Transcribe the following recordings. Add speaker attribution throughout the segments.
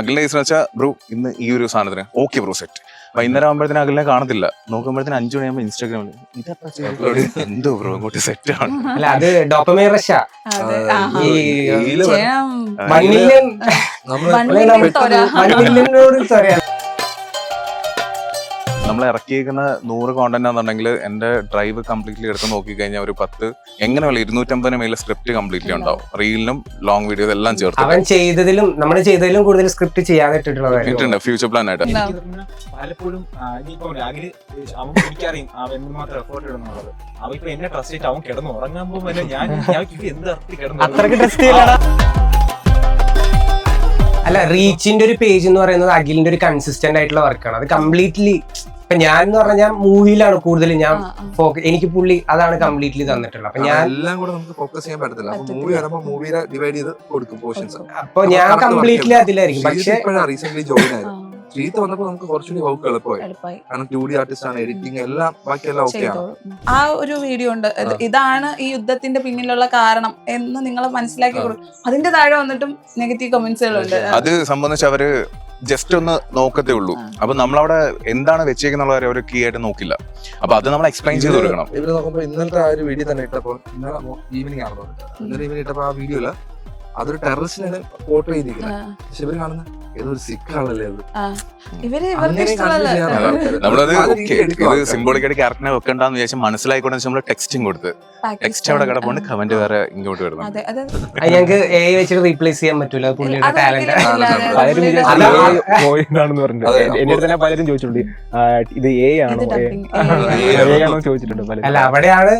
Speaker 1: അഖിലിനെ വെച്ചാൽ ബ്രോ ഇന്ന് ഈ ഒരു സാധനത്തിന് ഓക്കെ ബ്രോ സെറ്റ്. വൈകുന്നേരം ആകുമ്പോഴത്തേന് അഖിലിനെ കാണത്തില്ല, നോക്കുമ്പോഴത്തേന് 5 മണിയാകുമ്പോൾ ഇൻസ്റ്റാഗ്രാമിൽ എന്തോ ബ്രോ അങ്ങോട്ട് സെറ്റ് ആണ്.
Speaker 2: അല്ല അത് ഡോപ്പമൈൻ റഷാ. ഈ
Speaker 1: നമ്മൾ ഇറക്കിയിരിക്കുന്ന 100 കോണ്ടന്റ് ആണെന്നുണ്ടെങ്കിൽ എന്റെ ഡ്രൈവ് കംപ്ലീറ്റ്ലി എടുത്ത് നോക്കിക്കഴിഞ്ഞാൽ ഒരു 10 എങ്ങനെയുള്ള 250 മേലെ സ്ക്രിപ്റ്റ് കംപ്ലീറ്റ്ലി ഉണ്ടാവും. റീലിനും ലോങ് വീഡിയോ എല്ലാം ചേർത്ത്
Speaker 2: അവൻ ചെയ്തതിലും നമ്മൾ ചെയ്തതിലും കൂടുതൽ സ്ക്രിപ്റ്റ് ചെയ്യാതെ
Speaker 1: ഇട്ടിട്ടുണ്ട് ഫ്യൂച്ചർ പ്ലാൻ ആയിട്ട്.
Speaker 3: പലപ്പോഴും അവൻ എനിക്കറിയും അവൻ എന്തുമാത്രം എഫോർട്ട് ഇടുന്നുള്ളത്. അവ ഇപ്പൊ എന്നെ ട്രസ്റ്റ് ചെയ്തിട്ട് അവൻ കിടന്നു ഉറങ്ങാൻ പോകുമ്പോൾ ഞാൻ എന്ത് അർത്ഥത്തിൽ കിടന്നു
Speaker 2: അത്രക്ക് ട്രസ്റ്റ് ചെയ്യലാണ്. അല്ല റീച്ചിന്റെ ഒരു പേജ് എന്ന് പറയുന്നത് അഖിലിന്റെ ഒരു കൺസിസ്റ്റന്റ് ആയിട്ടുള്ള വർക്കാണ്. അത് കംപ്ലീറ്റ്ലി ഇപ്പൊ ഞാൻ എന്ന് പറഞ്ഞാൽ മൂവിയിലാണ് കൂടുതൽ ഞാൻ എനിക്ക് പുള്ളി അതാണ് കംപ്ലീറ്റ്ലി തന്നിട്ടുള്ളത്. അപ്പൊ ഞാൻ
Speaker 4: എല്ലാം കൂടെ നമുക്ക് ഫോക്കസ് ചെയ്യാൻ പറ്റത്തില്ല. മൂവി വരുമ്പോൾ മൂവിയെ ഡിവൈഡ് ചെയ്ത് കൊടുക്കും പോർഷൻസ്.
Speaker 2: അപ്പൊ ഞാൻ കംപ്ലീറ്റ്ലി അതിലായിരിക്കും. പക്ഷെ
Speaker 4: റീസെന്റ് ജോയിൻ ആയിരുന്നു. ശ്രീത്ത് വന്നപ്പോൾ നമുക്ക് കുറച്ചുകൂടി വർക്ക് എളുപ്പമായി. കാരണം 2D ആർട്ടിസ്റ്റ് ആണ്, എഡിറ്റിംഗ് എല്ലാം ബാക്കിയെല്ലാം ഓക്കെയാണ്.
Speaker 5: ആ ഒരു വീഡിയോ ഉണ്ട്, ഇതാണ് ഈ യുദ്ധത്തിന്റെ പിന്നിലുള്ള കാരണം എന്ന് നിങ്ങൾ മനസ്സിലാക്കി കൊടുക്കും. അതിന്റെ താഴെ വന്നിട്ടും നെഗറ്റീവ് കമന്റ്സുകളുണ്ട്.
Speaker 1: അത് സംബന്ധിച്ച് അവര് ജസ്റ്റ് ഒന്ന് നോക്കത്തേ ഉള്ളൂ. അപ്പൊ നമ്മളവിടെ എന്താണ് വെച്ചേക്കുന്നുള്ള അവർ കീ ആയിട്ട് നോക്കില്ല. അപ്പൊ അത് നമ്മൾ എക്സ്പ്ലെയിൻ ചെയ്ത് കൊടുക്കണം.
Speaker 4: ഇവര് നോക്കുമ്പോ ഇന്നലത്തെ ആ ഒരു വീഡിയോ തന്നെ ഇട്ടപ്പോ, ഇന്നലെ ഈവനിങ് ആണെന്ന് പറഞ്ഞിട്ട്, ഇന്നലെ ഈവനിങ് ഇട്ടപ്പോ ആ വീഡിയോയില് അതൊരു ടെററിസ്റ്റിനെ പോർട്രേ ചെയ്തിരിക്കുന്നത്. പക്ഷെ ഇവര് കാണുന്ന ഏതൊരു സിക്കാണല്ലേ അത്.
Speaker 1: നമ്മളത് ഇത് സിംബോളിക്കായിട്ട് ക്യാരക്ടറിനെ വെക്കണ്ടെന്ന് വിചാരിച്ചാൽ മനസ്സിലായിക്കോട്ടെ നമ്മൾ ടെക്സ്റ്റിംഗ് കൊടുത്ത് ടെക്സ്റ്റ് അവിടെ കിടപ്പുണ്ട്, കമന്റ് വേറെ ഇങ്ങോട്ട് വരുന്നത്.
Speaker 2: ഞങ്ങൾക്ക് AI വെച്ചിട്ട് റീപ്ലേസ് ചെയ്യാൻ പറ്റൂല പുള്ളിയുടെ ടാലന്റ്.
Speaker 6: എന്റെ തന്നെ പലരും ചോദിച്ചിട്ടുണ്ട് ഇത് AI ആണോ ചോദിച്ചിട്ടുണ്ട്.
Speaker 2: അല്ല അവിടെയാണ്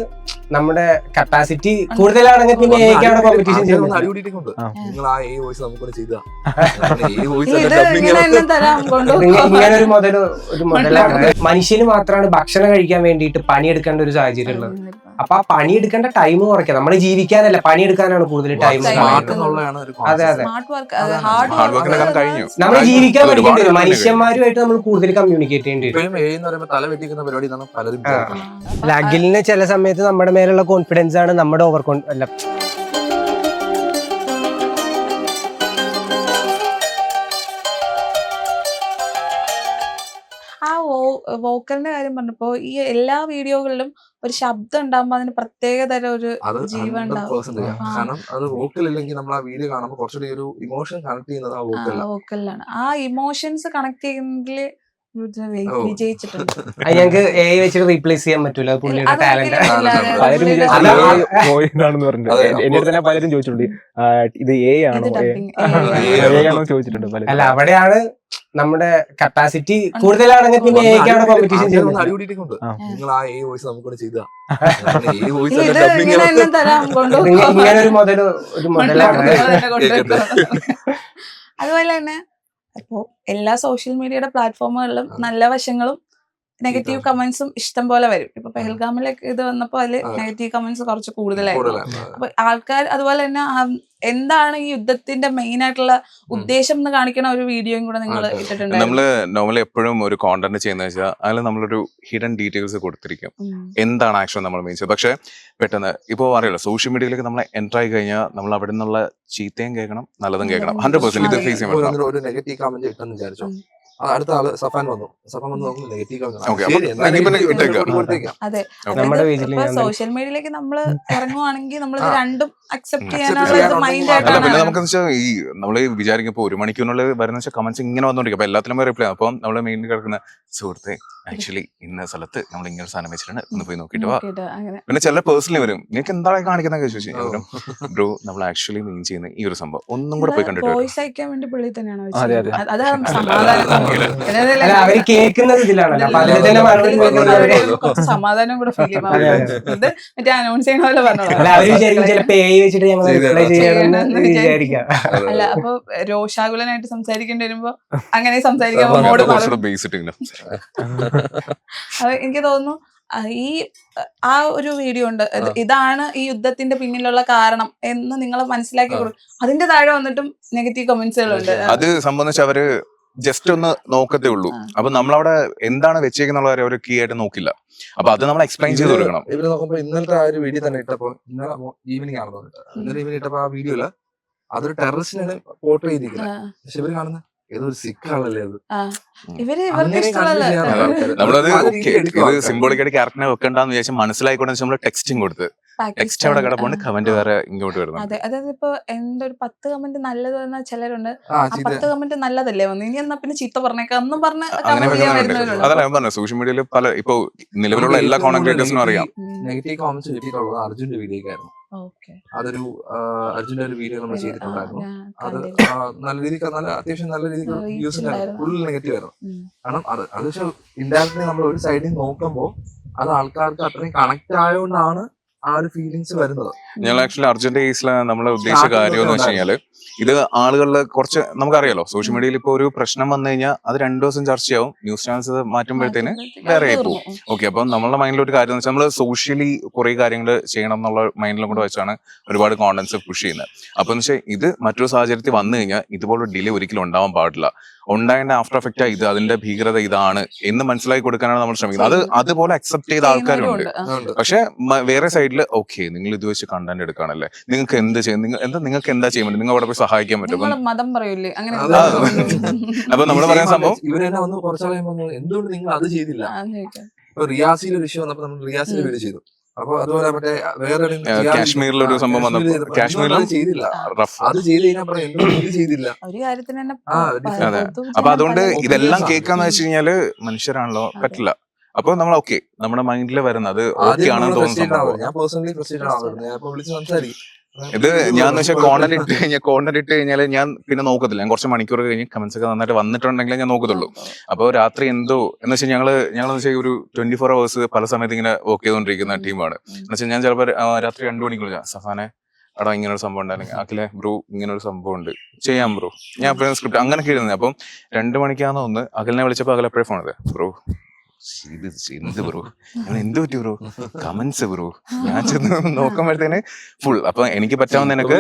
Speaker 2: നമ്മുടെ കപ്പാസിറ്റി കൂടുതലാണെങ്കിൽ പിന്നെ AI കോമ്പറ്റീഷൻ ചെയ്യുന്നത്.
Speaker 4: നിങ്ങൾ ആ വോയിസ് നമുക്കൊന്ന് ചെയ്താ
Speaker 2: ഇങ്ങനെ ഒരു മുതലാണ്. മനുഷ്യന് മാത്രമാണ് ഭക്ഷണം കഴിക്കാൻ വേണ്ടിയിട്ട് പണിയെടുക്കേണ്ട ഒരു സാഹചര്യം ഉള്ളത്. അപ്പൊ ആ പണിയെടുക്കേണ്ട ടൈം കുറയ്ക്കാം. നമ്മൾ ജീവിക്കാനല്ല പണിയെടുക്കാനാണ് കൂടുതൽ ടൈം. അതെ അതെ, നമ്മൾ ജീവിക്കാൻ പഠിക്കേണ്ടി വരും. മനുഷ്യന്മാരുമായിട്ട് നമ്മൾ കൂടുതൽ കമ്മ്യൂണിക്കേറ്റ് ചെയ്യേണ്ടി വരും.
Speaker 4: തല വെട്ടിക്കുന്ന പരിപാടി പലരും.
Speaker 2: അഖിലിന് ചില സമയത്ത് നമ്മുടെ മേലുള്ള കോൺഫിഡൻസ് ആണ് നമ്മുടെ ഓവർ അല്ല
Speaker 5: ആ വോക്കലിന്റെ കാര്യം പറഞ്ഞപ്പോ ഈ എല്ലാ വീഡിയോകളിലും ഒരു ശബ്ദം ഉണ്ടാകുമ്പോ അതിന് പ്രത്യേക തരം ഒരു ജീവൻ ഉണ്ടാവും.
Speaker 4: കാരണം അത് വോക്കലില്ലെങ്കിൽ നമ്മൾ ആ വീഡിയോ കാണുമ്പോൾ കുറച്ചുകൂടി ഒരു ഇമോഷൻ കണക്ട് ചെയ്യുന്നത് ആ
Speaker 5: വോക്കലിലാണ്. ആ ഇമോഷൻസ് കണക്ട് ചെയ്യുന്നതിൽ വിജയിച്ചിട്ടുണ്ട്.
Speaker 2: ഞങ്ങൾക്ക് AI വെച്ചിട്ട് റീപ്ലേസ് ചെയ്യാൻ പറ്റൂല പുള്ളിയുടെ ടാലന്റ്.
Speaker 6: പലരും എന്റെ തന്നെ പലരും ചോദിച്ചിട്ടുണ്ട് ഇത് AI ആണോ ചോദിച്ചിട്ടുണ്ട്.
Speaker 2: അല്ല അവിടെയാണ് നമ്മുടെ കപ്പാസിറ്റി കൂടുതലാണെങ്കിൽ പിന്നെ AI കോമ്പറ്റീഷൻ ചെയ്യുന്നത്.
Speaker 4: നിങ്ങൾ ആ വോയിസ് നമുക്കൊന്ന് ചെയ്താ
Speaker 2: ഇങ്ങനെ ഒരു മുതലാണ്.
Speaker 5: അതുപോലെ തന്നെ ഇപ്പോ എല്ലാ സോഷ്യൽ മീഡിയയുടെ പ്ലാറ്റ്ഫോമുകളിലും നല്ല വശങ്ങളും നെഗറ്റീവ് കമന്റ്സും ഇഷ്ടം പോലെ വരും. ഇപ്പൊ പെഹൽഗാമിലേക്ക് ഇത് വന്നപ്പോ അതില് നെഗറ്റീവ് കമന്റ്സ് കുറച്ച് കൂടുതലായിരുന്നു. അപ്പൊ ആൾക്കാർ അതുപോലെ തന്നെ എന്താണ് ഈ യുദ്ധത്തിന്റെ മെയിൻ ആയിട്ടുള്ള ഉദ്ദേശം എന്ന് കാണിക്കണ ഒരു വീഡിയോയും കൂടെ നിങ്ങൾ ഇട്ടിട്ടുണ്ട്.
Speaker 1: നമ്മള് നോർമലി എപ്പോഴും ഒരു കോണ്ടന്റ് ചെയ്യുന്ന വെച്ചാൽ അതിൽ നമ്മളൊരു ഹിഡൻ ഡീറ്റെയിൽസ് കൊടുത്തിരിക്കും, എന്താണ് ആക്ച്വൽ നമ്മൾ മീൻ ചെയ്യുന്നത്. പക്ഷെ പെട്ടെന്ന് ഇപ്പൊ അറിയാലോ സോഷ്യൽ മീഡിയയിലേക്ക് നമ്മൾ എൻ്റർ ആയി കഴിഞ്ഞാൽ നമ്മൾ അവിടെ നിന്നുള്ള ചീത്തയും കേൾക്കണം നല്ലതും കേൾക്കണം. 100% ഇത് ഫേസ് ചെയ്യാൻ പറ്റും.
Speaker 4: ഒരു നെഗറ്റീവ് കമന്റ് ഇട്ടെന്ന് വിചാരിച്ചോ, അടുത്ത ആള് സഫാൻ വന്നു നോക്കുമ്പോൾ നെഗറ്റീവ്
Speaker 5: സോഷ്യൽ മീഡിയയിലേക്ക് നമ്മൾ ഇറങ്ങുവാണെങ്കിൽ നമ്മൾ രണ്ടും അക്സെപ്റ്റ് ചെയ്യാനുള്ള മൈൻഡ് ആയിട്ടാണ്.
Speaker 1: പിന്നെ നമുക്ക് ഈ നമ്മള് വിചാരിക്കുമ്പോ 1 മണിക്കൂറിനുള്ളിൽ വരുന്ന കമന്റ്സ് ഇങ്ങനെ വന്നോണ്ടിരിക്കും. അപ്പൊ എല്ലാത്തിലും റിപ്ലൈ. അപ്പം നമ്മള് മെയിൻ കിടക്കുന്ന സുഹൃത്തെ ആക്ച്വലി ഇന്ന സ്ഥലത്ത് നമ്മൾ ഇങ്ങനെ സാധനം വെച്ചിട്ടുണ്ട്, ഒന്ന് പോയി നോക്കിട്ട് വാ. പിന്നെ ചില പേഴ്സണലി വരും, നിനക്ക് എന്താണ് കാണിക്കുന്ന ചോദിച്ചു ബ്രോ നമ്മൾ ആക്ച്വലി മീൻ ചെയ്യുന്ന ഈ ഒരു സംഭവം ഒന്നും കൂടെ പോയി കണ്ടിട്ട്
Speaker 5: വോയിസ് അയക്കാൻ വേണ്ടി പുള്ളി തന്നെയാണ്.
Speaker 2: അവര് കേൾക്കുന്നത് ഇതിലാണല്ലോ,
Speaker 5: സമാധാനം കൂടെ ഫീൽ ചെയ്യും. മറ്റേ അനൗൺസ് ചെയ്യണ പോലെ പറഞ്ഞോളൂ. അല്ല അപ്പൊ രോഷാകുലനായിട്ട് സംസാരിക്കേണ്ടി വരുമ്പോ അങ്ങനെ സംസാരിക്കാൻ അപ്പൊ എനിക്ക് തോന്നുന്നു ഈ ആ ഒരു വീഡിയോ ഉണ്ട്, ഇതാണ് ഈ യുദ്ധത്തിന്റെ പിന്നിലുള്ള കാരണം എന്ന് നിങ്ങൾ മനസ്സിലാക്കി കൊടുക്കും. അതിന്റെ താഴെ വന്നിട്ടും നെഗറ്റീവ് കമന്റ്സുകളുണ്ട്.
Speaker 1: അത് സംബന്ധിച്ച് അവര് ജസ്റ്റ് ഒന്ന് നോക്കത്തേ ഉള്ളൂ. അപ്പൊ നമ്മളവിടെ എന്താണ് വെച്ചേക്കുന്നുള്ള അവർ കീ ആയിട്ട് നോക്കില്ല. അപ്പൊ അത് നമ്മൾ എക്സ്പ്ലെയിൻ ചെയ്ത് കൊടുക്കണം.
Speaker 4: ഇവര് നോക്കുമ്പോ ഇന്നലത്തെ ആ ഒരു വീഡിയോ തന്നെ ഇട്ടപ്പോ, ഇന്നലെ ഈവനിങ് ആണെന്ന് പറഞ്ഞിട്ട്, ഇന്നലെ ഈവനിങ് ഇട്ടപ്പോ ആ വീഡിയോയില് അതൊരു ടെററിസ്റ്റിനെ പോർട്രേ ചെയ്തിരിക്കുന്നത്. പക്ഷെ ഇവര് കാണുന്ന ഏതോ ഒരു സിക്ക് ആളല്ലേ അത്.
Speaker 5: ഇവർക്ക്
Speaker 4: അങ്ങനെ
Speaker 5: ഇഷ്ടമല്ല.
Speaker 4: convince ചെയ്യാൻ ആൾക്കാര്.
Speaker 1: നമ്മളത്
Speaker 4: പല
Speaker 1: ഓക്കെ
Speaker 4: രീതിയിൽ എടുക്കും
Speaker 1: ഇത്
Speaker 4: ആൾക്കാര്.
Speaker 1: സിംബോളിക്കായിട്ട് ക്യാരക്ടറിനെ വെക്കണ്ടെന്ന് വിചാരിച്ച് മനസ്സിലായിക്കൊണ്ട് നമ്മൾ ടെക്സ്റ്റും കൊടുത്ത് ടെക്സ്റ്റ് അവിടെ കിടപ്പുണ്ട്, കമന്റ് വേറെ ഇങ്ങോട്ട് വരുന്നുണ്ട്.
Speaker 5: അതെ, അതായത് ഇപ്പൊ എന്റെ ഒരു 10 കമന്റ് നല്ലത് വന്ന ചിലരുണ്ട്,
Speaker 4: ആ,
Speaker 5: ആ
Speaker 4: ചെയ്ത
Speaker 5: 10 കമന്റ് നല്ലതല്ലേ വന്നു, ഇനി എന്നാ പിന്നെ ചീത്ത പറഞ്ഞേക്കാം എന്നും പറഞ്ഞ്
Speaker 1: അങ്ങനെ
Speaker 5: കമന്റ് ചെയ്യാൻ
Speaker 1: വരുന്നവരുണ്ട്.
Speaker 5: വരുന്നവരുണ്ട്.
Speaker 1: അതല്ല ഞാൻ പറഞ്ഞു, സോഷ്യൽ മീഡിയയിൽ പല ഇപ്പൊ നിലവിലുള്ള എല്ലാ കോണ്ടന്റ് ക്രിയേറ്റേഴ്സിനും അറിയാം.
Speaker 4: നെഗറ്റീവ് കോമന്റ്സ് കിട്ടിയിട്ടുള്ളത് അർജുന്റെ വീഡിയോക്കായിരുന്നു.
Speaker 5: ഓക്കെ,
Speaker 4: അതൊരു അർജുന്റെ ഒരു വീഡിയോ നമ്മൾ ചെയ്തിട്ടുണ്ടായിരുന്നു.
Speaker 5: ഞാൻ
Speaker 4: അത്
Speaker 5: കണ്ടില്ല.
Speaker 4: നല്ല രീതിക്ക് അത്യാവശ്യം നല്ല രീതിക്ക്
Speaker 5: Reach
Speaker 4: വ്യൂസ്
Speaker 5: ഉണ്ടായിരുന്നു.
Speaker 4: ഫുൾ നെഗറ്റീവ് ആയിരുന്നു.
Speaker 5: ഉം.
Speaker 4: കാരണം അത് പക്ഷെ ഇൻഡയറക്ട്ലി നമ്മൾ ഒരു സൈഡിൽ നോക്കുമ്പോൾ അത് ആൾക്കാർക്ക് അത്രയും കണക്ട് ആയതുകൊണ്ടാണ് ആ ഒരു ഫീലിങ്സ് വരുന്നത്.
Speaker 1: ഞങ്ങൾ ആക്ച്വലി അർജന്റ് കേസിൽ നമ്മൾ ഉദ്ദേശിച്ച കാര്യം എന്ന് വെച്ച് കഴിഞ്ഞാല് ഇത് ആളുകളിൽ കുറച്ച് നമുക്കറിയാലോ, സോഷ്യൽ മീഡിയയിൽ ഇപ്പൊ ഒരു പ്രശ്നം വന്നു കഴിഞ്ഞാൽ അത് 2 ദിവസം ചർച്ചയാവും, ന്യൂസ് ചാനൽസ് മാറ്റുമ്പോഴത്തേന് വേറെ ആയി പോകും. ഓക്കെ, അപ്പം നമ്മളുടെ മൈൻഡിൽ ഒരു കാര്യം എന്ന് വെച്ചാൽ നമ്മൾ സോഷ്യലി കുറെ കാര്യങ്ങൾ ചെയ്യണം എന്നുള്ള മൈൻഡിലും കൂടെ വെച്ചാണ് ഒരുപാട് കോണ്ടന്റ്സ് പുഷ് ചെയ്യുന്നത്. അപ്പൊ എന്ന് വെച്ചാൽ ഇത് മറ്റൊരു സാഹചര്യത്തിൽ വന്നു കഴിഞ്ഞാൽ ഇതുപോലെ ഡിലേ ഒരിക്കലും ഉണ്ടാവാൻ പാടില്ല. ഉണ്ടായതിന്റെ ആഫ്റ്റർ എഫക്റ്റ് ഇത്, അതിന്റെ ഭീകരത ഇതാണ് എന്ന് മനസ്സിലാക്കി കൊടുക്കാനാണ് നമ്മൾ ശ്രമിക്കുന്നത്. അതുപോലെ അക്സെപ്റ്റ് ചെയ്ത ആൾക്കാരുണ്ട്.
Speaker 5: ചെയ്യുന്നവരുണ്ട്.
Speaker 1: പക്ഷെ വേറെ സൈഡിൽ ഓക്കെ നിങ്ങൾ ഇത് വെച്ച് കണ്ടന്റ് എടുക്കാണല്ലേ, നിങ്ങൾക്ക് എന്ത് ചെയ്യും, നിങ്ങൾക്ക് എന്താ ചെയ്യാൻ പറ്റും, നിങ്ങൾ അവിടെ പോയി സഹായിക്കാൻ പറ്റും.
Speaker 5: നിങ്ങള് മതം പറയൂലേ അങ്ങനെ.
Speaker 4: അതെ.
Speaker 1: അപ്പൊ നമ്മൾ പറയുന്ന സംഭവം
Speaker 4: ഇവര് തന്നെ വന്ന് കുറച്ചാൾ കഴിയുമ്പോൾ എന്തുകൊണ്ട് നിങ്ങൾ അത് ചെയ്തില്ല.
Speaker 5: ആ, ചോദിക്കാം.
Speaker 4: ഇപ്പൊ റിയാസിൽ ഒരു ഇഷ്യൂ വന്നപ്പോ നമ്മൾ റിയാസിൽ വീഡിയോ ചെയ്തു. അപ്പൊ അതുപോലെ മറ്റേ വേറെ
Speaker 1: കാശ്മീരിലൊരു സംഭവം വന്നപ്പോ കാശ്മീരിലും
Speaker 4: ചെയ്തില്ല.
Speaker 1: റഫ്.
Speaker 4: അത് ചെയ്ത് കഴിഞ്ഞാൽ പറയാം എന്തുകൊണ്ട് ഇത് ചെയ്തില്ല.
Speaker 5: ഒരു കാര്യത്തിന് തന്നെ
Speaker 4: ആ,
Speaker 1: അതെ.
Speaker 5: പൊതു
Speaker 1: അപ്പൊ അതുകൊണ്ട്
Speaker 5: ജനം പല
Speaker 1: ഇതെല്ലാം
Speaker 4: സാധ്യത.
Speaker 1: കേൾക്കാന്ന് വെച്ച് കഴിഞ്ഞാല് മനുഷ്യരാണല്ലോ, പറ്റില്ല. അപ്പൊ നമ്മൾ ഓക്കെ നമ്മുടെ മൈൻഡിൽ വരുന്നത് ഓക്കെ
Speaker 4: ആദ്യം
Speaker 1: ആണെന്ന്
Speaker 4: നമ്മള്
Speaker 1: തോന്നുന്ന
Speaker 4: frustrated ആവും.
Speaker 1: സംഭവം.
Speaker 4: ഞാൻ പേഴ്സണലി ഫ്രസ്ട്രേറ്റഡ് ആവുന്നത്. ഞാൻ ഇപ്പൊ വിളിച്ച് സംസാരിക്കും.
Speaker 1: ഇത് ഞാൻ വെച്ചാൽ കോണ്ടന്റ് ഇട്ട് കഴിഞ്ഞാൽ ഞാൻ പിന്നെ നോക്കത്തില്ല. ഞാൻ കുറച്ച് മണിക്കൂർ കഴിഞ്ഞ് കമന്റ്സ് ഒക്കെ നന്നായിട്ട് വന്നിട്ടുണ്ടെങ്കിൽ ഞാൻ നോക്കത്തുള്ളൂ. അപ്പോൾ രാത്രി എന്തോ എന്ന് വെച്ചാൽ ഞങ്ങൾ വെച്ചാൽ ഒരു 24 hours പല സമയത്ത് ഇങ്ങനെ വർക്ക് ചെയ്തുകൊണ്ടിരിക്കുന്ന ടീമാണ്. എന്ന് വെച്ചാൽ ഞാൻ ചിലപ്പോൾ രാത്രി 2 മണിക്കുള്ള സഫാനെ എടാ ഇങ്ങനെ ഒരു സംഭവം ഉണ്ടായിരുന്നു, അഖിലെ ബ്രോ ഇങ്ങനെ ഒരു സംഭവം ഉണ്ട്, ചെയ്യാം ബ്രോ, ഞാൻ എപ്പോഴും സ്ക്രിപ്റ്റ് അങ്ങനെയൊക്കെ എഴുതുന്നത്. അപ്പം 2 മണിക്കാന്ന് ഒന്ന് അഖിലിനെ വിളിച്ചപ്പോൾ അഖിൽ എപ്പോഴും ഫോൺ ചെയ്തത്, ബ്രോ എന്ത് ബ്രോ, എന്ത് പറ്റി ബ്രോ, കമന്റ്സ് ബ്രോ. ഞാൻ ചെന്ന് നോക്കുമ്പോഴത്തേന് ഫുൾ. അപ്പൊ എനിക്ക് പറ്റാവുന്ന എനിക്ക്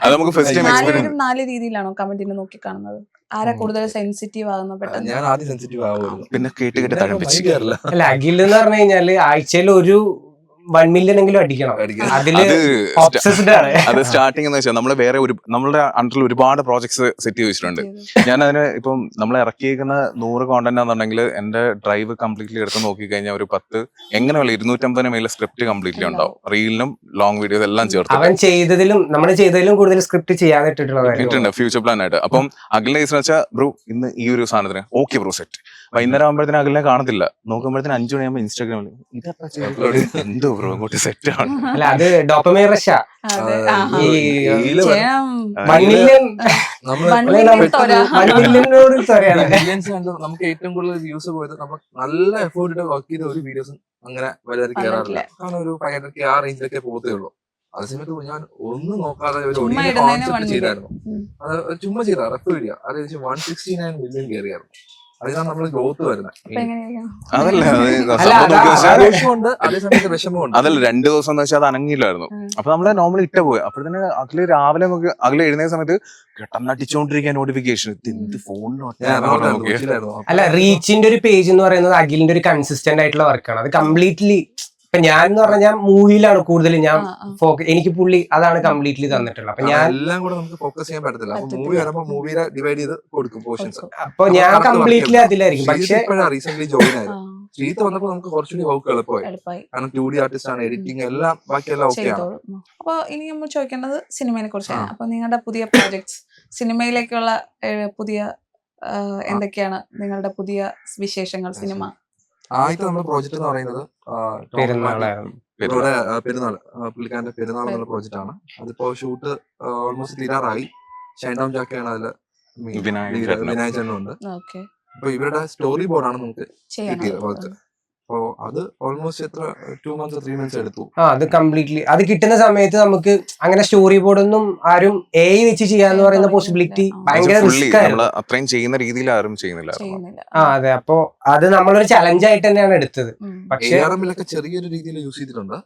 Speaker 1: അത് നമുക്ക് ഫസ്റ്റ് ടൈം എക്സ്പീരിയൻസ്.
Speaker 5: 4 രീതിയിലാണോ കമന്റിനെ നോക്കി കാണുന്നത്? ആരാ കൂടുതൽ സെൻസിറ്റീവ് ആകുന്ന പെട്ടെന്ന്?
Speaker 4: ഞാൻ ആദ്യം സെൻസിറ്റീവ് ആവുമായിരുന്നു.
Speaker 1: പിന്നെ കേട്ട് തഴപ്പിച്ച്.
Speaker 2: അല്ല, അഖിൽ എന്ന് പറഞ്ഞു കഴിഞ്ഞാല് ആഴ്ചയിൽ ഒരു 1 million എങ്കിലും അടിക്കണം. അതില് ഒബ്സസ്ഡ് ആണ്.
Speaker 1: അത് സ്റ്റാർട്ടിംഗ് എന്ന് വെച്ചാൽ നമ്മള് വേറെ നമ്മളുടെ അണ്ടറിൽ ഒരുപാട് പ്രോജക്ട്സ് സെറ്റ് ചെയ്ത് വെച്ചിട്ടുണ്ട്. ഞാൻ അതിന് ഇപ്പം നമ്മൾ ഇറക്കിയിരിക്കുന്ന 100 കോണ്ടന്റ് ആണെന്നുണ്ടെങ്കിൽ എന്റെ ഡ്രൈവ് കംപ്ലീറ്റ്ലി എടുത്ത് നോക്കി കഴിഞ്ഞാൽ ഒരു 10 എങ്ങനെയുള്ള 250 മേലെ സ്ക്രിപ്റ്റ് കംപ്ലീറ്റ്ലി ഉണ്ടാവും. റീലിനും ലോങ് വീഡിയോസ് എല്ലാം ചേർത്ത്
Speaker 2: അവൻ നമ്മൾ ചെയ്തതിലും കൂടുതൽ സ്ക്രിപ്റ്റ് ചെയ്യാൻ ഇട്ടിട്ടുണ്ട്
Speaker 1: ഫ്യൂച്ചർ പ്ലാൻ ആയിട്ട്. അപ്പം അഖിലിനെ വെച്ചാൽ ബ്രോ ഇന്ന് ഈ ഒരു സാധനത്തിന് ഓക്കെ ബ്രോ സെറ്റ്. വൈകുന്നേരം ആകുമ്പോഴത്തേന് അഖിലിനെ കാണത്തില്ല. നോക്കുമ്പോഴത്തേന് 5 മണിയാകുമ്പോൾ ഇൻസ്റ്റാഗ്രാമിൽ എന്തോ ബ്രോ അങ്ങോട്ട് സെറ്റ് ആണ്.
Speaker 2: അല്ല, അത് ഡോപ്പമൈൻ റഷാ.
Speaker 5: അതെ,
Speaker 2: ഈ
Speaker 5: ചെയ്യാം.
Speaker 2: 1 million
Speaker 4: നമുക്ക് ഏറ്റവും കൂടുതൽ വ്യൂസ് പോയത് നമ്മൾ നല്ല എഫേർട്ട് ഇട്ട് വർക്ക് ചെയ്ത ഒരു വീഡിയോസും അങ്ങനെ വലുതായി കയറാറില്ല. കാരണം ഒരു 500K ആ റേഞ്ചിലൊക്കെ പോകത്തേ ഉള്ളൂ. അതേ സമയത്ത് ഞാൻ ഒന്നും നോക്കാതെ ഒരു
Speaker 5: ചുമ്മാ
Speaker 4: ഒടിയൻ
Speaker 5: ഇടുന്നതിന്
Speaker 4: കോൺസെപ്റ്റ്
Speaker 5: 1
Speaker 4: ചെയ്തായിരുന്നു.
Speaker 5: million.
Speaker 4: അത് ചുമ്മാ ചെയ്താ റഫ് വീഡിയോ. അത് 169 million കയറിയായിരുന്നു. അതിനാണ് നമ്മള് ഗ്രോത്ത് വരുന്നത്.
Speaker 5: അപ്പൊ എങ്ങനെയാ?
Speaker 1: അതല്ല
Speaker 4: വിഷമമുണ്ട്, അതേ സമയത്ത് വിഷമമുണ്ട്.
Speaker 1: അതല്ല 2 ദിവസം എന്ന് വെച്ചാൽ അത് അനങ്ങിയില്ലായിരുന്നു. അപ്പൊ നമ്മള് നോർമലി ഇട്ട പോയി. അപ്പോഴത്തേന് അഖില് രാവിലെ നമുക്ക് അഖില് എഴുന്നേക്കുന്ന സമയത്ത് കെട്ടന്നടിച്ചോണ്ടിരിക്കാൻ നോട്ടിഫിക്കേഷൻ എന്ത് ഫോണിലോ.
Speaker 2: അല്ല, റീച്ചിന്റെ ഒരു പേജ് എന്ന് പറയുന്നത് അഖിലിന്റെ ഒരു കൺസിസ്റ്റന്റ് ആയിട്ടുള്ള വർക്കാണ്. അത് കംപ്ലീറ്റ്ലി ഇപ്പൊ ഞാൻ എന്ന് പറഞ്ഞാൽ ഞാൻ മൂവിയിലാണ് കൂടുതൽ ഞാൻ എനിക്ക് പുള്ളി അതാണ് കംപ്ലീറ്റ്ലി തന്നിട്ടുള്ളത്. അപ്പൊ ഞാൻ
Speaker 4: എല്ലാം കൂടെ നമുക്ക് ഫോക്കസ് ചെയ്യാൻ പറ്റത്തില്ല. അപ്പൊ മൂവി വരുമ്പോ മൂവിയെ ഡിവൈഡ് ചെയ്ത് കൊടുക്കും പോർഷൻസ്.
Speaker 2: അപ്പൊ ഞാൻ കംപ്ലീറ്റ്ലി അതിലായിരിക്കും. പക്ഷെ
Speaker 4: റീസെന്റ് ജോയിൻ ആയിരുന്നു. ശ്രീത്ത് വന്നപ്പോ നമുക്ക് കുറച്ചുകൂടി വർക്ക് എളുപ്പമായി. കാരണം 2D ആർട്ടിസ്റ്റ് ആണ്, എഡിറ്റിംഗ് എല്ലാം ബാക്കിയെല്ലാം ഓക്കെയാണ്.
Speaker 5: അപ്പൊ ഇനി നമ്മൾ ചോദിക്കേണ്ടത് സിനിമയെ കുറിച്ചാണ്. അപ്പൊ നിങ്ങളുടെ പുതിയ പ്രോജക്ട്സ്, സിനിമയിലേക്കുള്ള പുതിയ എന്തൊക്കെയാണ് നിങ്ങളുടെ പുതിയ വിശേഷങ്ങൾ? സിനിമ
Speaker 4: ആദ്യത്തെ നമ്മുടെ പ്രോജക്ട് എന്ന് പറയുന്നത്
Speaker 2: പെരുന്നാളായിരുന്നു.
Speaker 4: പെരുന്നാൾ, പുള്ളിക്കാരന്റെ പെരുന്നാൾ എന്നുള്ള പ്രോജക്റ്റ് ആണ്. അതിപ്പോ ഷൂട്ട് ഓൾമോസ്റ്റ് തീരാറായി. ഷൈൻഡൗൺ ജാക്കയാണ് അതില്, വിനായക് ചേട്ടനുണ്ട്.
Speaker 5: ഓക്കെ.
Speaker 4: അപ്പൊ ഇവരുടെ സ്റ്റോറി ബോർഡാണ് നമുക്ക്
Speaker 5: ചെയ്യണം.
Speaker 4: കിട്ടിയത് വർക്ക്. അപ്പോ അത് ഓൾമോസ്റ്റ് എത്ര 2 months 3 months എടുത്തു.
Speaker 2: അത് കംപ്ലീറ്റ്ലി അത് കിട്ടുന്ന സമയത്ത് നമുക്ക് അങ്ങനെ സ്റ്റോറി ബോർഡ് ഒന്നും ആരും AI വെച്ച് ചെയ്യാന്ന് പറയുന്ന പോസിബിലിറ്റി ഭയങ്കര റിസ്ക് ആയിരുന്നു.
Speaker 1: അത്രയും ചെയ്യുന്ന രീതിയിൽ ആരും ചെയ്യുന്നില്ല.
Speaker 2: അതെ, അപ്പൊ അത് നമ്മളൊരു ചലഞ്ച് ആയിട്ട് തന്നെയാണ് എടുത്തത്. പക്ഷെ
Speaker 4: ARMലൊക്കെ ചെറിയൊരു രീതിയിൽ യൂസ് ചെയ്തിട്ടുണ്ട്.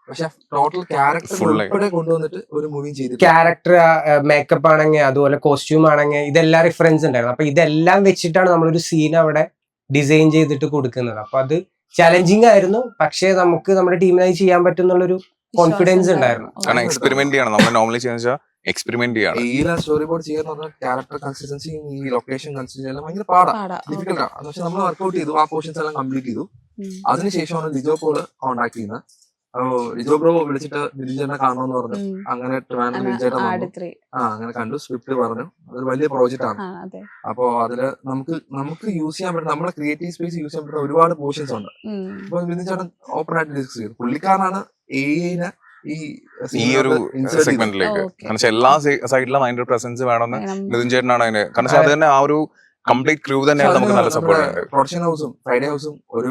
Speaker 4: പക്ഷെ ടോട്ടൽ ക്യാരക്ടർ ഉൾപ്പെടെ കൊണ്ടുവന്നിട്ട് ഒരു മൂവി ചെയ്തിട്ട്
Speaker 2: ക്യാരക്ടർ, മേക്കപ്പ് ആണെങ്കിൽ അതുപോലെ കോസ്റ്റ്യൂം ആണെങ്കിൽ ഇതെല്ലാം റിഫറൻസ് ഉണ്ടായിരുന്നു. അപ്പൊ ഇതെല്ലാം വെച്ചിട്ടാണ് നമ്മളൊരു സീൻ അവിടെ ഡിസൈൻ ചെയ്തിട്ട് കൊടുക്കുന്നത്. അപ്പൊ അത് ചലഞ്ചിങ് ആയിരുന്നു. പക്ഷെ നമുക്ക് നമ്മുടെ ടീമിനായി ചെയ്യാൻ പറ്റുന്നുള്ളൊരു കോൺഫിഡൻസ് ഉണ്ടായിരുന്നു.
Speaker 1: കാരണം എക്സ്പെരിമെന്റ് ചെയ്യണം. നമ്മൾ നോർമലി ചെയ്യുന്ന എക്സ്പെരിമെന്റ് ചെയ്യാണ്.
Speaker 4: ഈ സ്റ്റോറി ബോർഡ് ചെയ്യാന്ന് പറഞ്ഞാൽ ക്യാരക്ടർ കൺസിസ്റ്റൻസി ഈ ലൊക്കേഷൻ കൺസിസ്റ്റൻസി എല്ലാം ഭയങ്കര പാടാണ്, ഡിഫിക്കൽട്ടാണ്. പക്ഷെ നമ്മൾ വർക്ക്ഔട്ട് ചെയ്തു, ആ പോർഷൻസ് എല്ലാം കംപ്ലീറ്റ് ചെയ്തു. അതിനുശേഷമാണ് ലിജോ പോള് കോൺടാക്ട് ചെയ്യുന്നത്. ലിജോ ബ്രോ വിളിച്ചിട്ട് ബിജുചേട്ടനെ കാണണമെന്ന് പറഞ്ഞു. അങ്ങനെ ട്രിവാൻഡ്രം ബിജുചേട്ടൻ വന്നു. അങ്ങനെ കണ്ടു, സ്ക്രിപ്റ്റ് പറഞ്ഞു. അതൊരു വലിയ പ്രോജക്റ്റ് ആണ്. അപ്പോ അതില് നമുക്ക് യൂസ് ചെയ്യാൻ പറ്റുന്ന നമ്മുടെ ക്രിയേറ്റീവ് സ്പേസ് യൂസ് ചെയ്യാൻ പറ്റുന്ന ഒരുപാട് പോർഷൻസ് ഉണ്ട്. അപ്പൊ ബിജുചേട്ടൻ ഓപ്പൺ ആയിട്ട് ഡിസ്കസ് ചെയ്തു. പുള്ളിക്കാരനാണ് AI-നെ
Speaker 1: ഈ ഒരു സെഗ്മെന്റിലേക്ക്, കാരണം എല്ലാ സൈഡിലും അതിന്റെ പ്രസൻസ് വേണമെന്ന് നിതിൻ ചേട്ടനാണ് അതിന്. കാരണം അത് തന്നെ ആ ഒരു കംപ്ലീറ്റ് ക്രൂ തന്നെയാണ് നമുക്ക് നല്ല സപ്പോർട്ട് ഉണ്ട്.
Speaker 4: പ്രൊഡക്ഷൻ ഹൗസും ഫ്രൈഡേ ഹൗസും ഒരു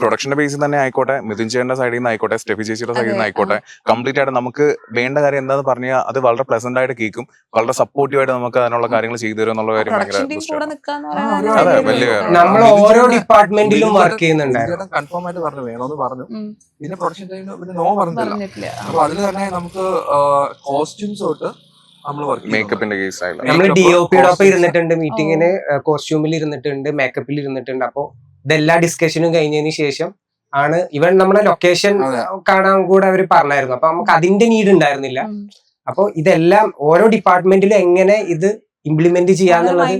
Speaker 1: പ്രൊഡക്ഷന്റെ ബേസിൽ തന്നെ ആയിക്കോട്ടെ, മിഥുൻ ചേട്ടന്റെ സൈഡിൽ നിന്ന് ആയിക്കോട്ടെ, സ്റ്റെഫി ചേച്ചിയുടെ സൈഡിൽ നിന്ന് ആയിക്കോട്ടെ, കംപ്ലീറ്റ് ആയിട്ട് നമുക്ക് വേണ്ട കാര്യം എന്താന്ന് പറഞ്ഞാൽ അത് വളരെ പ്ലസന്റ് ആയിട്ട് കേൾക്കും, വളരെ സപ്പോർട്ടീവ് ആയിട്ട് നമുക്ക് അതിനുള്ള കാര്യങ്ങൾ ചെയ്തു തരും എന്നുള്ള കാര്യം
Speaker 2: അതെ വലിയ. നമ്മൾ ഓരോ ഡിപ്പാർട്ട്മെന്റിലും വർക്ക് ചെയ്യുന്നുണ്ടായിരുന്നു.
Speaker 4: കൺഫേം ആയിട്ട് പറഞ്ഞു വേണമെന്ന് പറഞ്ഞു. പിന്നെ പ്രൊഡക്ഷൻ ടൈമിന് പിന്നെ നോ പറഞ്ഞില്ല. അപ്പൊ അതിൽ തന്നെ നമുക്ക് കോസ്റ്റ്യൂംസ് തൊട്ട്
Speaker 1: മേക്കപ്പിന്റെ കേസായി
Speaker 2: നമ്മൾ DOP-യുടെ ഒപ്പം ഇരുന്നിട്ടുണ്ട്, മീറ്റിങ്ങിന് കോസ്റ്റ്യൂമിൽ ഇരുന്നിട്ടുണ്ട്, മേക്കപ്പിൽ ഇരുന്നിട്ടുണ്ട്. അപ്പൊ ഇതെല്ലാ ഡിസ്കഷനും കഴിഞ്ഞതിന് ശേഷം ആണ് ഇവൻ നമ്മുടെ ലൊക്കേഷൻ കാണാൻ കൂടെ അവർ പറഞ്ഞായിരുന്നു. അപ്പൊ നമുക്ക് അതിന്റെ നീഡ് ഉണ്ടായിരുന്നില്ല. അപ്പൊ ഇതെല്ലാം ഓരോ ഡിപ്പാർട്ട്മെന്റിലും എങ്ങനെ ഇത് ഇംപ്ലിമെന്റ് ചെയ്യാന്നുള്ളത്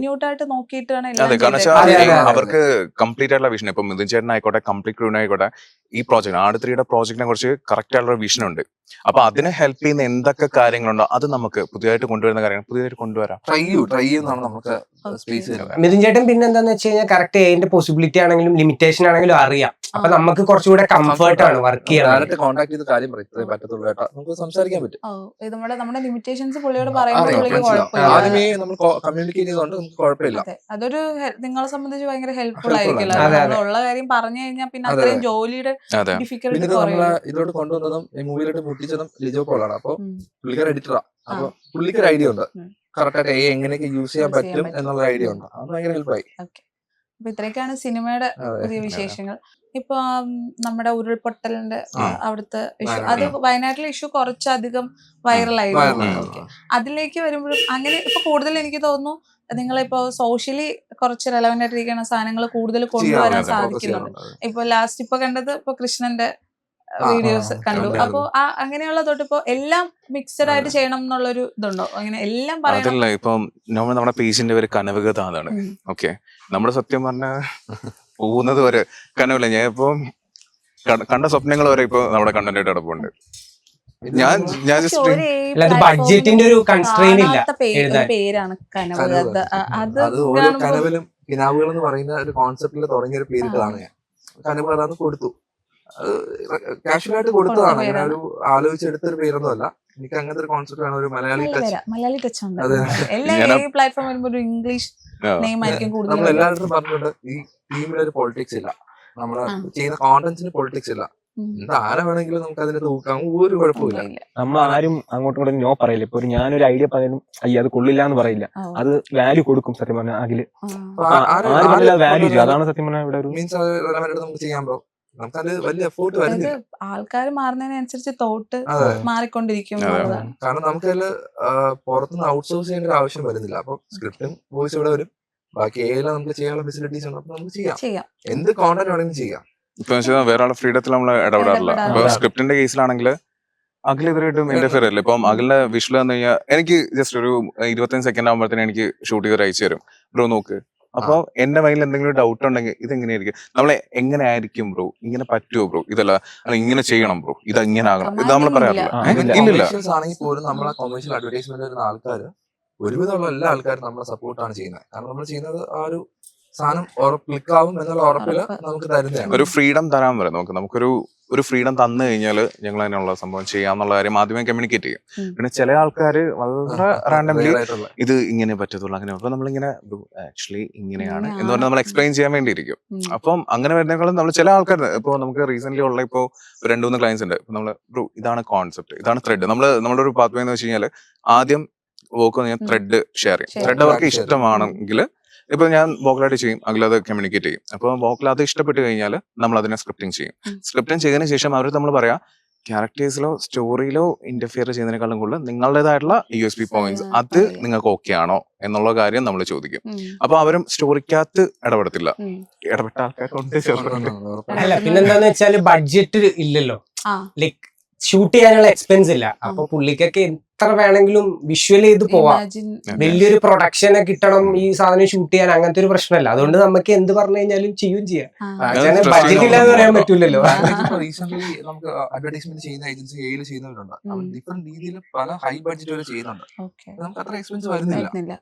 Speaker 1: അതെ. കാരണം അവർക്ക് കംപ്ലീറ്റ് ആയിട്ടുള്ള വിഷൻ, ഇപ്പൊ മിഥുൻ ചേട്ടൻ ആയിക്കോട്ടെ, കംപ്ലീറ്റ് ക്രൂവിന് ആയിക്കോട്ടെ, ഈ പ്രോജക്ട് ആട്3യുടെ പ്രോജക്റ്റിനെ കുറിച്ച് കറക്റ്റ് ആയിട്ടുള്ള വിഷൻ ഉണ്ട്. അപ്പൊ അതിനെ ഹെൽപ്പ് ചെയ്യുന്ന എന്തൊക്കെ കാര്യങ്ങളുണ്ടോ അത് നമുക്ക് പുതിയതായിട്ട് കൊണ്ടുവരുന്ന കാര്യങ്ങൾ പുതിയതായിട്ട് കൊണ്ടുവരാം.
Speaker 2: മിഥുൻ ചേട്ടൻ പിന്നെ എന്താന്ന് വെച്ച് കഴിഞ്ഞാൽ കറക്റ്റ് അതിന്റെ പോസിബിലിറ്റി ആണെങ്കിലും ലിമിറ്റേഷൻ ആണെങ്കിലും അറിയാം. അപ്പൊ നമുക്ക് കുറച്ചുകൂടെ കംഫർട്ട് ആണ് വർക്ക് ചെയ്യാൻ.
Speaker 4: കോൺടാക്ട് ചെയ്ത് കാര്യം പറയും പറ്റത്തുള്ളൂ കേട്ടോ, നമുക്ക് സംസാരിക്കാൻ പറ്റും.
Speaker 5: നമ്മുടെ ലിമിറ്റേഷൻസ് പുള്ളിയോട് പറയുമ്പോൾ
Speaker 4: ആദ്യമേ നമ്മൾ കമ്മ്യൂണിക്കേറ്റ് ചെയ്തോണ്ട് നമുക്ക് കുഴപ്പമില്ല.
Speaker 5: അതൊരു നിങ്ങളെ സംബന്ധിച്ച് ഭയങ്കര ഹെൽപ്ഫുൾ ആയിരിക്കും. ഉള്ള കാര്യം പറഞ്ഞു കഴിഞ്ഞാൽ പിന്നെ അത്രയും ജോലിയുടെ ഡിഫിക്കൽട്ടി
Speaker 4: ഇതിലോട്ട് കൊണ്ടുവന്നതും ഈ മൂവിയിലോട്ട് മുട്ടിച്ചതും ലിജോ പോളാണ്. അപ്പൊ പുള്ളിക്കാർ എഡിറ്ററാ. അപ്പൊ പുള്ളിക്കൊരു ഐഡിയ ഉണ്ട്, കറക്റ്റ് ആയിട്ട് എങ്ങനെയൊക്കെ യൂസ് ചെയ്യാൻ പറ്റും എന്നുള്ള ഐഡിയ ഉണ്ട്. അത് ഭയങ്കര ഹെൽപ്പായി.
Speaker 5: അപ്പൊ ഇത്രയൊക്കെയാണ് സിനിമയുടെ പുതിയ വിശേഷങ്ങൾ. ഇപ്പൊ നമ്മുടെ ഉരുൾപൊട്ടലിന്റെ അവിടുത്തെ ഇഷ്യൂ, അത് വയനാട്ടിലെ ഇഷ്യൂ കുറച്ചധികം വൈറലായിരുന്നു. അതിലേക്ക് വരുമ്പോഴും അങ്ങനെ ഇപ്പൊ കൂടുതൽ എനിക്ക് തോന്നുന്നു നിങ്ങളിപ്പോ സോഷ്യലി കുറച്ച് റെലവന്റ് ആയിട്ടിരിക്കുന്ന സാധനങ്ങൾ കൂടുതൽ കൊണ്ടുവരാൻ സാധിക്കുന്നുണ്ട്. ഇപ്പൊ ലാസ്റ്റ് ഇപ്പൊ കണ്ടത് ഇപ്പൊ കൃഷ്ണന്റെ വീഡിയോസ് കണ്ടു. അപ്പൊ അങ്ങനെയുള്ള തൊട്ട് ഇപ്പൊ എല്ലാം മിക്സഡ് ആയിട്ട് ചെയ്യണം എന്നുള്ളൊരു ഇതുണ്ടോ? അങ്ങനെ എല്ലാം
Speaker 1: അതല്ല. ഇപ്പം നമ്മുടെ പേജിന്റെ പേര് കനവകഥ എന്നാണ്. ഓക്കെ, നമ്മുടെ സത്യം പറഞ്ഞ പോകുന്നത് വരെ കനവില്ല. ഞാൻ ഇപ്പൊ കണ്ട സ്വപ്നങ്ങൾ വരെ ഇപ്പൊ നമ്മുടെ കണ്ടന്റ് ആയിട്ട് കിടപ്പുണ്ട്. ഞാൻ
Speaker 2: ബഡ്ജറ്റിന്റെ ഒരു കൺസ്ട്രെയിൻ ഇല്ല.
Speaker 5: പേരാണ് കനവകഥ.
Speaker 4: അത് ഓരോ കനവിലും കിനാവുകൾ എന്ന് പറയുന്ന ഒരു കോൺസെപ്റ്റിൽ തുടങ്ങിയ ഒരു പേരിട്ടതാണ്. ഞാൻ കനവുകൾ അത് കൊടുത്തു, കാഷ്വൽ ആയിട്ട് കൊടുത്തതാണ്. അങ്ങനെ ഒരു ആലോചിച്ചെടുത്തൊരു പേരൊന്നും അല്ല. എനിക്ക് അങ്ങനത്തെ ഒരു കോൺസെപ്റ്റ് ആണ്, ഒരു മലയാളി ടച്ച് ഉണ്ട്. നമ്മൾ എല്ലാവരും പറഞ്ഞിട്ടുണ്ട് ഈ ടീമിലൊരു പൊളിറ്റിക്സ് ഇല്ല, നമ്മള് ചെയ്യുന്ന കോണ്ടന്റ്സിന് പൊളിറ്റിക്സ് ഇല്ല. ആരെ വേണമെങ്കിലും നമുക്ക് അതിനെ തൂക്കാം, ഒരു കുഴപ്പമില്ല.
Speaker 6: നമ്മൾ ആരും അങ്ങോട്ടും ഇങ്ങോട്ടും നോ പറയില്ല. ഇപ്പൊ ഞാനൊരു ഐഡിയ പറയാനും അയ്യ അത് കൊള്ളില്ല എന്ന് പറയില്ല, അത് വാല്യൂ കൊടുക്കും. സത്യം പറഞ്ഞാൽ അതില് വാല്യൂ അതാണ് സത്യം പറഞ്ഞാൽ ഇവിടെ ഒരു
Speaker 4: മീൻസ് നമുക്ക് ചെയ്യാൻ പോ നമുക്കത് വലിയ എഫോർട്ട് വരുന്നില്ല.
Speaker 5: ആൾക്കാർ മാറുന്നതിനനുസരിച്ച് തോട്ട് മാറിക്കൊണ്ടിരിക്കും.
Speaker 4: കാരണം നമുക്കതില് പുറത്തുനിന്ന് ഔട്ട്സോഴ്സ് ചെയ്യേണ്ട ഒരു ആവശ്യം വരുന്നില്ല. അപ്പൊ സ്ക്രിപ്റ്റും വോയിസ് ഇവിടെ വരും, ബാക്കി ഏതെല്ലാം നമുക്ക് ചെയ്യാനുള്ള ഫെസിലിറ്റീസ് ഉണ്ട്. അപ്പൊ നമുക്ക് ചെയ്യാം, എന്ത് കോണ്ടന്റ് വേണമെങ്കിലും ചെയ്യാം.
Speaker 1: ഇപ്പൊ വേറെ ആളുടെ ഫ്രീഡത്തിൽ നമ്മൾ ഇടപെടാറില്ല. ഇപ്പൊ സ്ക്രിപ്റ്റിന്റെ കേസിലാണെങ്കിൽ അഖിൽ ഇതുവരെയായിട്ടും ഇന്റർഫിയർ അല്ല. ഇപ്പം അഖിലിന്റെ വിഷ്വൽ എന്ന് കഴിഞ്ഞാൽ എനിക്ക് ജസ്റ്റ് ഒരു 25 സെക്കൻഡ് ആകുമ്പോഴത്തേനും എനിക്ക് ഷൂട്ട് ചെയ്ത് അയച്ചു തരും. ബ്രോ നോക്ക്. അപ്പൊ എന്റെ മൈൻഡിൽ എന്തെങ്കിലും ഡൗട്ട് ഉണ്ടെങ്കിൽ ഇതെങ്ങനെയായിരിക്കും, നമ്മളെ എങ്ങനെ ആയിരിക്കും ബ്രോ, ഇങ്ങനെ പറ്റുമോ ബ്രോ, ഇതല്ല ഇങ്ങനെ ചെയ്യണം ബ്രോ, ഇത് ഇങ്ങനെ ആകണം, ഇത് നമ്മൾ പറയാറില്ല. ഇല്ലില്ല,
Speaker 4: ആണെങ്കിൽ പോലും നമ്മളെ കൊമേഴ്ഷ്യൽ അഡ്വർടൈസ്മെന്റ് വരുന്ന ആൾക്കാർ ഒരുവിധമുള്ള എല്ലാ ആൾക്കാരും നമ്മളെ സപ്പോർട്ടാണ് ചെയ്യുന്നത്. കാരണം നമ്മൾ ചെയ്യുന്നത് ആ ഒരു സാധനം ക്ലിക്കാവും എന്നുള്ള ഉറപ്പില് നമുക്ക് തരുന്നതാണ്.
Speaker 1: ഒരു ഫ്രീഡം തരാൻ വരെ നമുക്കൊരു ഫ്രീഡം തന്നു കഴിഞ്ഞാൽ ഞങ്ങൾ അതിനുള്ള സംഭവം ചെയ്യാന്നുള്ള കാര്യം ആദ്യമേ കമ്മ്യൂണിക്കേറ്റ് ചെയ്യും. പിന്നെ ചില ആൾക്കാർ വളരെ റാൻഡംലി ഇത് ഇങ്ങനെ പറ്റത്തുള്ളൂ അങ്ങനെ, അപ്പൊ നമ്മളിങ്ങനെ ആക്ച്വലി ഇങ്ങനെയാണ് എന്ന് പറഞ്ഞാൽ നമ്മൾ എക്സ്പ്ലെയിൻ ചെയ്യാൻ വേണ്ടിയിരിക്കും. അപ്പം അങ്ങനെ വരുന്നേക്കാളും നമ്മൾ ചില ആൾക്കാർ ഇപ്പൊ നമുക്ക് റീസെന്റ് ഉള്ള ഇപ്പോ 2-3 ക്ലയൻസ് ഉണ്ട്. ഇപ്പൊ നമ്മള് ബ്രോ ഇതാണ് കോൺസെപ്റ്റ്, ഇതാണ് ത്രെഡ്. നമ്മുടെ ഒരു പാത്വേ എന്ന് വെച്ച് കഴിഞ്ഞാൽ ആദ്യം വർക്ക് ത്രെഡ് ഷെയർ ചെയ്യും. ത്രെഡ് അവർക്ക് ഇഷ്ടമാണെങ്കിൽ ഇപ്പൊ ഞാൻ വോക്കലായിട്ട് ചെയ്യും, അഖിലത് കമ്മ്യൂണിക്കേറ്റ് ചെയ്യും. അപ്പൊ വോക്കൽ അത് ഇഷ്ടപ്പെട്ട് കഴിഞ്ഞാൽ നമ്മൾ അതിനെ സ്ക്രിപ്റ്റിംഗ് ചെയ്യും. സ്ക്രിപ്റ്റിംഗ് ചെയ്തതിനു ശേഷം അവർ നമ്മൾ പറയാം ക്യാരക്ടേഴ്സിലോ സ്റ്റോറിയിലോ ഇന്റർഫിയർ ചെയ്യുന്നതിനേക്കാളും കൂടുതൽ നിങ്ങളുടേതായിട്ടുള്ള USP പോയിന്റ്സ് അത് നിങ്ങൾക്ക് ഓക്കെ ആണോ എന്നുള്ള കാര്യം നമ്മൾ ചോദിക്കും. അപ്പൊ അവരും സ്റ്റോറിക്കകത്ത് ഇടപെടത്തില്ല. ഇടപെട്ട ആൾക്കാരുണ്ട്.
Speaker 2: അല്ല പിന്നെന്താന്ന് വെച്ചാല് ബഡ്ജറ്റ് ഇല്ലല്ലോ. ലൈക് ഷൂട്ട് ചെയ്യാനുള്ള എക്സ്പെൻസ് ഇല്ല. അപ്പൊ പുള്ളിക്കൊക്കെ എത്ര വേണമെങ്കിലും വിഷ്വൽ ചെയ്ത് പോവാം. വലിയൊരു പ്രൊഡക്ഷനെ കിട്ടണം ഈ സാധനം ഷൂട്ട് ചെയ്യാൻ, അങ്ങനത്തെ ഒരു പ്രശ്നമല്ല. അതുകൊണ്ട് നമുക്ക് എന്ത് പറഞ്ഞു കഴിഞ്ഞാലും ചെയ്യും ചെയ്യാം. ബഡ്ജറ്റ് ഇല്ലാന്ന് പറയാൻ പറ്റൂലല്ലോ.
Speaker 4: റീസെന്റ് നമുക്ക് അഡ്വർടൈസ്മെന്റ് ചെയ്യുന്ന ഏജൻസി എയിൽ ചെയ്യുന്നവരുണ്ട്. ഡിഫറെന്റ് രീതിയിൽ പല ഹൈ ബഡ്ജറ്റ് വരെ ചെയ്യുന്നുണ്ട്. നമുക്ക് അത്ര എക്സ്പെൻസ് വരുന്നില്ല.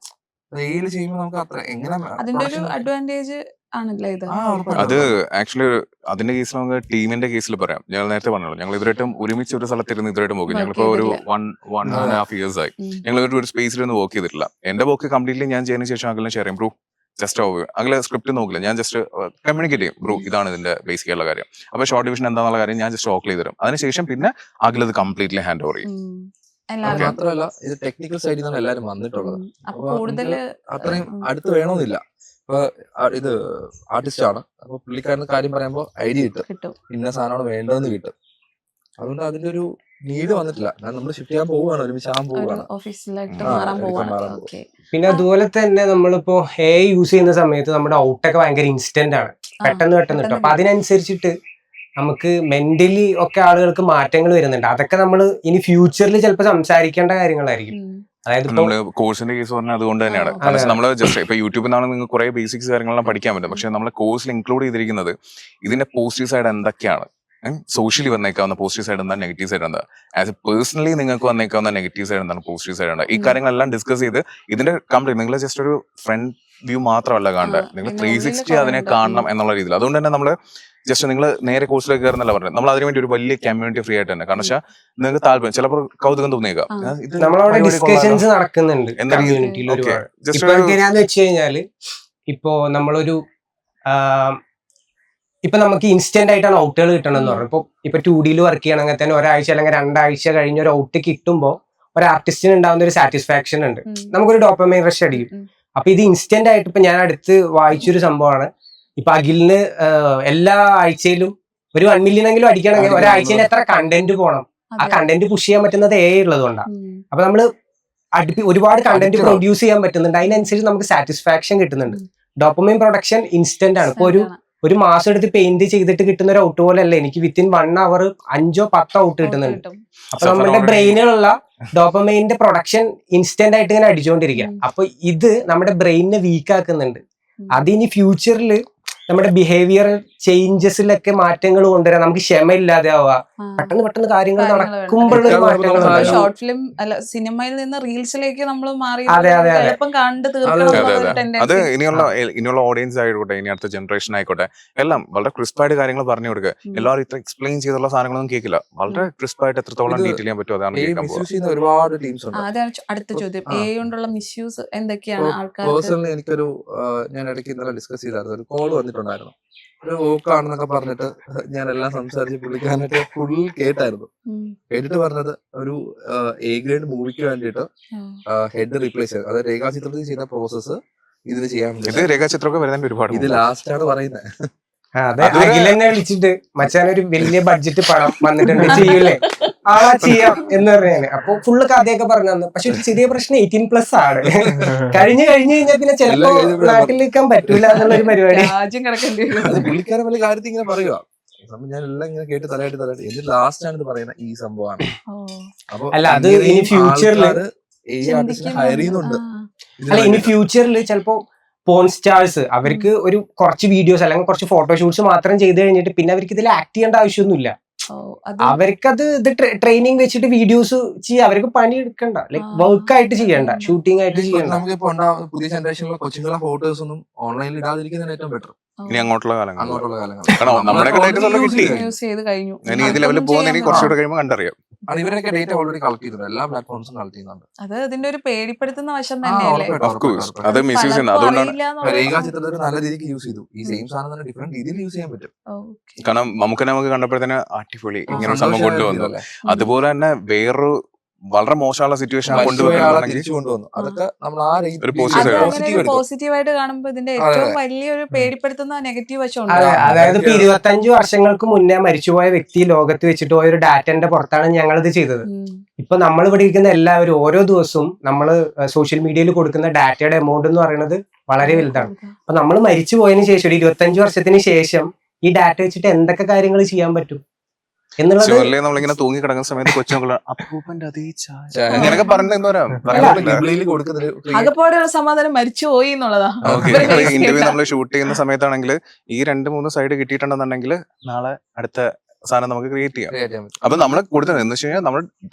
Speaker 4: എയിൽ ചെയ്യുമ്പോൾ നമുക്ക് അത്ര എങ്ങനെ
Speaker 5: അതിന്റെ ഒരു അഡ്വാൻറ്റേജ് ആണല്ലേ ഇത്.
Speaker 1: അത് ആക്ച്വലി അതിന്റെ കേസിൽ നമുക്ക് ടീമിന്റെ കേസിൽ പറയാം. ഞങ്ങൾ നേരത്തെ പറഞ്ഞല്ലോ, ഞങ്ങൾ ഇതുവരെയായിട്ടും ഒരുമിച്ച് ഒരു സ്ഥലത്തിരുന്ന് ഇതുവരെയായിട്ടും വർക്ക്. ഞങ്ങളിപ്പോ ഒരു 1.5 years ആയി ഞങ്ങൾ ഒരു സ്പേസിലൊന്നും വർക്ക് ചെയ്തിട്ടില്ല. എന്റെ വർക്ക് കംപ്ലീറ്റ്ലി ഞാൻ ചെയ്യുന്ന ശേഷം അകലെ ഷെയർ ചെയ്യും. ബ്രോ ജസ്റ്റ് അകലെ സ്ക്രിപ്റ്റ് നോക്കില്ല, ഞാൻ ജസ്റ്റ് കമ്മ്യൂണിക്കേറ്റ് ചെയ്യും. ബ്രോ ഇതാണ് ഇതിന്റെ ബേസിക് ആയിട്ടുള്ള കാര്യം, അപ്പൊ ഷോർട്ട് ഡിവിഷൻ എന്താണെന്നുള്ള കാര്യം ഞാൻ ജസ്റ്റ് ഓക്കെ ചെയ്ത് തരും. അതിനുശേഷം പിന്നെ അകലെ അത് കംപ്ലീറ്റ്ലി ഹാൻഡ് ഓവർ ചെയ്യും.
Speaker 4: മാത്രമല്ല ഇത് ടെക്നിക്കൽ സൈഡിൽ നിന്നാണ് എല്ലാവരും വന്നിട്ടുള്ളത്. അത്രയും അടുത്ത് വേണമെന്നില്ല. ഇപ്പൊ ഇത് ആർട്ടിസ്റ്റ് ആണ്, അപ്പൊ പുള്ളിക്കാരന് കാര്യം പറയുമ്പോ ഐഡിയ കിട്ടും, ഇന്ന സാധനമാണ് വേണ്ടതെന്ന് കിട്ടും. അതുകൊണ്ട് അതിന്റെ ഒരു നീഡ് വന്നിട്ടില്ല. നമ്മൾ ഷിഫ്റ്റ് ചെയ്യാൻ പോവുകയാണ്, ഒരുമിച്ച് ആകാൻ പോവുകയാണ്.
Speaker 2: പിന്നെ അതുപോലെ തന്നെ നമ്മളിപ്പോ AI യൂസ് ചെയ്യുന്ന സമയത്ത് നമ്മുടെ ഔട്ടൊക്കെ ഭയങ്കര ഇൻസ്റ്റന്റ് ആണ്, പെട്ടെന്ന് കിട്ടും. അപ്പൊ അതിനനുസരിച്ചിട്ട് നമുക്ക് മെന്റലി ഒക്കെ ആളുകൾക്ക് മാറ്റങ്ങൾ വരുന്നുണ്ട്. അതൊക്കെ നമ്മൾ ഇനി ഫ്യൂച്ചറിൽ ചിലപ്പോൾ സംസാരിക്കേണ്ട കാര്യങ്ങളായിരിക്കും. അതായത്
Speaker 1: നമ്മള് കോഴ്സിന്റെ കേസ് പറഞ്ഞാൽ അതുകൊണ്ട് തന്നെയാണ്. കാരണം നമ്മള് ജസ്റ്റ് ഇപ്പൊ യൂട്യൂബിൽ നിന്നാണ് നിങ്ങൾക്ക് കുറെ ബേസിക്സ് കാര്യങ്ങളെല്ലാം പഠിക്കാൻ പറ്റും. പക്ഷെ നമ്മളെ കോഴ്സിൽ ഇൻക്ലൂഡ് ചെയ്തിരിക്കുന്നത് ഇതിന്റെ പോസിറ്റീവ് സൈഡ് എന്തൊക്കെയാണ്, സോഷ്യലി വന്നേക്കാവുന്ന പോസിറ്റീവ് സൈഡ് എന്താ, നെഗറ്റീവ് സൈഡ് എന്താ, ആസ് എ പേഴ്സണലി നിങ്ങൾക്ക് വന്നേക്കാവുന്ന നെഗറ്റീവ് സൈഡ് എന്താണ്, പോസിറ്റീവ് സൈഡ് എന്താ, ഈ കാര്യങ്ങളെല്ലാം ഡിസ്കസ് ചെയ്ത് ഇതിന്റെ കംപ്ലീറ്റ് നിങ്ങൾ ജസ്റ്റ് ഒരു ഫ്രണ്ട് വ്യൂ മാത്രമല്ല കാണേണ്ടത്, നിങ്ങൾ 360 അതിനെ കാണണം എന്നുള്ള രീതിയിൽ. അതുകൊണ്ട് തന്നെ നമ്മള് ജസ്റ്റ് നിങ്ങൾ നേരെ കോഴ്സിലേക്ക് കയറുന്നല്ല പറഞ്ഞത്, നമ്മൾ അതിനുവേണ്ടി ഒരു വലിയ കമ്മ്യൂണിറ്റി ഫ്രീ ആയിട്ട് തന്നെ. കാരണം വെച്ചാൽ നിങ്ങൾക്ക് താല്പര്യം ചിലപ്പോൾ കൗതുകം തോന്നിയേക്കാം.
Speaker 2: നമ്മളവിടെ ഡിസ്കഷൻസ് നടക്കുന്നുണ്ട് കമ്മ്യൂണിറ്റിയിൽ ഒരുപാട്. ഇപ്പൊ എങ്ങനെയാന്ന് വെച്ച് കഴിഞ്ഞാല് ഇപ്പോ നമ്മളൊരു ഇപ്പൊ നമുക്ക് ഇൻസ്റ്റന്റ് ആയിട്ടാണ് ഔട്ടുകൾ കിട്ടണമെന്ന് പറഞ്ഞു. ഇപ്പൊ 2D വർക്ക് ചെയ്യണമെങ്കിൽ തന്നെ ഒരാഴ്ച അല്ലെങ്കിൽ 2 ആഴ്ച കഴിഞ്ഞ ഒരു ഔട്ട് കിട്ടുമ്പോൾ ഒരു ആർട്ടിസ്റ്റിന് ഉണ്ടാവുന്ന ഒരു സാറ്റിസ്ഫാക്ഷൻ ഉണ്ട്, നമുക്കൊരു ഡോപ്പമൈൻ റഷ് അടിക്കും. അപ്പൊ ഇത് ഇൻസ്റ്റന്റ് ആയിട്ട് ഇപ്പൊ ഞാൻ അടുത്ത് വായിച്ചൊരു സംഭവമാണ്. ഇപ്പൊ അഖിലിന് എല്ലാ ആഴ്ചയിലും ഒരു 1 million എങ്കിലും അടിക്കണമെങ്കിൽ ഒരാഴ്ചയിൽ എത്ര കണ്ടന്റ് പോകണം, ആ കണ്ടന്റ് പുഷ് ചെയ്യാൻ പറ്റുന്നത് AI ഉള്ളതുകൊണ്ടാണ്. അപ്പൊ നമ്മള് ഒരുപാട് കണ്ടന്റ് പ്രൊഡ്യൂസ് ചെയ്യാൻ പറ്റുന്നുണ്ട്, അതിനനുസരിച്ച് നമുക്ക് സാറ്റിസ്ഫാക്ഷൻ കിട്ടുന്നുണ്ട്. ഡോപ്പമൈൻ പ്രൊഡക്ഷൻ ഇൻസ്റ്റന്റ് ആണ്. ഇപ്പൊ ഒരു മാസം എടുത്ത് പെയിന്റ് ചെയ്തിട്ട് കിട്ടുന്ന ഒരു ഔട്ട് പോലെ അല്ല, എനിക്ക് വിത്തിൻ 1 hour 5-10 ഔട്ട് കിട്ടുന്നുണ്ട്. അപ്പൊ നമ്മുടെ ബ്രെയിനിലുള്ള ഡോപ്പമൈനിന്റെ പ്രൊഡക്ഷൻ ഇൻസ്റ്റന്റ് ആയിട്ട് ഇങ്ങനെ അടിച്ചുകൊണ്ടിരിക്കുക. അപ്പൊ ഇത് നമ്മുടെ ബ്രെയിനിനെ വീക്ക് ആക്കുന്നുണ്ട്. അതിനി ഫ്യൂച്ചറിൽ നമ്മുടെ ബിഹേവിയർ ചേഞ്ചസിലൊക്കെ മാറ്റങ്ങൾ കൊണ്ടുവരാൻ, നമുക്ക് ക്ഷമയില്ലാതെ ആവുക, പെട്ടെന്ന് കാര്യങ്ങൾ നടക്കുമ്പോഴുള്ള മാറ്റങ്ങൾ.
Speaker 5: ഷോർട്ട് ഫിലിം അല്ല, സിനിമയിൽ നിന്ന് റീൽസിലേക്ക് നമ്മൾ മാറി കണ്ട്
Speaker 1: അത് ഇനിയുള്ള ഓഡിയൻസ് ആയിക്കോട്ടെ, ഇനി അടുത്ത ജനറേഷൻ ആയിക്കോട്ടെ, എല്ലാം വളരെ ക്രിസ്പായിട്ട് കാര്യങ്ങൾ പറഞ്ഞു കൊടുക്കുക. എല്ലാവരും ഇത്ര എക്സ്പ്ലെയിൻ ചെയ്തുള്ള സാധനങ്ങളൊന്നും കേൾക്കില്ല. വളരെ ക്രിസ്പായിട്ട് എത്രത്തോളം ഡീറ്റെയിൽ ചെയ്യാൻ പറ്റുമോ അതാണ് കേൾക്കാൻ പോകുന്നത്.
Speaker 4: ഒരുപാട് ടീംസ് ഉണ്ട്.
Speaker 5: അതാണ് അടുത്ത ചോദ്യം, AI കൊണ്ടുള്ള മിസ്യൂസ് എന്തൊക്കെയാണ് ആൾക്കാർ?
Speaker 4: പേഴ്സണലി എനിക്കൊരു ഞാൻ ഇടയ്ക്ക് ഇന്നലെ ഡിസ്കസ് ചെയ്തായിരുന്നു, ഒരു കോൾ വന്നിട്ടുണ്ടായിരുന്നു. ഒരു ഓക്കാണെന്നൊക്കെ പറഞ്ഞിട്ട് ഞാൻ എല്ലാം സംസാരിച്ച് പുള്ളിക്കാനായിട്ട് ഫുൾ കേട്ടായിരുന്നു. കേട്ടിട്ട് പറഞ്ഞത് ഒരു A grade മൂവിക്ക് വേണ്ടിയിട്ട് ഹെഡ് റീപ്ലേസ് ചെയ്ത്, അതായത് രേഖാചിത്രത്തിൽ ചെയ്ത പ്രോസസ്സ് ഇതിൽ ചെയ്യാൻ
Speaker 1: ഇത് രേഖാചിത്രമൊക്കെ വരുന്നതിന്റെ ഒരുപാട്
Speaker 4: ഇത് ലാസ്റ്റ് ആണ് പറയുന്നത്.
Speaker 2: അതെ, അഖിലെന്നെ വിളിച്ചിട്ട് മച്ചാനൊരു വലിയ ബഡ്ജറ്റ് പടം വന്നിട്ടുണ്ട്, ചെയ്യൂലേ? ചെയ്യാം എന്ന് പറഞ്ഞാണ്. അപ്പൊ ഫുള്ള് കഥയൊക്കെ പറഞ്ഞു തന്നു. പക്ഷെ ഒരു ചെറിയ പ്രശ്നം 18+ ആണ്. കഴിഞ്ഞു കഴിഞ്ഞാൽ പിന്നെ ചിലപ്പോ നാട്ടിൽ നിൽക്കാൻ പറ്റൂല എന്നുള്ളൊരു പരിപാടി.
Speaker 4: പുള്ളിക്കാരൻ വലിയ കാര്യത്തിൽ ഇങ്ങനെ പറയുക, ഞാൻ എല്ലാം ഇങ്ങനെ കേട്ട് തലയായിട്ട് എന്നിട്ട് ലാസ്റ്റ് ആണ് ഇത് പറയുന്നത് ഈ സംഭവമാണ്. അപ്പൊ
Speaker 2: അല്ല, അത് ഇനി ഫ്യൂച്ചറിൽ
Speaker 4: ഹയർ ചെയ്യുന്നുണ്ട്.
Speaker 2: അല്ല, ഇനി ഫ്യൂച്ചറിൽ ചിലപ്പോ പോൺ സ്റ്റാർസ് അവർക്ക് ഒരു കുറച്ച് വീഡിയോസ് അല്ലെങ്കിൽ കുറച്ച് ഫോട്ടോഷൂട്ട്സ് മാത്രം ചെയ്ത് കഴിഞ്ഞിട്ട് പിന്നെ അവർക്ക് ഇതിൽ ആക്ട് ചെയ്യേണ്ട ആവശ്യമൊന്നുമില്ല. അവർക്കത് ഇത് ട്രെയിനിങ് വെച്ചിട്ട് വീഡിയോസ് ചെയ്യാം, അവർക്ക് പണി എടുക്കണ്ട, ലൈക് വർക്ക് ആയിട്ട് ചെയ്യണ്ട, ഷൂട്ടിംഗ് ആയിട്ട് ചെയ്യണ്ട.
Speaker 4: നമുക്കിപ്പോ പുതിയ ജനറേഷനിലെ കൊച്ചുങ്ങളെ ഫോട്ടോസ് ഒന്നും ഓൺലൈനിൽ ഇടാതിരിക്കുന്നതാണ് ഏറ്റവും ബെറ്റർ.
Speaker 1: ഇനി അങ്ങോട്ടുള്ള കാലങ്ങൾ കണ്ടറിയാം.
Speaker 4: ഇവരൊക്കെ ഡേറ്റ ഓൾറെഡി കളക്ട് ചെയ്തിട്ടുണ്ട്, എല്ലാ പ്ലാറ്റ്ഫോംസും കളക്ട് ചെയ്യുന്നുണ്ട്.
Speaker 5: അത് ഇതിന്റെ ഒരു പേടിപ്പെടുത്തുന്ന വശം തന്നെയല്ലേ.
Speaker 4: രേഖാചിത്രത്തിൽ നല്ല രീതിക്ക് യൂസ് ചെയ്തു. ഈ സെയിം സാധനം തന്നെ ഡിഫറെന്റ് രീതിയിൽ യൂസ് ചെയ്യാൻ പറ്റും.
Speaker 1: കാരണം നമുക്ക് കണ്ടപ്പോഴത്തേന് അടിപൊളി ഇങ്ങനെ സംഭവം കൊണ്ടുവന്നു. അതുപോലെ തന്നെ വേറൊരു വളരെ മോശമുള്ള സിറ്റുവേഷൻ
Speaker 4: കൊണ്ടുവന്നു. അതൊക്കെ നമ്മൾ ആ
Speaker 5: പോസിറ്റീവായിട്ട് കാണുമ്പോൾ ഇതിന്റെ ഏറ്റവും വലിയൊരു പേടിപ്പെടുത്തുന്ന നെഗറ്റീവ് വശമുണ്ട്.
Speaker 2: അതായത് 25 വർഷങ്ങൾക്ക് മുന്നേ മരിച്ചുപോയ വ്യക്തി ലോകത്ത് വെച്ചിട്ട് പോയ ഒരു ഡാറ്റന്റെ പുറത്താണ് ഞങ്ങളിത് ചെയ്തത്. ഇപ്പൊ നമ്മൾ ഇവിടെ ഇരിക്കുന്ന എല്ലാവരും ഓരോ ദിവസവും നമ്മൾ സോഷ്യൽ മീഡിയയിൽ കൊടുക്കുന്ന ഡാറ്റയുടെ എമൗണ്ട് എന്ന് പറയുന്നത് വളരെ വലുതാണ്. അപ്പൊ നമ്മൾ മരിച്ചു പോയതിനു ശേഷം ഒരു 25 വർഷത്തിന് ശേഷം ഈ ഡാറ്റ വെച്ചിട്ട് എന്തൊക്കെ കാര്യങ്ങൾ ചെയ്യാൻ പറ്റും? എന്നുള്ളത്
Speaker 1: ചുമലിൽ നമ്മളിങ്ങനെ തൂങ്ങി കിടക്കുന്ന സമയത്ത് കൊച്ചുമക്കള് അപ്പൂപ്പന്റെ അതേ ചായ ഇങ്ങനൊക്കെ പറഞ്ഞ എന്താ
Speaker 4: ഡിബ്ലിയിൽ കൊടുക്കുന്നൊരു
Speaker 5: ആകെപ്പാടെയുള്ള സമാധാനം മരിച്ചു പോയി എന്നുള്ളതാ.
Speaker 1: ഇന്റർവ്യൂ നമ്മൾ ഷൂട്ട് ചെയ്യുന്ന സമയത്താണെങ്കിൽ ഈ 2-3 സൈഡ് കിട്ടിയിട്ടുണ്ടെന്നുണ്ടെങ്കിൽ നാളെ അടുത്ത സാധനം നമുക്ക് ക്രിയേറ്റ് ചെയ്യാം.
Speaker 4: create ചെയ്യാൻ പറ്റും.
Speaker 1: അപ്പൊ നമ്മൾ കൊടുത്തത് എന്ന് വെച്ച് കഴിഞ്ഞാൽ നമ്മൾ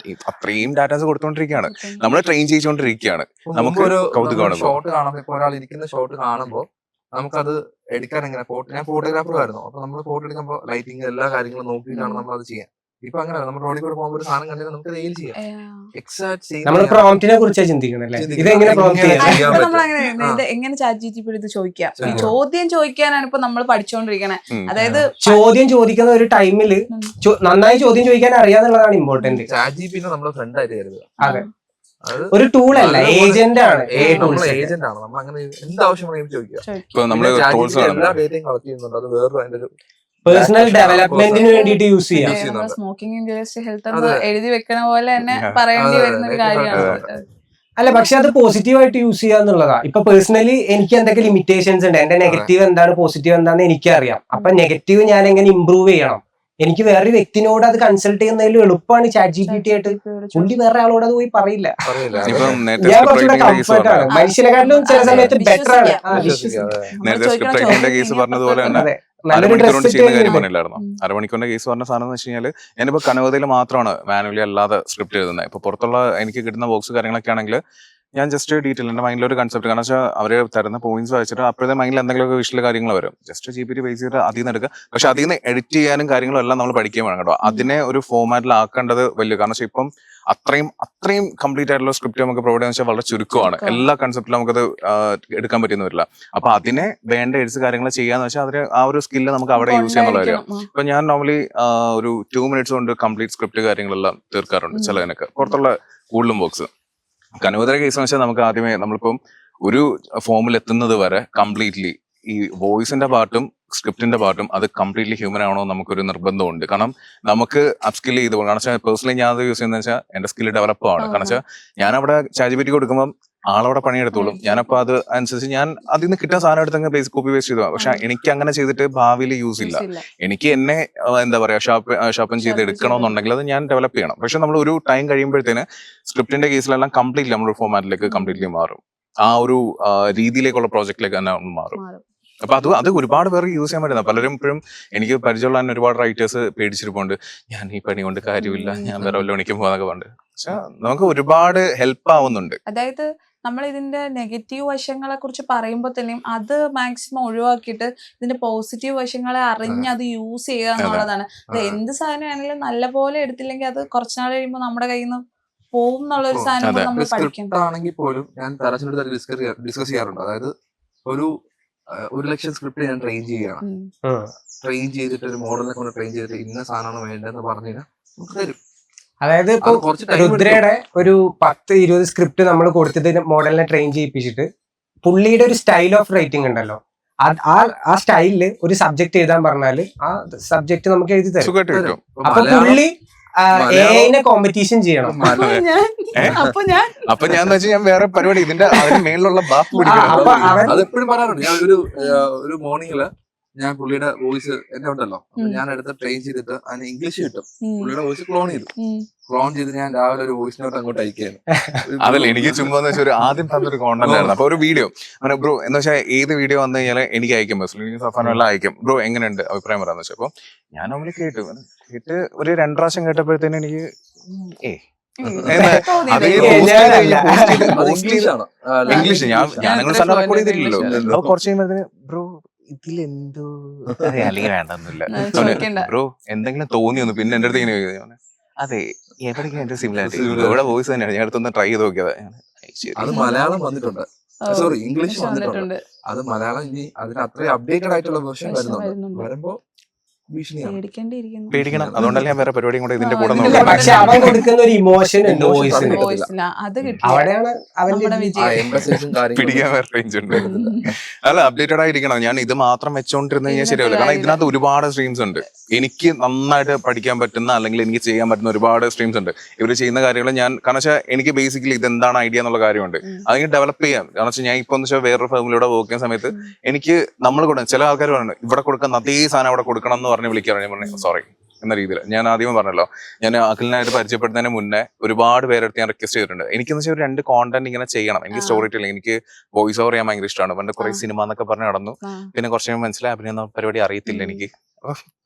Speaker 1: അത്രയും ഡാറ്റാസ് കൊടുത്തോണ്ടിരിക്കുകയാണ്, നമ്മൾ ട്രെയിൻ ചെയ്തുകൊണ്ടിരിക്കുകയാണ്.
Speaker 4: ഇപ്പൊ
Speaker 1: നമുക്ക്
Speaker 4: മുമ്പ് ഒരു
Speaker 1: കൗതുകമാണ് ഇപ്പൊ.
Speaker 4: ഷോട്ട് കാണുമ്പോ ഇപ്പൊ ഒരാൾ ഇരിക്കുന്ന ഷോട്ട് കാണുമ്പോ നമുക്കത് എടുക്കാൻ എങ്ങനെ ഞാൻ ഫോട്ടോഗ്രാഫർ ആയിരുന്നു. അപ്പൊ നമ്മൾ ഫോട്ടോ എടുക്കുമ്പോ ലൈറ്റിംഗ് എല്ലാ കാര്യങ്ങളും നോക്കിയിട്ടാണ് നമ്മൾ അത് ചെയ്യാൻ. ഇപ്പൊ അങ്ങനെ നമ്മൾ റോഡിൽ കൂടെ പോകുമ്പോൾ ഒരു സാധനം കണ്ടിട്ട് നമുക്ക് റെയിൽ ചെയ്യാം. എക്സാക്ട്
Speaker 2: നമ്മൾ പ്രോംപ്റ്റിനെ കുറിച്ചാ ചിന്തിക്കണല്ലേ, ഇതെങ്ങനെ പ്രോംപ്റ്റ് ചെയ്യാം.
Speaker 4: ചെയ്യാൻ പറ്റും.
Speaker 5: നമ്മളങ്ങനെ ഇത് എങ്ങനെ ChatGPT ഇത് ചോദിക്കാം, ഈ ചോദ്യം ചോദിക്കാനാണ് ഇപ്പൊ നമ്മൾ പഠിച്ചുകൊണ്ടിരിക്കണേ. അതായത്
Speaker 2: ചോദ്യം ചോദിക്കുന്ന ഒരു ടൈമില് നന്നായി ചോദ്യം ചോദിക്കാൻ അറിയാന്നുള്ളതാണ് ഇമ്പോർട്ടന്റ്.
Speaker 4: ChatGPT നമ്മുടെ ഫ്രണ്ട് ആയിട്ട് കരുതുക.
Speaker 2: അതെ, ഒരു ടൂൾ അല്ല, ഏജന്റ് ആണ്.
Speaker 4: ഏജന്റ് ആണ്. നമ്മൾ അങ്ങനെ എന്ത് ആവശ്യമാണെങ്കിലും ചോദിക്കുക.
Speaker 1: ഇപ്പൊ നമ്മള് ടൂൾസ്
Speaker 4: ChatGPT
Speaker 1: കാണുന്നത്
Speaker 4: എല്ലാ ഡേറ്റയും കളക്ട് ചെയ്യുന്നുണ്ട്. അത് വേറൊരു അതിന്റെ ഒരു
Speaker 2: പേഴ്സണൽ ഡെവലപ്മെന്റിന് വേണ്ടിയിട്ട് യൂസ് ചെയ്യാം.
Speaker 4: ചെയ്യുന്നുണ്ട്.
Speaker 5: സ്മോക്കിംഗ് ഇൻഡ്യൂസ്ഡ് ഹെൽത്ത് എന്ന് എഴുതി വെക്കണ പോലെ തന്നെ പറയേണ്ടി വരുന്ന ഒരു കാര്യമാണ്.
Speaker 2: അല്ല, പക്ഷെ അത് പോസിറ്റീവായിട്ട് യൂസ് ചെയ്യാന്നുള്ളതാ. ഇപ്പൊ പേഴ്സണലി എനിക്ക് എന്തൊക്കെ ലിമിറ്റേഷൻസ് ഉണ്ട്, എന്റെ നെഗറ്റീവ് എന്താണ് പോസിറ്റീവ് എന്താണെന്ന് എനിക്കറിയാം. അപ്പൊ നെഗറ്റീവ് ഞാൻ എങ്ങനെ ഇമ്പ്രൂവ് ചെയ്യണം, എനിക്ക് വേറൊരു വ്യക്തിനോട് അത് കൺസൾട്ട് ചെയ്യുന്നതിൽ എളുപ്പമാണ് ChatGPT ആയിട്ട്. പുള്ളി വേറെ ആളോട് അത് പോയി പറയില്ല.
Speaker 1: ഇപ്പം
Speaker 2: ഞാൻ കുറച്ചുകൂടെ കംഫർട്ട് ആണ്, മനുഷ്യനെക്കാട്ടിലും ചില സമയത്ത് ബെറ്റർ ആണ്.
Speaker 1: നേരത്തെ സ്ക്രിപ്റ്റ് റൈറ്റിംഗിന്റെ കേസ് പറഞ്ഞതുപോലെ തന്നെ
Speaker 2: അതെ, നല്ലൊരു
Speaker 1: അരമണിക്കൂറുകൊണ്ട്
Speaker 2: ഡ്രസ്
Speaker 1: ചെയ്യുന്ന കാര്യം പറഞ്ഞില്ലായിരുന്നു. അരമണിക്കൂറിന്റെ കേസ് പറഞ്ഞ സാധനം എന്ന് വെച്ച് കഴിഞ്ഞാൽ ഞാനിപ്പോ കനകതയിൽ മാത്രമാണ് മാനുവലി അല്ലാതെ സ്ക്രിപ്റ്റ് എഴുതുന്നത്. ഇപ്പൊ പുറത്തുള്ള എനിക്ക് കിട്ടുന്ന ബോക്സ് കാര്യങ്ങളൊക്കെ ആണെങ്കിൽ ഞാൻ ജസ്റ്റ് ഡീറ്റെയിൽ എന്റെ മൈൻഡിൽ ഒരു കൺസെപ്റ്റ്, കാരണം വെച്ചാൽ അവര് തരുന്ന പോയിന്റ്സ് വായിച്ചിട്ട് അപ്പോഴത്തെ മൈൻഡിൽ എന്തെങ്കിലുമൊക്കെ വിഷ്വൽ കാര്യങ്ങൾ വരും. ജസ്റ്റ് GPT ബേസ് ചെയ്തിട്ട് അതിൽ നിന്ന് എടുക്കുക. പക്ഷെ അതിൽ നിന്ന് എഡിറ്റ് ചെയ്യാനും കാര്യങ്ങളും എല്ലാം നമ്മൾ പഠിക്കുകയും വേണം കേട്ടോ. അതിനെ ഒരു ഫോർമാറ്റിലാക്കേണ്ടത് വലിയ, കാരണം വെച്ചാൽ ഇപ്പം അത്രയും കംപ്ലീറ്റ് ആയിട്ടുള്ള സ്ക്രിപ്റ്റ് നമുക്ക് പ്രൊവൈഡ് ചെയ്യാന്ന് വെച്ചാൽ വളരെ ചുരുക്കമാണ്. എല്ലാ കൺസെപ്റ്റിലും നമുക്കത് എടുക്കാൻ പറ്റുന്ന വരില്ല. അപ്പൊ അതിനെ വേണ്ട എഡിറ്റ്സ് കാര്യങ്ങൾ ചെയ്യാന്ന് വെച്ചാൽ അതിന് ആ ഒരു സ്കില്ല് നമുക്ക് അവിടെ യൂസ് ചെയ്യാന്നുള്ള കാര്യം. ഇപ്പൊ ഞാൻ നോർമലി ഒരു 2 minutes കൊണ്ട് കംപ്ലീറ്റ് സ്ക്രിപ്റ്റ് കാര്യങ്ങളെല്ലാം തീർക്കാറുണ്ട് ചിലതിനൊക്കെ. പുറത്തുള്ള കൂടുതലും ബോക്സ് കനോദര കേസ് എന്ന് വെച്ചാൽ നമുക്ക് ആദ്യമേ നമ്മളിപ്പം ഒരു ഫോമിൽ എത്തുന്നത് വരെ കംപ്ലീറ്റ്ലി ഈ വോയിസിന്റെ പാർട്ടും സ്ക്രിപ്റ്റിന്റെ പാർട്ടും അത് കംപ്ലീറ്റ്ലി ഹ്യൂമൻ ആണോ നമുക്കൊരു നിർബന്ധമുണ്ട്. കാരണം നമുക്ക് അപ്സ്കിൽ ചെയ്ത് പോകണം. കാരണം വെച്ചാൽ പേഴ്സണലി ഞാൻ അത് യൂസ് ചെയ്യുന്നത് വെച്ചാൽ എന്റെ സ്കില്ല് ഡെവലപ്പ് ആണ്. കാരണം വെച്ചാൽ ഞാൻ അവിടെ ChatGPT കൊടുക്കുമ്പോൾ ആളവിടെ പണിയെടുത്തോളും. ഞാനപ്പോ അത് അനുസരിച്ച് ഞാൻ അതിൽ നിന്ന് കിട്ടുന്ന സാധനം എടുത്തങ്ങ് ബേസ് കോപ്പി പേസ്റ്റ് ചെയ്തു. പക്ഷെ എനിക്ക് അങ്ങനെ ചെയ്തിട്ട് ഭാവിയിൽ യൂസ് ഇല്ല. എനിക്ക് എന്നെ എന്താ പറയാ ഷാർപ്പൻ ചെയ്ത് എടുക്കണമെന്നുണ്ടെങ്കിൽ അത് ഞാൻ ഡെവലപ്പ് ചെയ്യണം. പക്ഷെ നമ്മൾ ഒരു ടൈം കഴിയുമ്പോഴത്തേന് സ്ക്രിപ്റ്റിന്റെ കേസിലെല്ലാം കംപ്ലീറ്റ്ലി നമ്മൾ ഫോർമാറ്റിലേക്ക് കംപ്ലീറ്റ്ലി മാറും. ആ ഒരു രീതിയിലേക്കുള്ള പ്രോജക്റ്റിലേക്ക് തന്നെ മാറും. അപ്പൊ അത് ഒരുപാട് പേർക്ക് യൂസ് ചെയ്യാൻ പറ്റുന്ന, പലരും ഇപ്പോഴും എനിക്ക് പരിചയമുള്ള തന്നെ ഒരുപാട് റൈറ്റേഴ്സ് പേടിച്ചിരിപ്പുണ്ട്, ഞാൻ ഈ പണി കൊണ്ട് കാര്യമില്ല, ഞാൻ വേറെ വല്ല പണിക്കും പോകാനൊക്കെ ഉണ്ട്. പക്ഷെ നമുക്ക് ഒരുപാട് ഹെൽപ്പ് ആവുന്നുണ്ട്.
Speaker 5: അതായത് നമ്മൾ ഇതിന്റെ നെഗറ്റീവ് വശങ്ങളെ കുറിച്ച് പറയുമ്പോൾ തന്നെയും അത് മാക്സിമം ഒഴിവാക്കിയിട്ട് ഇതിന്റെ പോസിറ്റീവ് വശങ്ങളെ അറിഞ്ഞ് അത് യൂസ് ചെയ്യുക എന്നുള്ളതാണ്. അത് എന്ത് സാധനമാണെങ്കിലും നല്ല പോലെ എടുത്തില്ലെങ്കിൽ അത് കുറച്ചുനാൾ കഴിയുമ്പോൾ നമ്മുടെ കയ്യിൽ നിന്ന് പോകും എന്നുള്ള ഒരു സാധനം നമ്മൾ പഠിക്കണം.
Speaker 4: സ്ക്രിപ്റ്റ് ആണെങ്കിൽ പോലും ഞാൻ തരച്ചിലെടുത്ത് ഡിസ്കസ് ചെയ്യാറുണ്ട്. അതായത് ഒരു 1,00,000 സ്ക്രിപ്റ്റ് ഞാൻ ട്രെയിൻ ചെയ്യുകയാണ്. ട്രെയിൻ ചെയ്തിട്ട് ഒരു മോഡലിനെ കൊണ്ട് ട്രെയിൻ ചെയ്തിട്ട് ഇന്ന സാധനമാണ് വേണ്ടതെന്ന് പറഞ്ഞു കഴിഞ്ഞാൽ നമുക്ക് തരും.
Speaker 2: അതായത് ഇപ്പൊ രുദ്രയുടെ ഒരു 10-20 സ്ക്രിപ്റ്റ് നമ്മൾ കൊടുത്തിട്ട് മോഡലിനെ ട്രെയിൻ ചെയ്യിപ്പിച്ചിട്ട് പുള്ളിയുടെ ഒരു സ്റ്റൈൽ ഓഫ് റൈറ്റിംഗ് ഉണ്ടല്ലോ, ആ സ്റ്റൈലില് ഒരു സബ്ജക്ട് എഴുതാൻ പറഞ്ഞാല് ആ സബ്ജക്ട് നമുക്ക് എഴുതി തരും. അപ്പൊ പുള്ളി AI കോമ്പറ്റീഷൻ ചെയ്യണം.
Speaker 1: അപ്പൊ ഞാൻ ഞാൻ വേറെ പരിപാടി ഇതിന്റെ അതിന് മേളിലുള്ള ബാപ്പ്
Speaker 4: അതെപ്പോഴും പറയാറുണ്ട്. ഞാൻ ഒരു മോർണിംഗില് ഞാൻ പുള്ളിയുടെ വോയിസ് എന്നെ ഉണ്ടല്ലോ, ഞാൻ എടുത്ത് ട്രെയിൻ ചെയ്തിട്ട് അതിന് ഇംഗ്ലീഷ് കിട്ടും. പുള്ളിയുടെ വോയിസ് ക്ലോൺ ചെയ്ത് ഞാൻ രാവിലെ ഒരു വോയിസ് നോട്ട് അങ്ങോട്ട് അയക്കുകയാണ്.
Speaker 1: അതല്ല, എനിക്ക് ചുമ്മാ വെച്ചാൽ ഒരു ആദ്യം തന്നൊരു കോണ്ടന്റ് ആയിരുന്നു. അപ്പൊ ഒരു വീഡിയോ അങ്ങനെ ബ്രോ എന്ന് വെച്ചാൽ ഏത് വീഡിയോ വന്നു കഴിഞ്ഞാൽ എനിക്ക് അയക്കും, ബസ്സിൽ സഫാനെല്ലാം അയക്കും, ബ്രോ എങ്ങനെയുണ്ട് അഭിപ്രായം പറയാന്ന് വെച്ചാൽ. അപ്പൊ ഞാൻ നമ്മള് കേട്ട് ഒരു 2 പ്രാവശ്യം കേട്ടപ്പോഴത്തേനും എനിക്ക് ഇംഗ്ലീഷ് ഞാനങ്ങനെ സ്ഥലം റെക്കോർഡ് ചെയ്തിട്ടില്ലല്ലോ. അപ്പൊ കുറച്ച് കഴിയുമ്പോഴത്തേന് ബ്രോ ഇതിലെന്തോ അല്ലെങ്കിൽ വേണ്ടെന്നില്ല ബ്രോ എന്തെങ്കിലും തോന്നിയൊന്നു. പിന്നെ എന്റെ അടുത്ത് ഇങ്ങനെ അതെ എവിടെയൊക്കെ എന്റെ സിമിലാരിറ്റി ഇവിടെ വോയിസ് തന്നെയാണ്. ഞാൻ അടുത്തൊന്ന് ട്രൈ ചെയ്ത് നോക്കിയത്.
Speaker 4: അത് മലയാളം വന്നിട്ടുണ്ട്, സോറി ഇംഗ്ലീഷ് വന്നിട്ടുണ്ട്. അത് മലയാളം ഇനി അതിന് അത്രയും അപ്ഡേറ്റഡ് ആയിട്ടുള്ള വേർഷൻ വരുന്നുണ്ട്. വരുമ്പോ
Speaker 1: പേടിക്കണം. അതുകൊണ്ടല്ല ഞാൻ വേറെ പരിപാടിയും കൂടെ ഇതിന്റെ കൂടെ
Speaker 2: പക്ഷെ അവൻ കൊടുക്കുന്ന ഒരു ഇമോഷൻ ഉണ്ട് വോയിസിന്, അവിടെയാണ് അവന്റെ
Speaker 1: പിടിക്കാൻ വേറെ റേഞ്ച് ഉണ്ട്. അല്ല അപ്ഡേറ്റഡ് ആയിരിക്കണം. ഞാൻ ഇത് മാത്രം വെച്ചോണ്ടിരുന്ന് കഴിഞ്ഞാൽ ശരിയല്ല. കാരണം ഇതിനകത്ത് ഒരുപാട് സ്ട്രീംസ് ഉണ്ട്. എനിക്ക് നന്നായിട്ട് പഠിക്കാൻ പറ്റുന്ന അല്ലെങ്കിൽ എനിക്ക് ചെയ്യാൻ പറ്റുന്ന ഒരുപാട് സ്ട്രീംസ് ഉണ്ട്. ഇവർ ചെയ്യുന്ന കാര്യങ്ങൾ ഞാൻ കാരണം വെച്ചാൽ എനിക്ക് ബേസിക്കലി ഇത് എന്താണ് ഐഡിയ എന്നുള്ള കാര്യമുണ്ട്. അതിന് ഡെവലപ്പ് ചെയ്യാം. കാരണം വെച്ചാൽ ഞാൻ ഇപ്പൊ എന്ന് വെച്ചാൽ വേറൊരു ഫേമിലൂടെ വർക്ക് ചെയ്യുന്ന സമയത്ത് എനിക്ക് നമ്മൾ ചില ആൾക്കാർ പറയുന്നത് ഇവിടെ കൊടുക്കുന്ന അതേ സാധനം അവിടെ കൊടുക്കണം എന്ന് പറഞ്ഞ് വിളിക്കാറ്. ഞാൻ പറഞ്ഞു സോറി എന്ന രീതിയിൽ. ഞാൻ ആദ്യം പറഞ്ഞല്ലോ, ഞാൻ അഖിലിനായിട്ട് പരിചയപ്പെടുന്നതിന് മുന്നേ ഒരുപാട് പേരെടുത്ത് ഞാൻ റിക്വസ്റ്റ് ചെയ്തിട്ടുണ്ട്. എനിക്കെന്ന് വെച്ചാൽ ഒരു 2 കോണ്ടന്റ് ഇങ്ങനെ ചെയ്യണം. എനിക്ക് സ്റ്റോറി ടെല്ലിംഗ്, എനിക്ക് വോയിസ് ഓവർ ചെയ്യാൻ ഭയങ്കര ഇഷ്ടമാണ്. പണ്ട് കുറെ സിനിമ എന്നൊക്കെ പറഞ്ഞ് നടന്നു. പിന്നെ കുറച്ച് കഴിയുമ്പോൾ മനസ്സിലായി അഭിനയം പരിപാടി അറിയത്തില്ല എനിക്ക്.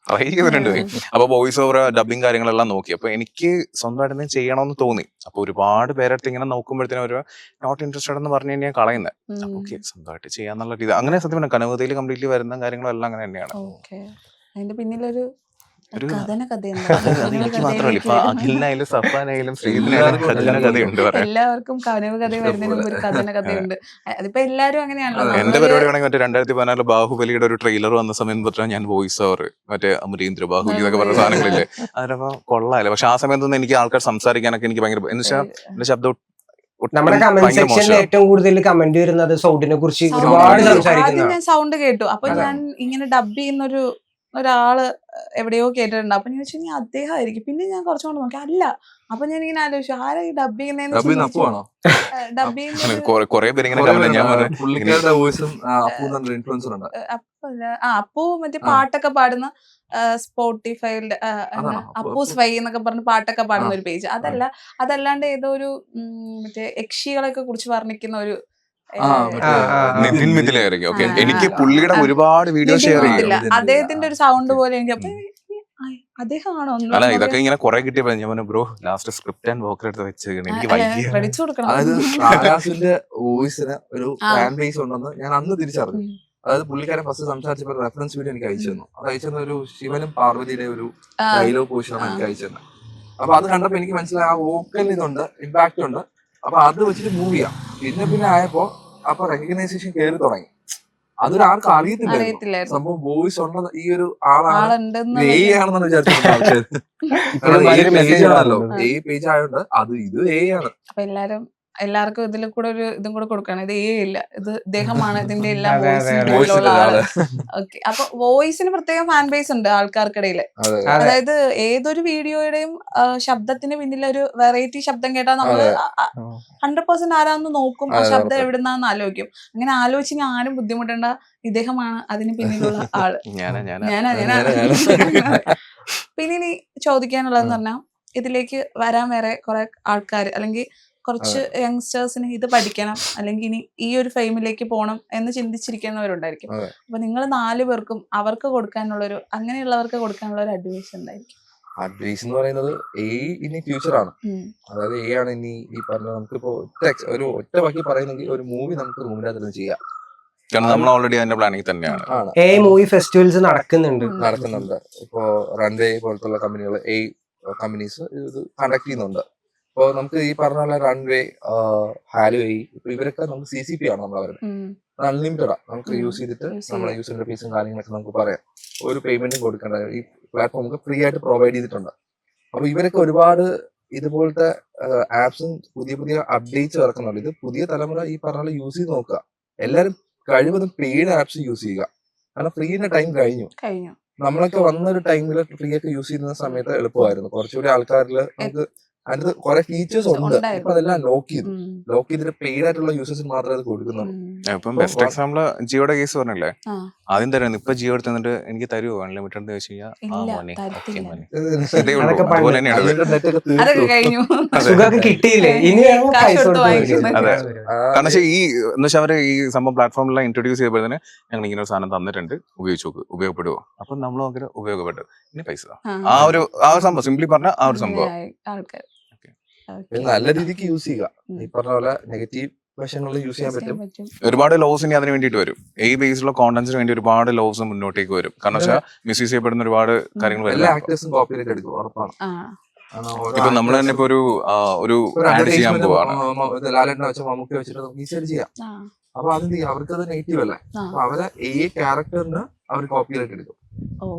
Speaker 1: ട്രൈ ചെയ്തിട്ടുണ്ട്. അപ്പൊ വോയിസ് ഓവർ, ഡബിങ് കാര്യങ്ങളെല്ലാം നോക്കി. അപ്പൊ എനിക്ക് സ്വന്തമായിട്ട് എന്തെങ്കിലും ചെയ്യണമെന്ന് തോന്നി. അപ്പൊ ഒരുപാട് പേരെടുത്ത് ഇങ്ങനെ നോക്കുമ്പോഴത്തേനും ഒരു നോട്ട് ഇൻട്രസ്റ്റഡ് എന്ന് പറഞ്ഞു കഴിഞ്ഞാൽ കളയുന്നത്. അപ്പൊ ഓക്കെ, സ്വന്തമായിട്ട് ചെയ്യാന്നുള്ള രീതി അങ്ങനെ സത്യം പറഞ്ഞാൽ കനകതയിൽ കംപ്ലീറ്റ്ലി വരുന്ന കാര്യങ്ങളെല്ലാം അങ്ങനെ തന്നെയാണ്.
Speaker 5: അതിന്റെ പിന്നിലൊരു
Speaker 1: ഒരു
Speaker 5: കഥയുണ്ട്.
Speaker 1: അത് എനിക്ക് മാത്രമല്ല, ഇപ്പൊ അഖിലിനായാലും സഫാനായാലും ശ്രീധനായാലും കഥയുണ്ട് പറയാൻ.
Speaker 5: എല്ലാവർക്കും കനവ് കഥ വരുന്നതിന് മുമ്പ് ഒരു കഥയുണ്ട്. അതിപ്പോ എല്ലാരും അങ്ങനെയാണല്ലോ.
Speaker 1: എന്റെ പരിപാടി ആണെങ്കിൽ മറ്റേ 2014 ബാഹുബലിയുടെ ഒരു ട്രെയിലർ വന്ന സമയം തൊട്ടാണ് ഞാൻ വോയിസ് ഓവർ, മറ്റേ അമരീന്ദ്ര ബാഹുബലി എന്നൊക്കെ പറഞ്ഞ സാധനങ്ങളില്ലേ, അതിനപ്പോ കൊള്ളാല്ലേ. പക്ഷെ ആ സമയത്തൊന്നും എനിക്ക് ആൾക്കാർ സംസാരിക്കാനൊക്കെ എനിക്ക് ഭയങ്കര, എന്ന് വെച്ചാൽ എന്റെ ശബ്ദം
Speaker 2: നമ്മുടെ കമന്റ് സെക്ഷനിൽ ഏറ്റവും കൂടുതൽ കമന്റ് വരുന്നത് സൗണ്ടിനെ കുറിച്ച് ഒരുപാട് സംസാരിക്കുന്നു.
Speaker 5: ഞാൻ സൗണ്ട് കേട്ടു. അപ്പൊ ഞാൻ ഇങ്ങനെ ഡബ് ചെയ്യുന്ന ഒരാള് എവിടെയോ കേട്ടിട്ടുണ്ട്. അപ്പൊ ഞാൻ വെച്ചാൽ അദ്ദേഹം ആയിരിക്കും. പിന്നെ ഞാൻ കുറച്ചുകൊണ്ട് നോക്കി, അല്ല. അപ്പൊ ഞാൻ ഇങ്ങനെ ആലോചിച്ചു, ആരാ ഈ ഡബ് ചെയ്യുന്നതെന്ന്. ഡബ് ചെയ്യുന്നത്
Speaker 1: കുറെ പേര് ഇങ്ങനെ comment ഞാൻ പറഞ്ഞു.
Speaker 4: പുള്ളിക്കാരുടെ വോയിസും ഇൻഫ്ലുവൻസർ ഉണ്ട്.
Speaker 5: അപ്പു മറ്റേ പാട്ടൊക്കെ പാടുന്ന സ്പോട്ടിഫൈയില് അപ്പൂസ് ഫൈ എന്നൊക്കെ പറഞ്ഞ് പാട്ടൊക്കെ പാടുന്ന ഒരു പേജ്. അതല്ലാണ്ട് ഏതോ ഒരു മറ്റേ യക്ഷികളൊക്കെ കുറിച്ച് വർണ്ണിക്കുന്ന ഒരു
Speaker 1: നിതിൻ മിഥിലായിരിക്കും. ഓക്കെ, എനിക്ക് പുള്ളിയുടെ ഒരുപാട് വീഡിയോ ഷെയർ ചെയ്യും.
Speaker 5: അദ്ദേഹത്തിന്റെ ഒരു സൗണ്ട് പോലെ എനിക്ക് അപ്പൊ അദ്ദേഹമാണോ
Speaker 1: അല്ല, ഇതൊക്കെ ഇങ്ങനെ കുറെ കിട്ടിയപ്പോ ഞാൻ പറഞ്ഞു bro last script and Walker എടുത്ത് വെച്ചേക്കണം, എനിക്ക് വൈകി.
Speaker 5: ക്രെഡിറ്റ്സ് കൊടുക്കണം.
Speaker 4: അതായത് രാജാസിന്റെ വോയിസിന് ഒരു ഫാൻ ബേസ് ഉണ്ടെന്ന് ഞാൻ അന്ന് തിരിച്ചറിഞ്ഞു. അതായത് പുള്ളിക്കാരൻ ഫസ്റ്റ് സംസാരിച്ചപ്പോൾ റെഫറൻസ് വീഡിയോ എനിക്ക് അയച്ചു തന്നു. അത് അയച്ചു തന്ന ഒരു ശിവനും പാർവതിയുടെ ഒരു ഡയലോഗ് പോർഷനാണ് എനിക്ക് അയച്ചു തന്നെ. അപ്പൊ അത് കണ്ടപ്പോ എനിക്ക് മനസ്സിലായി ആ വോക്കൽ ഇതുണ്ട്, ഇമ്പാക്ട് ഉണ്ട്. അപ്പൊ അത് വെച്ചിട്ട് മൂവ് ചെയ്യാം. പിന്നെ ആയപ്പോ അപ്പൊ റെക്കഗ്നൈസേഷൻ കയറി തുടങ്ങി. അതൊരാൾക്ക് അറിയത്തില്ല സംഭവം വോയിസ് ഉള്ളത് ഈ ഒരു ആളാണെന്ന് എ ആണെന്നാണ് വിചാരിച്ചത്. പേജ് ആണല്ലോ, എ പേജ് ആയതുകൊണ്ട് അത് ഇത് എ ആണ്.
Speaker 5: അപ്പൊ എല്ലാവർക്കും ഇതിൽ കൂടെ ഒരു ഇതും കൂടെ കൊടുക്കണം. ഇത് ഇല്ല, ഇത് ഇദ്ദേഹമാണ് ഇതിന്റെ എല്ലാ വോയിസിനുള്ള ആള്. ഓക്കെ, അപ്പൊ വോയിസിന് പ്രത്യേകം ഫാൻ ബേസ് ഉണ്ട് ആൾക്കാർക്കിടയിൽ. അതായത് ഏതൊരു വീഡിയോയുടെയും ശബ്ദത്തിന് പിന്നിൽ ഒരു വെറൈറ്റി ശബ്ദം കേട്ടാൽ നമ്മള് 100% ആരാന്ന് നോക്കും, ആ ശബ്ദം എവിടുന്നാന്ന് ആലോചിക്കും. അങ്ങനെ ആലോചിച്ച് ആരും ബുദ്ധിമുട്ടേണ്ട, ഇദ്ദേഹമാണ് അതിന് പിന്നിലുള്ള ആള്. പിന്നെ ഇനി ചോദിക്കാനുള്ളതെന്ന് പറഞ്ഞാൽ, ഇതിലേക്ക് വരാൻ വേറെ കുറെ ആൾക്കാർ അല്ലെങ്കിൽ കുറച്ച് യങ്സ്റ്റേഴ്സിന് ഇത് പഠിക്കണം, അല്ലെങ്കിൽ ഇനി ഈ ഒരു ഫെയിമിലേക്ക് പോകണം എന്ന് ചിന്തിച്ചിരിക്കുന്നവരുണ്ടായിരിക്കും. അപ്പൊ നിങ്ങൾ 4 പേർക്കും അവർക്ക് കൊടുക്കാനുള്ളൊരു, അങ്ങനെയുള്ളവർക്ക് കൊടുക്കാനുള്ള ഒരു അഡ്വൈസ് എന്തായിരിക്കും?
Speaker 4: അഡ്വൈസ് എന്ന് പറയുന്നത് ഇനി ഫ്യൂച്ചർ ആണ്. അതായത് ആണ് ഇനി ഈ പറഞ്ഞ നമുക്കിപ്പോ ഒരു ഒറ്റ വാക്കി പറയുന്നെങ്കിൽ ഒരു മൂവി നമുക്ക് റൂമിന്റെ അകത്ത് ചെയ്യാം.
Speaker 1: കാരണം നമ്മൾ ഓൾറെഡി അതിന്റെ പ്ലാനിങ് തന്നെയാണ്.
Speaker 2: മൂവി ഫെസ്റ്റിവൽസ് നടക്കുന്നുണ്ട്.
Speaker 4: ഇപ്പോ റൺവേ പോലത്തുള്ള കമ്പനീസ് ഇത് കണ്ടക്ട് ചെയ്യുന്നുണ്ട്. ഇപ്പൊ നമുക്ക് ഈ പറഞ്ഞ പോലെ റൺവേ, ഹാലോവേ, ഇപ്പൊ ഇവരൊക്കെ നമുക്ക് CCP ആണ് നമ്മൾ അവരുടെ അൺലിമിറ്റഡാ. നമുക്ക് യൂസ് ചെയ്തിട്ട് നമ്മളെ യൂസറിന്റെ ഫീസും കാര്യങ്ങളൊക്കെ നമുക്ക് പറയാം. ഒരു പേയ്മെന്റും കൊടുക്കേണ്ട ഈ പ്ലാറ്റ്ഫോം ഫ്രീ ആയിട്ട് പ്രൊവൈഡ് ചെയ്തിട്ടുണ്ട്. അപ്പൊ ഇവരൊക്കെ ഒരുപാട് ഇതുപോലത്തെ ആപ്സും പുതിയ അപ്ഡേറ്റ്സ് ഇറക്കുന്നുണ്ട്. ഇത് പുതിയ തലമുറ ഈ പറഞ്ഞ പോലെ യൂസ് ചെയ്ത് നോക്കുക. എല്ലാരും കഴിവതും പെയ്ഡ് ആപ്സ് യൂസ് ചെയ്യുക. കാരണം ഫ്രീന്റെ ടൈം കഴിഞ്ഞു. നമ്മളൊക്കെ വന്നൊരു ടൈമിൽ ഫ്രീ ഒക്കെ യൂസ് ചെയ്യുന്ന സമയത്ത് എളുപ്പമായിരുന്നു. കുറച്ചുകൂടി ആൾക്കാരിൽ നമുക്ക് അതിനകത്ത് കുറെ ഫീച്ചേഴ്സ് ഉണ്ട്. ഇപ്പൊ അതെല്ലാം ലോക്ക് ചെയ്തിട്ട് പെയ്ഡ് ആയിട്ടുള്ള യൂസേഴ്സിന് മാത്രമേ അത് കൊടുക്കുന്നുള്ളൂ.
Speaker 1: ഇപ്പം ബെസ്റ്റ് എക്സാമ്പിൾ ജിയോയുടെ കേസ് പറഞ്ഞല്ലേ, ആദ്യം തരുന്നു. ഇപ്പൊ ജിയോ എടുത്തിട്ട് എനിക്ക് തരുമോ അൺലിമിറ്റഡ് എന്ന് വെച്ച് കഴിഞ്ഞാൽ കാരണം ഈ എന്ന് വെച്ചാൽ അവര് ഈ സംഭവം പ്ലാറ്റ്ഫോമിലെല്ലാം ഇൻട്രൊഡ്യൂസ് ചെയ്തപ്പോഴത്തേന് ഞങ്ങൾ ഇങ്ങനെ ഒരു സാധനം തന്നിട്ടുണ്ട്, ഉപയോഗിച്ച് നോക്ക്, ഉപയോഗപ്പെടുവോ? അപ്പൊ നമ്മൾ നോക്കി ഉപയോഗപ്പെട്ടു, ഇനി പൈസ. ആ ഒരു സംഭവം സിംപ്ലി പറഞ്ഞ ആ ഒരു സംഭവം
Speaker 4: നല്ല രീതിക്ക് യൂസ് ചെയ്യുക. ഈ പറഞ്ഞ പോലെ നെഗറ്റീവ് വശങ്ങളിൽ യൂസ് ചെയ്യാൻ പറ്റും.
Speaker 1: ഒരുപാട് ലോസ് ഇനി അതിന് വേണ്ടിയിട്ട് വരും. ഈ ബേസിലുള്ള കോണ്ടന്റ്സിന് വേണ്ടി ഒരുപാട് ലോസ് മുന്നോട്ടേക്ക് വരും. കാരണം വെച്ചാൽ മിസ്യൂസ് ചെയ്യപ്പെടുന്ന ഒരുപാട് കാര്യങ്ങൾ വരും.
Speaker 4: എല്ലാ ആക്ടേഴ്സും കോപ്പിറൈറ്റ് എടുക്കും, ഉറപ്പാണ്.
Speaker 1: ഇപ്പൊ നമ്മൾ തന്നെ ഇപ്പൊ ഒരു ആഡ് ചെയ്യാൻ പോവാണ്,
Speaker 4: ലാലേട്ടനെ വെച്ച മമ്മൂക്കി വെച്ചിട്ട് നമുക്ക് ഈസിയായിട്ട് ചെയ്യാം. അപ്പൊ അതെന്ത് ചെയ്യും, അവർക്കത് നെഗറ്റീവ് അല്ലേ. അപ്പൊ അവരെ ക്യാരക്ടറിന് അവർ കോപ്പിറൈറ്റ് എടുക്കും.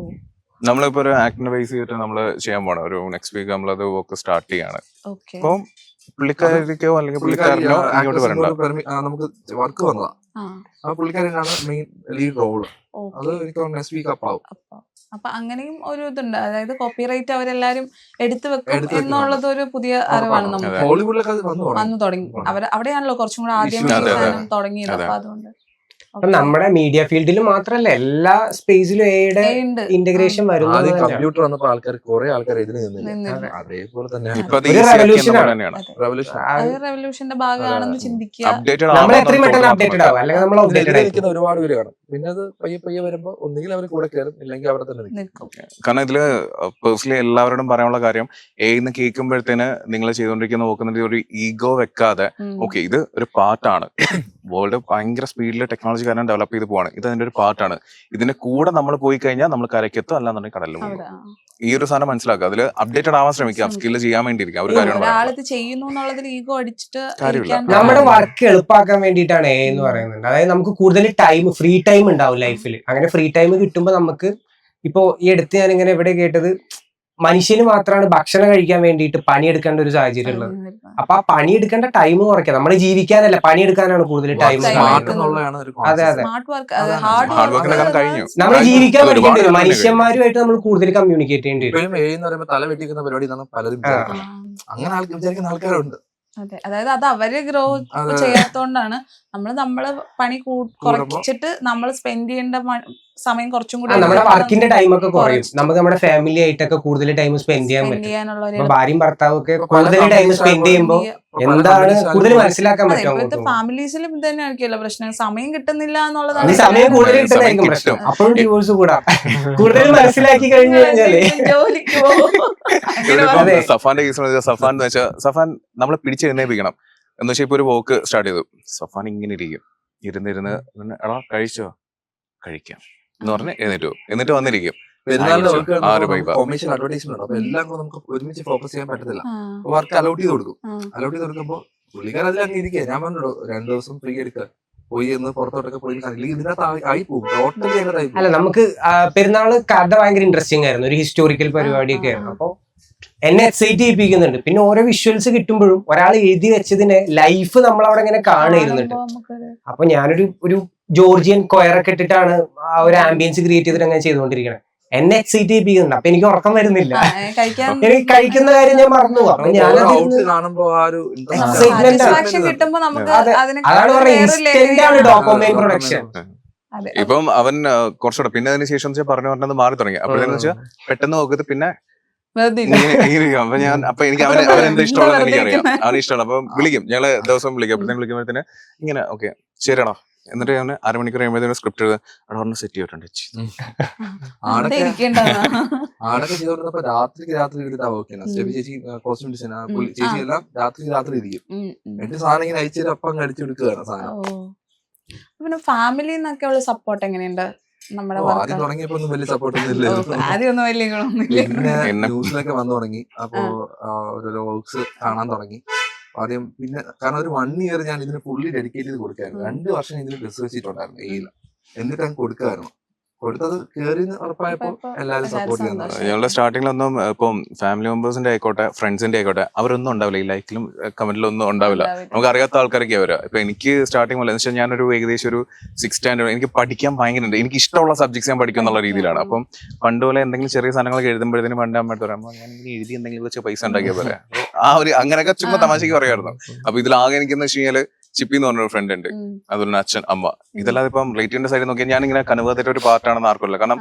Speaker 1: നമ്മളിപ്പോ ഒരു ആക്ടിനെ ബേസ് ചെയ്തിട്ട് നമ്മള് ചെയ്യാൻ പോണം. ഒരു നെക്സ്റ്റ് വീക്ക് നമ്മളത് വർക്ക് സ്റ്റാർട്ട് ചെയ്യാണ്. അപ്പം പുള്ളിക്കാരിക്കോ അല്ലെങ്കിൽ പുള്ളിക്കാരനോ ഇങ്ങോട്ട് വരണ്ട,
Speaker 4: നമുക്ക് വർക്ക് വന്നതാ. ആ പുള്ളിക്കാരനാണ് മെയിൻ ലീഡ് റോള്. അത് എനിക്ക് നെക്സ്റ്റ് വീക്ക് അപ്പാവും.
Speaker 5: അപ്പൊ അങ്ങനെയും ഒരു ഇതുണ്ട്. അതായത് കോപ്പിറൈറ്റ് അവരെല്ലാരും എടുത്തു വെക്കും എന്നുള്ളത് ഒരു പുതിയ അറിവാണ് നമുക്ക്.
Speaker 4: ഹോളിവുഡിലൊക്കെ
Speaker 5: വന്നു തുടങ്ങി. അവിടെയാണല്ലോ കുറച്ചും കൂടെ ആദ്യം തുടങ്ങിയത്. അപ്പൊ അതുകൊണ്ട്
Speaker 2: അപ്പൊ നമ്മുടെ മീഡിയ ഫീൽഡിൽ മാത്രല്ല എല്ലാ സ്പേസിലും എയുടെ
Speaker 5: ഉണ്ട്.
Speaker 2: ഇന്റഗ്രേഷൻ വരുന്നത്
Speaker 4: ആദ്യം
Speaker 2: തന്നെയാണ്.
Speaker 4: കമ്പ്യൂട്ടർ വന്നപ്പോ കുറെ ആൾക്കാർ ഇതിന് നിന്നില്ല.
Speaker 5: നിന്നില്ല.
Speaker 4: അതേപോലെ തന്നെ
Speaker 1: ഇപ്പൊ അത്
Speaker 2: ഒരു
Speaker 1: easy ആക്കിയ
Speaker 2: revolution
Speaker 1: നമ്മൾ
Speaker 2: ആണ്.
Speaker 1: തന്നെയാണ്.
Speaker 4: റെവല്യൂഷൻ
Speaker 5: അത് റെവല്യൂഷന്റെ ഭാഗമാണെന്ന് ചിന്തിക്കുക.
Speaker 1: അപ്ഡേറ്റഡ്
Speaker 2: നമ്മൾ എത്രയും പെട്ടെന്ന് അപ്ഡേറ്റഡ് ആവും, അല്ലെങ്കിൽ നമ്മൾ ഔട്ട്ഡേറ്റഡ് ആയിരിക്കും.
Speaker 4: നിൽക്കുന്ന ഒരുപാട് പേര് കാണും. പിന്നെ അത് പയ്യെ വരുമ്പോ ഒന്നുകിൽ അവർ കൂടെ കയറും, ഇല്ലെങ്കിൽ അവിടെ തന്നെ നിൽക്കും.
Speaker 5: നിൽക്കും.
Speaker 1: കാരണം ഇതില് പേഴ്സണലി എല്ലാവരോടും പറയാനുള്ള കാര്യം എന്ന് കേൾക്കുമ്പോഴത്തേന് നിങ്ങൾ ചെയ്തുകൊണ്ടിരിക്കുന്ന നോക്കുന്നത് ഒരു ഈഗോ വെക്കാതെ ഓക്കെ ഇത് ഒരു പാർട്ടാണ്, വേൾഡ് ഭയങ്കര സ്പീഡിൽ ടെക്നോളജി കാരണം ഡെവലപ്പ് ചെയ്ത് പോവാണ്, ഇത് അതിന്റെ ഒരു പാർട്ടാണ്, ഇതിന്റെ കൂടെ നമ്മൾ പോയി കഴിഞ്ഞാൽ നമ്മൾ കരയ്ക്കെത്തും, അല്ലാന്നുണ്ടെങ്കിൽ കടലിൽ പോകും. ഈ ഒരു സാധനം മനസ്സിലാക്കുക, അതിൽ അപ്ഡേറ്റഡ് ആവാൻ ശ്രമിക്കുക, സ്കില്ല് ചെയ്യാൻ വേണ്ടിയിരിക്കുക. ഒരു കാര്യമാണ്
Speaker 5: ഒരാളിത് ചെയ്യുന്നു എന്നുള്ളതിൽ ഈഗോ അടിച്ചിട്ട്
Speaker 1: കാര്യമില്ല.
Speaker 5: ഇരിക്കാൻ
Speaker 2: നമ്മുടെ വർക്ക് എളുപ്പമാക്കാൻ വേണ്ടിയിട്ടാണ് എ എന്ന് പറയുന്നത്. അതായത് നമുക്ക് കൂടുതൽ ടൈം, ഫ്രീ ടൈം ഉണ്ടാവും ലൈഫിൽ. അങ്ങനെ ഫ്രീ ടൈം കിട്ടുമ്പോൾ നമുക്ക് ഇപ്പോ ഈ അടുത്ത് ഞാൻ ഇങ്ങനെ എവിടെ കേട്ടത്, മനുഷ്യന് മാത്രമാണ് ഭക്ഷണം കഴിക്കാൻ വേണ്ടിയിട്ട് പണിയെടുക്കേണ്ട ഒരു സാഹചര്യം ഉള്ളത്. അപ്പൊ ആ പണിയെടുക്കേണ്ട ടൈം കുറയ്ക്കാം. നമ്മൾ ജീവിക്കാനല്ല, പണിയെടുക്കാനാണ് കൂടുതൽ ടൈം.
Speaker 4: സ്മാർട്ട് എന്നുള്ളതാണ് ഒരു
Speaker 2: അതെ അതെ,
Speaker 5: സ്മാർട്ട് വർക്ക്,
Speaker 4: Hard
Speaker 1: ഹാർഡ് വർക്കിന്റെ കാലം കഴിഞ്ഞു.
Speaker 2: നമ്മൾ ജീവിക്കാൻ
Speaker 1: ഒരുപാട്
Speaker 2: പഠിക്കേണ്ടി വരും.
Speaker 1: കാലം
Speaker 2: മനുഷ്യന്മാരുമായിട്ട് നമ്മൾ കൂടുതൽ കമ്മ്യൂണിക്കേറ്റ് ചെയ്യേണ്ടി വരും.
Speaker 4: ഇപ്പോഴും എന്ന് പറയുമ്പോൾ തല വെട്ടിക്കുന്ന പരിപാടി എന്നാണ് പലരും വിചാരിക്കുന്നത്. അങ്ങനെ വിചാരിക്കുന്ന ആൾക്കാരുണ്ട്.
Speaker 5: അതെ, അതായത് അത് അവര് ഗ്രോ
Speaker 4: അതെ.
Speaker 5: ചെയ്യാത്തോണ്ടാണ് നമ്മള് പണി കുറച്ചിട്ട് നമ്മൾ സ്പെൻഡ് ചെയ്യേണ്ട സമയം കുറച്ചും കൂടി
Speaker 2: നമ്മുടെ വർക്കിന്റെ ടൈം ഒക്കെ കുറയും. നമുക്ക് നമ്മുടെ ഫാമിലി ആയിട്ടൊക്കെ കൂടുതൽ ടൈം സ്പെൻഡ് ചെയ്യാൻ പറ്റും.
Speaker 5: ചെയ്യാനുള്ള ഒരു
Speaker 2: അപ്പൊ ഭാര്യയും ഭർത്താവും ഒക്കെ കൂടുതൽ ടൈം സ്പെൻഡ് ചെയ്യുമ്പോൾ എന്താണ് കൂടുതൽ മനസ്സിലാക്കാൻ പറ്റും.
Speaker 5: ഇപ്പോഴത്തെ ഫാമിലീസിലും ഇത് തന്നെ ആയിരിക്കുമല്ലോ പ്രശ്നം, സമയം കിട്ടുന്നില്ല
Speaker 2: ഈ
Speaker 5: എന്നുള്ളതാണ്.
Speaker 2: സമയം കൂടുതൽ
Speaker 1: സമയം
Speaker 2: കിട്ടുന്നതായിരിക്കും പ്രശ്നം.
Speaker 1: കിട്ടും.
Speaker 2: അപ്പോഴും ഡിവോഴ്സ് കൂടാ. കൂടുതൽ മനസ്സിലാക്കി കഴിഞ്ഞു കഴിഞ്ഞാല്
Speaker 5: ജോലിക്ക് പോകും.
Speaker 2: അതെ.
Speaker 1: സഫാന്റെ കേസ് സഫാൻ എന്ന് വെച്ചാൽ സഫാൻ നമ്മളെ പിടിച്ചെഴുന്നേപ്പിക്കണം എന്ന് വെച്ചാൽ ഇപ്പൊ ഒരു വോക്ക് സ്റ്റാർട്ട് ചെയ്തു, സഫാൻ ഇങ്ങനെ ഇരിക്കും, ഇരുന്നിരുന്ന് എടാ കഴിച്ചോ, കഴിക്കാം എന്ന് പറഞ്ഞ് എഴുന്നേറ്റ് പോകും, എന്നിട്ട് വന്നിരിക്കും.
Speaker 4: പെരുന്നാളിന്റെ
Speaker 1: ആ ഒരു vibe ആ.
Speaker 4: കൊമേഴ്ഷ്യൽ അഡ്വർടൈസ്മെന്റ് ഉണ്ട്. അപ്പൊ എല്ലാം കൂടെ നമുക്ക് ഒരുമിച്ച് ഫോക്കസ് ചെയ്യാൻ പറ്റത്തില്ല. വർക്ക് അലൗട്ട് ചെയ്ത് കൊടുക്കും. അലൗട്ട് ചെയ്ത് കൊടുക്കുമ്പോൾ പുള്ളിക്കാരൻ അതിൽ അങ്ങ് ഇരിക്കുക. ഞാൻ പറഞ്ഞോ 2 ദിവസം ഫ്രീ എടുക്കുക, പോയി എന്ന് പുറത്തോട്ടൊക്കെ പോയി അല്ലെങ്കിൽ ഇതിനകത്ത് ആയി പോകും. ടോട്ടലി അതിനകത്തായി
Speaker 2: അല്ല, നമുക്ക് പെരുന്നാള് കഥ ഭയങ്കര ഇൻട്രസ്റ്റിംഗ് ആയിരുന്നു, ഒരു ഹിസ്റ്റോറിക്കൽ പരിപാടിയൊക്കെ ആയിരുന്നു. അപ്പൊ എന്നെ എക്സൈറ്റ് ചെയ്യിപ്പിക്കുന്നുണ്ട്. പിന്നെ ഓരോ വിഷ്വൽസ് കിട്ടുമ്പോഴും ഒരാൾ എഴുതി വെച്ചതിന് ലൈഫ് നമ്മൾ അവിടെ ഇങ്ങനെ കാണുന്നുണ്ട്. അപ്പൊ ഞാനൊരു ജോർജിയൻ കൊയറൊക്കെ ഇട്ടിട്ടാണ് ആ ഒരു ആംബിയൻസ് ക്രിയേറ്റ് ചെയ്തിട്ട് അങ്ങനെ ചെയ്തുകൊണ്ടിരിക്കുന്നത്. എന്നെ എക്സൈറ്റ് ചെയ്യിപ്പിക്കുന്നുണ്ട്. അപ്പൊ എനിക്ക് ഉറക്കം വരുന്നില്ല, എനിക്ക് കഴിക്കുന്ന കാര്യം ഞാൻ മറന്നു. അപ്പൊ ഞാൻ
Speaker 4: ഔട്ട് കാണുമ്പോ ആ ഒരു
Speaker 2: Excitement
Speaker 5: സാറ്റിസ്ഫാക്ഷൻ കിട്ടുമ്പോ നമുക്ക്
Speaker 2: അതാണ് പറയുന്നത്, ഇൻസ്റ്റന്റ് ആണ് ഡോക്യുമെന്റ് പ്രൊഡക്ഷൻ.
Speaker 1: ഇപ്പം അവൻ കുറച്ചുകൂടെ പിന്നെ അതിന് ശേഷം പറഞ്ഞത് മാറി തുടങ്ങി. അപ്പോഴെന്ന് വെച്ചാൽ പെട്ടെന്ന് നോക്കിയത് പിന്നെ അപ്പൊ എനിക്ക് അവൻ എന്താ ഇഷ്ടമുള്ളത് എനിക്കറിയാം, അവന് ഇഷ്ടമാണ്. അപ്പൊ വിളിക്കും, ഞങ്ങള് ദിവസം വിളിക്കും. അപ്പോഴത്തേക്കും വിളിക്കുമ്പോഴത്തേന് ഇങ്ങനെ ഓക്കെ ശരിയാണോ, എന്നിട്ട് ഞാൻ 1/2 മണിക്കൂർ കഴിയുമ്പോഴത്തേനും സ്ക്രിപ്റ്റ് അവിടെ സെറ്റ് ചെയ്തിട്ടുണ്ട്.
Speaker 4: ആടൊക്കെ ചെയ്തോണ്ടിരുന്നപ്പോ രാത്രി എടുത്തിട്ടാ ഓക്കെ. ചേച്ചി കോസ്റ്റ്യൂം ഡിസൈൻ ചേച്ചി എല്ലാം രാത്രി ഇരിക്കും. എന്നിട്ട് സാധനം ഇങ്ങനെ അയച്ചു അപ്പം അടിച്ചു കൊടുക്കുകയാണ് സാധനം.
Speaker 5: പിന്നെ ഫാമിലിന്നൊക്കെ ഉള്ള സപ്പോർട്ട് എങ്ങനെയുണ്ട്? നമ്മുടെ
Speaker 4: ആദ്യം തുടങ്ങിയപ്പോ ഒന്നും വലിയ സപ്പോർട്ട് ഒന്നും ഇല്ലായിരുന്നു.
Speaker 5: ആദ്യമൊന്നും വലിയ
Speaker 4: പിന്നെ ന്യൂസിലൊക്കെ വന്നു തുടങ്ങി. അപ്പോ ഓരോ വർക്ക്സ് കാണാൻ തുടങ്ങി ആദ്യം. പിന്നെ കാരണം ഒരു 1 ഇയർ ഞാൻ ഇതിന് ഫുള്ളി ഡെഡിക്കേറ്റ് ചെയ്ത് കൊടുക്കായിരുന്നു. 2 വർഷം ഇതിന് ഡ്രസ് വെച്ചിട്ടുണ്ടായിരുന്നു എയിൽ. എന്നിട്ട് അങ്ങ് കൊടുക്കായിരുന്നു. കൊടുത്തത് കേറി ഉറപ്പായപ്പോ എല്ലാവരും സപ്പോർട്ട് ചെയ്യുന്നത്.
Speaker 1: ഞങ്ങളുടെ സ്റ്റാർട്ടിങ്ങിലൊന്നും ഇപ്പം ഫാമിലി മെമ്പേഴ്സിന്റെ ആയിക്കോട്ടെ ഫ്രണ്ട്സിന്റെ ആയിക്കോട്ടെ അവരൊന്നും ഉണ്ടാവില്ല, ഈ ലൈക്കിലും കമന്റിലും ഒന്നും ഉണ്ടാവില്ല. നമുക്ക് അറിയാത്ത ആൾക്കാരൊക്കെ അവര്. ഇപ്പൊ എനിക്ക് സ്റ്റാർട്ടിങ് പോലെ എന്ന് വെച്ചാൽ ഞാനൊരു ഏകദേശം ഒരു 6th സ്റ്റാൻഡേർഡ് എനിക്ക് പഠിക്കാൻ ഭയങ്കര ഉണ്ട്. എനിക്ക് ഇഷ്ടമുള്ള സബ്ജക്ട്സ് ഞാൻ പഠിക്കും എന്നുള്ള രീതിയിലാണ്. അപ്പം പണ്ട് പോലെ എന്തെങ്കിലും ചെറിയ സാധനങ്ങളൊക്കെ എഴുതുമ്പോഴത്തേനും പണ്ട് അമ്മയോട് പറയുമ്പോൾ ഞാൻ ഇങ്ങനെ എഴുതി എന്തെങ്കിലും വെച്ച് പൈസ ഉണ്ടാക്കിയാൽ പറയാം. ആ ഒരു അങ്ങനെയൊക്കെ ചുമ്മാ തമാശക്ക് പറയുമായിരുന്നു. അപ്പൊ ഇതിലാകെ എനിക്കെന്ന് വെച്ച് കഴിഞ്ഞാല് ചിപ്പി എന്ന് പറഞ്ഞൊരു ഫ്രണ്ട് ഉണ്ട്, അതുപോലെ അച്ഛൻ, അമ്മ. ഇതല്ലാതെ ഇപ്പം റിലേറ്റീവിന്റെ സൈഡിൽ നോക്കിയാൽ ഞാൻ ഇങ്ങനെ കൺവേർട്ടഡ് ഒരു പാർട്ടാണെന്ന് ആർക്കുമില്ല. കാരണം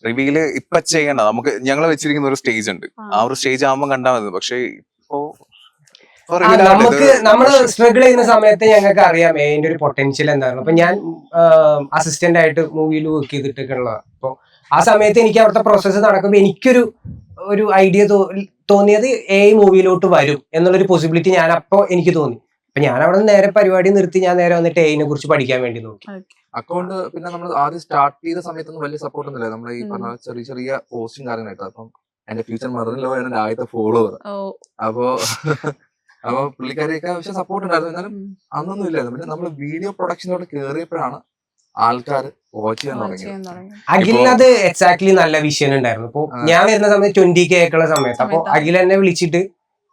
Speaker 1: റിവീല് ഇപ്പൊ ചെയ്യണ്ട, നമുക്ക് ഞങ്ങൾ വെച്ചിരിക്കുന്ന ഒരു സ്റ്റേജ് ഉണ്ട്, ആ ഒരു സ്റ്റേജ് ആവുമ്പോൾ കണ്ടാൽ മതി. പക്ഷെ ഇപ്പോ
Speaker 2: നമുക്ക് നമ്മള് സ്ട്രഗിൾ ചെയ്യുന്ന സമയത്ത് ഞങ്ങൾക്ക് അറിയാം അതിന്റെ ഒരു പൊട്ടൻഷ്യൽ എന്തായിരുന്നു. അപ്പൊ ഞാൻ അസിസ്റ്റന്റ് ആയിട്ട് മൂവിയിൽ വർക്ക് ചെയ്തിട്ടൊക്കെയുള്ള. അപ്പൊ ആ സമയത്ത് എനിക്ക് അവിടുത്തെ പ്രോസസ്സ് നടക്കുമ്പോൾ എനിക്കൊരു ഐഡിയ തോന്നിയത് മൂവിയിലോട്ട് വരും എന്നുള്ളൊരു പോസിബിലിറ്റി ഞാൻ അപ്പോ എനിക്ക് തോന്നി. അപ്പൊ ഞാൻ അവിടെ നേരെ പരിപാടി നിർത്തി ഞാൻ നേരെ വന്നിട്ട് എയിനെ കുറിച്ച് പഠിക്കാൻ വേണ്ടി നോക്കി.
Speaker 4: അക്കൗണ്ട് പിന്നെ നമ്മൾ ആദ്യം സ്റ്റാർട്ട് ചെയ്ത സമയത്തൊന്നും വലിയ സപ്പോർട്ട് ഒന്നുമില്ല. നമ്മൾ ഈ പറഞ്ഞ ചെറിയ പോസ്റ്റും കാര്യങ്ങളായിട്ട്. അപ്പം എന്റെ ഫ്യൂച്ചർ മദറിലോ എന്റെ ആദ്യത്തെ ഫോളോവർ. അപ്പോ പുള്ളിക്കാരെയൊക്കെ പക്ഷെ സപ്പോർട്ട് ഉണ്ടായിരുന്നു. എന്നാലും അന്നൊന്നും ഇല്ലായിരുന്നു. പിന്നെ നമ്മൾ വീഡിയോ പ്രൊഡക്ഷനിലോട്ട് കയറിയപ്പോഴാണ് ആൾക്കാർ വാച്ച് ചെയ്യാൻ തുടങ്ങിയത്.
Speaker 2: അഖിലിന് അത് എക്സാക്ട്ലി നല്ല വിഷൻ ഉണ്ടായിരുന്നു. ഇപ്പൊ ഞാൻ വരുന്ന സമയത്ത് 20K ആയിട്ടുള്ള സമയത്ത് അപ്പൊ അഖിൽ എന്നെ വിളിച്ചിട്ട്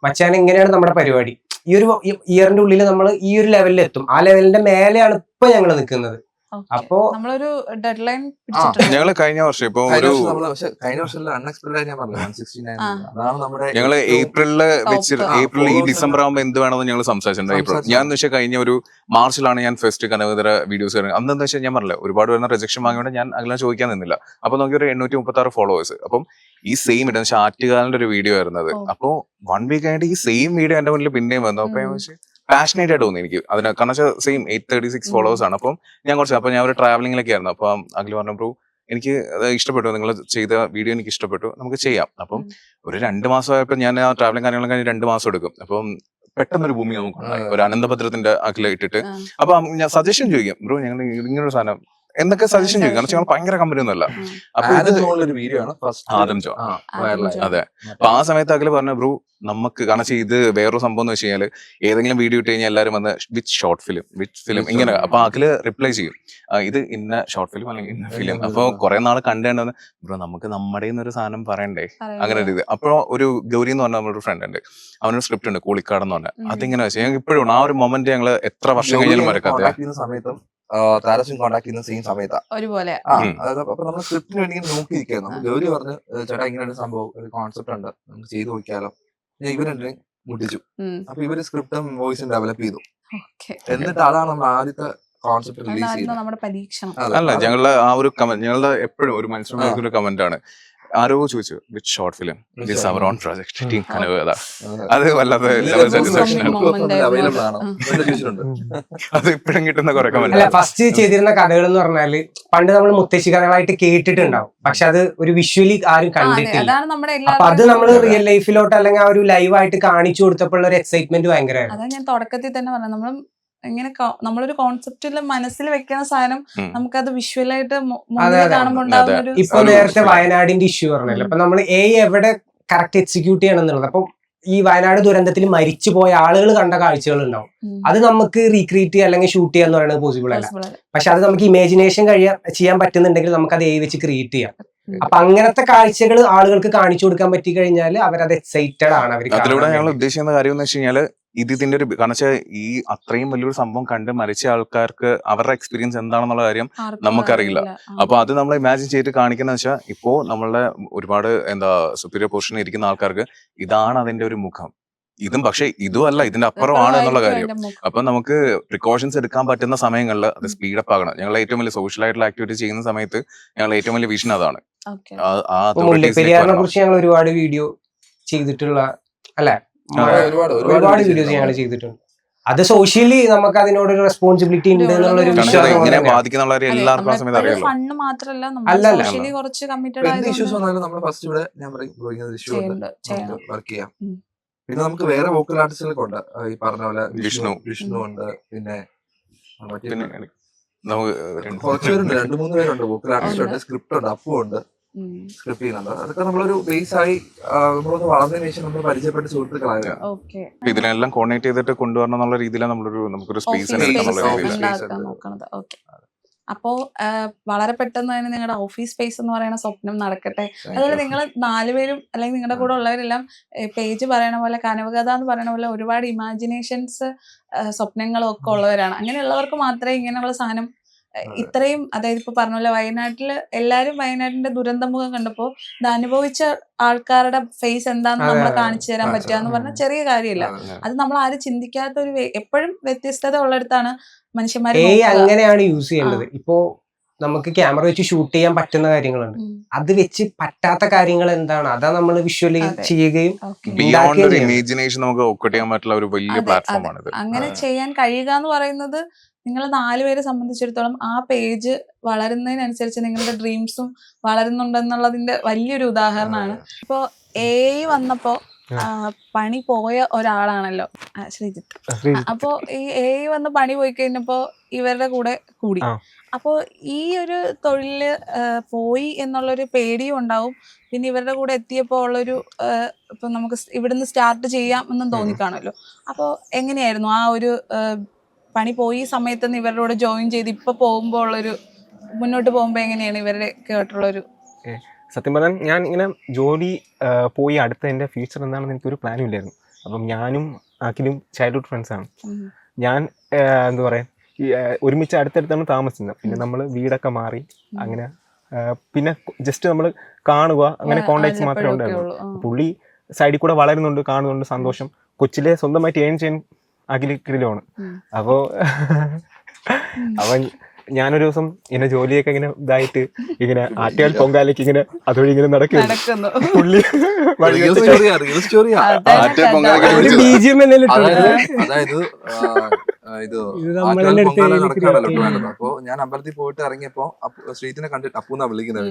Speaker 2: മച്ചാൻ എങ്ങനെയാണ് നമ്മുടെ പരിപാടി, ഈ ഒരു ഇയറിന്റെ ഉള്ളിൽ നമ്മൾ ഈ ഒരു ലെവലിൽ എത്തും, ആ ലെവലിന്റെ മേലെയാണ് ഇപ്പൊ ഞങ്ങൾ നിൽക്കുന്നത്. അപ്പോ
Speaker 5: നമ്മളൊരു ഡെഡ് ലൈൻ
Speaker 1: ഞങ്ങള് കഴിഞ്ഞ വർഷം ഇപ്പൊ ഒരു
Speaker 4: കഴിഞ്ഞ വർഷം അൺഎക്സ്പെക്ടഡ് ആയി ഞാൻ പറഞ്ഞു 169 അതാണ് നമ്മുടെ
Speaker 1: ഞങ്ങള് ഏപ്രിലില് വെച്ച്
Speaker 5: Top.
Speaker 1: ഏപ്രിൽ ഈ ഡിസംബർ ആകുമ്പോൾ എന്ത് വേണമെന്ന് ഞങ്ങൾ സംസാരിച്ചിട്ടുണ്ട്. ഏപ്രിൽ ഞാൻ എന്ന് വെച്ചാൽ കഴിഞ്ഞ ഒരു മാർച്ചിലാണ് ഞാൻ ഫസ്റ്റ് കനവതര വീഡിയോസ് കയറുന്നത്. അന്ന് എന്താ വെച്ചാൽ ഞാൻ പറഞ്ഞില്ല ഒരുപാട് വരുന്ന റിജക്ഷൻ വാങ്ങിയോണ്ട് ഞാൻ അങ്ങനെ ചോദിക്കാൻ നിന്നില്ല. അപ്പൊ നമുക്ക് ഒരു 836 ഫോളോവേഴ്സ്. അപ്പം ഈ സെയിം ഇടുന്ന ആറ്റുകാലിന്റെ ഒരു വീഡിയോ ആയിരുന്നത്. അപ്പൊ 1 വീക്ക് ആയിട്ട് ഈ സെയിം വീഡിയോ എന്റെ മുന്നിൽ പിന്നെയും വന്നു. അപ്പൊ പാഷനേറ്റ് ആയിട്ട് തോന്നി എനിക്ക് അതിന്. കാരണം വെച്ചാൽ സെയിം 836 ഫോളോവേഴ്സ് ആണ്. അപ്പം ഞാൻ അപ്പൊ ഞാൻ ഒരു ട്രാവലിംഗിലൊക്കെ ആയിരുന്നു. അപ്പൊ അഖിൽ പറഞ്ഞു ബ്രോ എനിക്ക് അത് ഇഷ്ടപ്പെട്ടു, നിങ്ങൾ ചെയ്ത വീഡിയോ എനിക്ക് ഇഷ്ടപ്പെട്ടു, നമുക്ക് ചെയ്യാം. അപ്പം ഒരു 2 മാസമായപ്പോ ഞാൻ ആ ട്രാവലിംഗ് കാര്യങ്ങളും കഴിഞ്ഞ് 2 മാസം എടുക്കും. അപ്പം പെട്ടെന്നൊരു ഭൂമി നമുക്ക് ഒരു അനന്തഭദ്രത്തിന്റെ അഖില ഇട്ടിട്ട് അപ്പൊ ഞാൻ സജഷൻ ചോദിക്കും ബ്രോ ഞങ്ങൾ ഇങ്ങനൊരു സാധനം എന്നൊക്കെ സജഷൻ ചോദിക്കും. കാരണം ഞങ്ങൾ ഭയങ്കര കമ്പനി ഒന്നുമല്ല. അപ്പൊ ഇത്
Speaker 4: വീഡിയോ ആണ്
Speaker 1: ആദം ജോ. അതെ. അപ്പൊ ആ സമയത്ത് അഖില് പറഞ്ഞു ബ്രോ നമുക്ക് കാരണം ഇത് വേറൊരു സംഭവം എന്ന് വെച്ച് കഴിഞ്ഞാൽ ഏതെങ്കിലും വീഡിയോ ഇട്ട് കഴിഞ്ഞാൽ എല്ലാവരും വന്ന് വിച്ച് ഫിലിം ഇങ്ങനെ. അപ്പൊ അഖില് റിപ്ലൈ ചെയ്യും ഇത് ഇന്ന ഷോർട്ട് ഫിലിം അല്ലെങ്കിൽ ഇന്ന ഫിലിം. അപ്പൊ കുറെ നാൾ കണ്ടുകൊണ്ട് ബ്രോ നമുക്ക് നമ്മുടെ ഒരു സാധനം പറയണ്ടേ അങ്ങനെ ഒരു ഇത്. അപ്പൊ ഒരു ഗൗരി എന്ന് പറഞ്ഞ നമ്മുടെ ഫ്രണ്ട് ഉണ്ട്, അവനൊരു സ്ക്രിപ്റ്റ് ഉണ്ട് കൂളിക്കാട് എന്ന് പറഞ്ഞാൽ. അതിങ്ങനെ വെച്ചാൽ ഞങ്ങൾ ഇപ്പോഴും ആ ഒരു മൊമെന്റ് ഞങ്ങള് എത്ര വർഷം കഴിഞ്ഞാലും മറക്കാത്ത
Speaker 4: സമയത്തും താരസും കോണ്ടാക്ട് ചെയ്യുന്ന സെയിം സമയത്താ
Speaker 5: ഒരുപോലെ.
Speaker 4: അപ്പൊ നമ്മൾ സ്ക്രിപ്റ്റിന് വേണ്ടി ഇങ്ങനെ നോക്കിയിരിക്കുന്നു. ഗൗരി പറഞ്ഞ് ചേട്ടാ ഇങ്ങനെ ഒരു സംഭവം ഒരു കോൺസെപ്റ്റ് ഉണ്ട് നമുക്ക് ചെയ്ത് നോക്കിയാലോ. ഇവരെ മുട്ടിച്ചു. അപ്പൊ ഇവര് സ്ക്രിപ്റ്റും വോയിസും ഡെവലപ്പ് ചെയ്തു. എന്നിട്ട് അതാണ് നമ്മൾ ആദ്യത്തെ കോൺസെപ്റ്റ് റിലീസ് ചെയ്യുന്നത്.
Speaker 5: നമ്മുടെ പരീക്ഷണം
Speaker 1: അല്ല ഞങ്ങളുടെ ആ ഒരു കമന്റ് ഞങ്ങളുടെ എപ്പോഴും ഒരു മനുഷ്യർക്ക് ഒരു കമന്റ് ആണ്. ആരോ ചോദിച്ചു which short film this our own project team Kanavakatha. അത് വല്ലാതെ സാറ്റിസ്ഫാക്ഷൻ ആണ്.
Speaker 4: അവൈലബിൾ ആണോ
Speaker 1: അത് ഇപ്പോഴും കിട്ടുന്ന കുറെ
Speaker 2: അല്ല
Speaker 1: കമന്റ്.
Speaker 2: ഫസ്റ്റ് ചെയ്തിരുന്ന കഥകൾ എന്ന് പറഞ്ഞാല് പണ്ട് നമ്മൾ മുത്തശ്ശി കഥകളായിട്ട് കേട്ടിട്ടുണ്ടാവും, പക്ഷെ അത് ഒരു വിഷ്വലി ആരും കണ്ടിട്ടില്ല.
Speaker 5: അതാണ് നമ്മുടെ
Speaker 2: അപ്പൊ അത് നമ്മൾ റിയൽ ലൈഫിലോട്ട് അല്ലെങ്കിൽ ആ ഒരു ലൈവായിട്ട് കാണിച്ചു കൊടുത്തപ്പോൾ ഒരു എക്സൈറ്റ്മെന്റ് ഭയങ്കരമായിരുന്നു.
Speaker 5: അതാ ഞാൻ തുടക്കത്തിൽ തന്നെ പറഞ്ഞു, നമ്മൾ ഇങ്ങനെ നമ്മളൊരു കോൺസെപ്റ്റില് മനസ്സിൽ വെക്കുന്ന സാധനം നമുക്കത് വിഷ്വലായിട്ട് കാണുമ്പോൾ ഉണ്ടാകുന്ന ഒരു.
Speaker 2: ഇപ്പൊ നേരത്തെ വയനാടിന്റെ ഇഷ്യൂ പറഞ്ഞല്ലോ, അപ്പൊ നമ്മൾ എവിടെ കറക്റ്റ് എക്സിക്യൂട്ട് ചെയ്യണം എന്നുള്ളത്. അപ്പൊ ഈ വയനാട് ദുരന്തത്തിൽ മരിച്ചു പോയ ആളുകൾ കണ്ട കാഴ്ചകൾ ഉണ്ടാവും, അത് നമുക്ക് റീക്രിയേറ്റ് ചെയ്യുക അല്ലെങ്കിൽ ഷൂട്ട് ചെയ്യുക എന്ന് പറയുന്നത് പോസിബിൾ അല്ല. പക്ഷെ അത് നമുക്ക് ഇമാജിനേഷൻ ചെയ്യാൻ പറ്റുന്നുണ്ടെങ്കിൽ നമുക്ക് അത് വെച്ച് ക്രിയേറ്റ് ചെയ്യാം. അപ്പൊ അങ്ങനത്തെ കാഴ്ചകൾ ആളുകൾക്ക് കാണിച്ചു കൊടുക്കാൻ പറ്റി കഴിഞ്ഞാൽ അവരത് എക്സൈറ്റഡ് ആണ്.
Speaker 1: അതിലൂടെ ഞങ്ങൾ ഉദ്ദേശിക്കുന്ന കാര്യം എന്ന് വെച്ച് കഴിഞ്ഞാല് ഇതിന്റെ ഒരു കാരണം വെച്ചാൽ ഈ അത്രയും വലിയൊരു സംഭവം കണ്ട് മരിച്ച ആൾക്കാർക്ക് അവരുടെ എക്സ്പീരിയൻസ് എന്താണെന്നുള്ള കാര്യം നമുക്കറിയില്ല. അപ്പൊ അത് നമ്മൾ ഇമാജിൻ ചെയ്ത് കാണിക്കുന്ന വെച്ചാൽ ഇപ്പോ നമ്മളുടെ ഒരുപാട് സുപ്പീരിയർ പൊസിഷനിൽ ഇരിക്കുന്ന ആൾക്കാർക്ക് ഇതാണ് അതിന്റെ ഒരു മുഖം, ഇതും പക്ഷെ ഇതും അല്ല ഇതിന്റെ അപ്പുറമാണ് എന്നുള്ള കാര്യം. അപ്പൊ നമുക്ക് പ്രിക്കോഷൻസ് എടുക്കാൻ പറ്റുന്ന സമയങ്ങളിൽ അത് സ്പീഡപ്പ് ആകണം. ഞങ്ങൾ ഏറ്റവും വലിയ സോഷ്യൽ ആയിട്ടുള്ള ആക്ടിവിറ്റി ചെയ്യുന്ന സമയത്ത് ഞങ്ങൾ ഏറ്റവും വലിയ വിഷൻ അതാണ്.
Speaker 2: മുല്ലപ്പെരിയാറിനെ കുറിച്ച് ഞങ്ങൾ ഒരുപാട് വീഡിയോ ചെയ്തിട്ടുള്ള അല്ലെ, ഒരുപാട് വീഡിയോസ് ഞങ്ങൾ ചെയ്തിട്ടുണ്ട്. അത് സോഷ്യലി നമുക്ക് അതിനോടൊരു റെസ്പോൺസിബിലിറ്റി ഉണ്ട് എന്നുള്ളൊരു വിശ്വാസം.
Speaker 1: എങ്ങനെ ബാധിക്കുന്ന എല്ലാവർക്കും ആ സമയത്ത് അറിയാലോ.
Speaker 5: ഫണ്ട് മാത്രമല്ല സോഷ്യലി കുറച്ച് കമ്മിറ്റഡ്
Speaker 4: എന്ത് ഇഷ്യൂസ് വന്നാലും നമ്മൾ ഫസ്റ്റ് ഇവിടെ ഞാൻ പറയും ഇഷ്യൂ വർക്ക് ചെയ്യാം. പിന്നെ നമുക്ക് വേറെ വോക്കൽ ആർട്ടിസ്റ്റുകളൊക്കെ ഉണ്ട്, ഈ പറഞ്ഞ പോലെ വിഷ്ണു ഉണ്ട്, പിന്നെ കുറച്ചുപേരുണ്ട്, 2-3 പേരുണ്ട് വോക്കൽ ആർട്ടിസ്റ്റ് ഉണ്ട്, സ്ക്രിപ്റ്റ് ഉണ്ട്, അപ്പു ഉണ്ട് സ്ക്രിപ്റ്റ് ചെയ്യുന്നുണ്ട്. അതൊക്കെ നമ്മളൊരു ബേസ് ആയി നമ്മളൊന്ന് വളർന്നതിന് ശേഷം നമ്മൾ പരിചയപ്പെട്ട സുഹൃത്തുക്കളായിരുന്നു.
Speaker 1: ഇതിനെല്ലാം കോർഡിനേറ്റ് ചെയ്തിട്ട് കൊണ്ടുവരണം എന്നുള്ള രീതിയിലാണ് നമുക്കൊരു സ്പേസ്
Speaker 5: നോക്കുന്നത്. അപ്പോ വളരെ പെട്ടെന്ന് തന്നെ നിങ്ങളുടെ ഓഫീസ് സ്പേസ് എന്ന് പറയുന്ന സ്വപ്നം നടക്കട്ടെ. അതുപോലെ നിങ്ങൾ 4 പേരും അല്ലെങ്കിൽ നിങ്ങളുടെ കൂടെ ഉള്ളവരെല്ലാം പേജ് പറയണ പോലെ കനവകഥ എന്ന് പറയുന്ന പോലെ ഒരുപാട് ഇമാജിനേഷൻസ് സ്വപ്നങ്ങളും ഒക്കെ ഉള്ളവരാണ്. അങ്ങനെയുള്ളവർക്ക് മാത്രമേ ഇങ്ങനെയുള്ള സാധനം ഇത്രയും, അതായത് ഇപ്പൊ പറഞ്ഞ പോലെ വയനാട്ടില് എല്ലാരും വയനാടിന്റെ ദുരന്തമുഖം കണ്ടപ്പോ ഇത് അനുഭവിച്ച ആൾക്കാരുടെ ഫേസ് എന്താന്ന് നമ്മളെ കാണിച്ചു തരാൻ പറ്റുക എന്ന് പറഞ്ഞാൽ ചെറിയ കാര്യമില്ല. അത് നമ്മൾ ആരും ചിന്തിക്കാത്ത ഒരു എപ്പോഴും വ്യത്യസ്തത ഉള്ളിടത്താണ് മനുഷ്യന്മാർ
Speaker 2: അങ്ങനെയാണ് യൂസ് ചെയ്യേണ്ടത്. ഇപ്പോ നമുക്ക് ക്യാമറ വെച്ച് ഷൂട്ട് ചെയ്യാൻ പറ്റുന്ന കാര്യങ്ങളുണ്ട്, അത് വെച്ച് പറ്റാത്ത കാര്യങ്ങൾ എന്താണ് അതാ നമ്മൾ വിഷ്വലി ചെയ്യുകയും
Speaker 1: ഇമാജിനേഷൻ നമുക്ക് ഒക്കട്ട് ചെയ്യാൻ പറ്റുള്ള ഒരു വലിയ പ്ലാറ്റ്ഫോമാണ്.
Speaker 5: അങ്ങനെ ചെയ്യാൻ കഴിയുക എന്ന് പറയുന്നത് നിങ്ങൾ 4 പേരെ സംബന്ധിച്ചിടത്തോളം ആ പേജ് വളരുന്നതിനനുസരിച്ച് നിങ്ങളുടെ ഡ്രീംസും വളരുന്നുണ്ടെന്നുള്ളതിന്റെ വലിയൊരു ഉദാഹരണമാണ്. ഇപ്പോ AI വന്നപ്പോ പണി പോയ ഒരാളാണല്ലോ ശ്രീജിത്ത്. അപ്പോ ഈ AI വന്ന് പണി പോയി കഴിഞ്ഞപ്പോ ഇവരുടെ കൂടെ കൂടി. അപ്പോ ഈ ഒരു തൊഴില് പോയി എന്നുള്ളൊരു പേടിയും ഉണ്ടാവും. പിന്നെ ഇവരുടെ കൂടെ എത്തിയപ്പോ ഉള്ളൊരു ഇപ്പൊ നമുക്ക് ഇവിടുന്ന് സ്റ്റാർട്ട് ചെയ്യാം എന്നും തോന്നിക്കാണല്ലോ. അപ്പോ എങ്ങനെയായിരുന്നു ആ ഒരു പണി പോയി സമയത്ത് ഇവരുടെ കൂടെ ജോയിൻ ചെയ്ത് ഇപ്പൊ പോകുമ്പോ ഉള്ളൊരു മുന്നോട്ട് പോകുമ്പോ എങ്ങനെയാണ് ഇവരുടെ കേട്ടുള്ളൊരു?
Speaker 6: സത്യം പറഞ്ഞാൽ ഞാൻ ഇങ്ങനെ ജോലി പോയി അടുത്ത എൻ്റെ ഫ്യൂച്ചർ എന്താണെന്ന് എനിക്കൊരു പ്ലാനും ഇല്ലായിരുന്നു. അപ്പം ഞാനും അഖിലും ചൈൽഡ്ഹുഡ് ഫ്രണ്ട്സാണ്. ഞാൻ എന്താ പറയാ ഒരുമിച്ച് അടുത്തടുത്താണ് താമസിക്കുന്നത്. പിന്നെ നമ്മൾ വീടൊക്കെ മാറി അങ്ങനെ പിന്നെ ജസ്റ്റ് നമ്മൾ കാണുക അങ്ങനെ കോണ്ടാക്ട്സ് മാത്രമേ ഉണ്ടായിരുന്നു. പുള്ളി സൈഡിൽ കൂടെ വളരുന്നുണ്ട്, കാണുന്നുണ്ട്, സന്തോഷം. കൊച്ചിലെ സ്വന്തമായിട്ട് ഏൺ ചെയ്യാൻ അഖിലാണ്. അപ്പോ അവൻ ഞാനൊരു ദിവസം ഇങ്ങനെ ജോലിയൊക്കെ ഇങ്ങനെ ഇതായിട്ട് ഇങ്ങനെ ആറ്റുകാൽ പൊങ്കാലയ്ക്ക് ഇങ്ങനെ അതുവഴി ഇങ്ങനെ നടക്കുന്നു. പുള്ളി
Speaker 4: അതായത് ഇത് അപ്പൊ ഞാൻ അമ്പലത്തിൽ പോയിട്ട് ഇറങ്ങിയപ്പോ ശ്രീത്തിനെ കണ്ടിട്ട് അപ്പൂന്നാ വിളിക്കുന്നത്.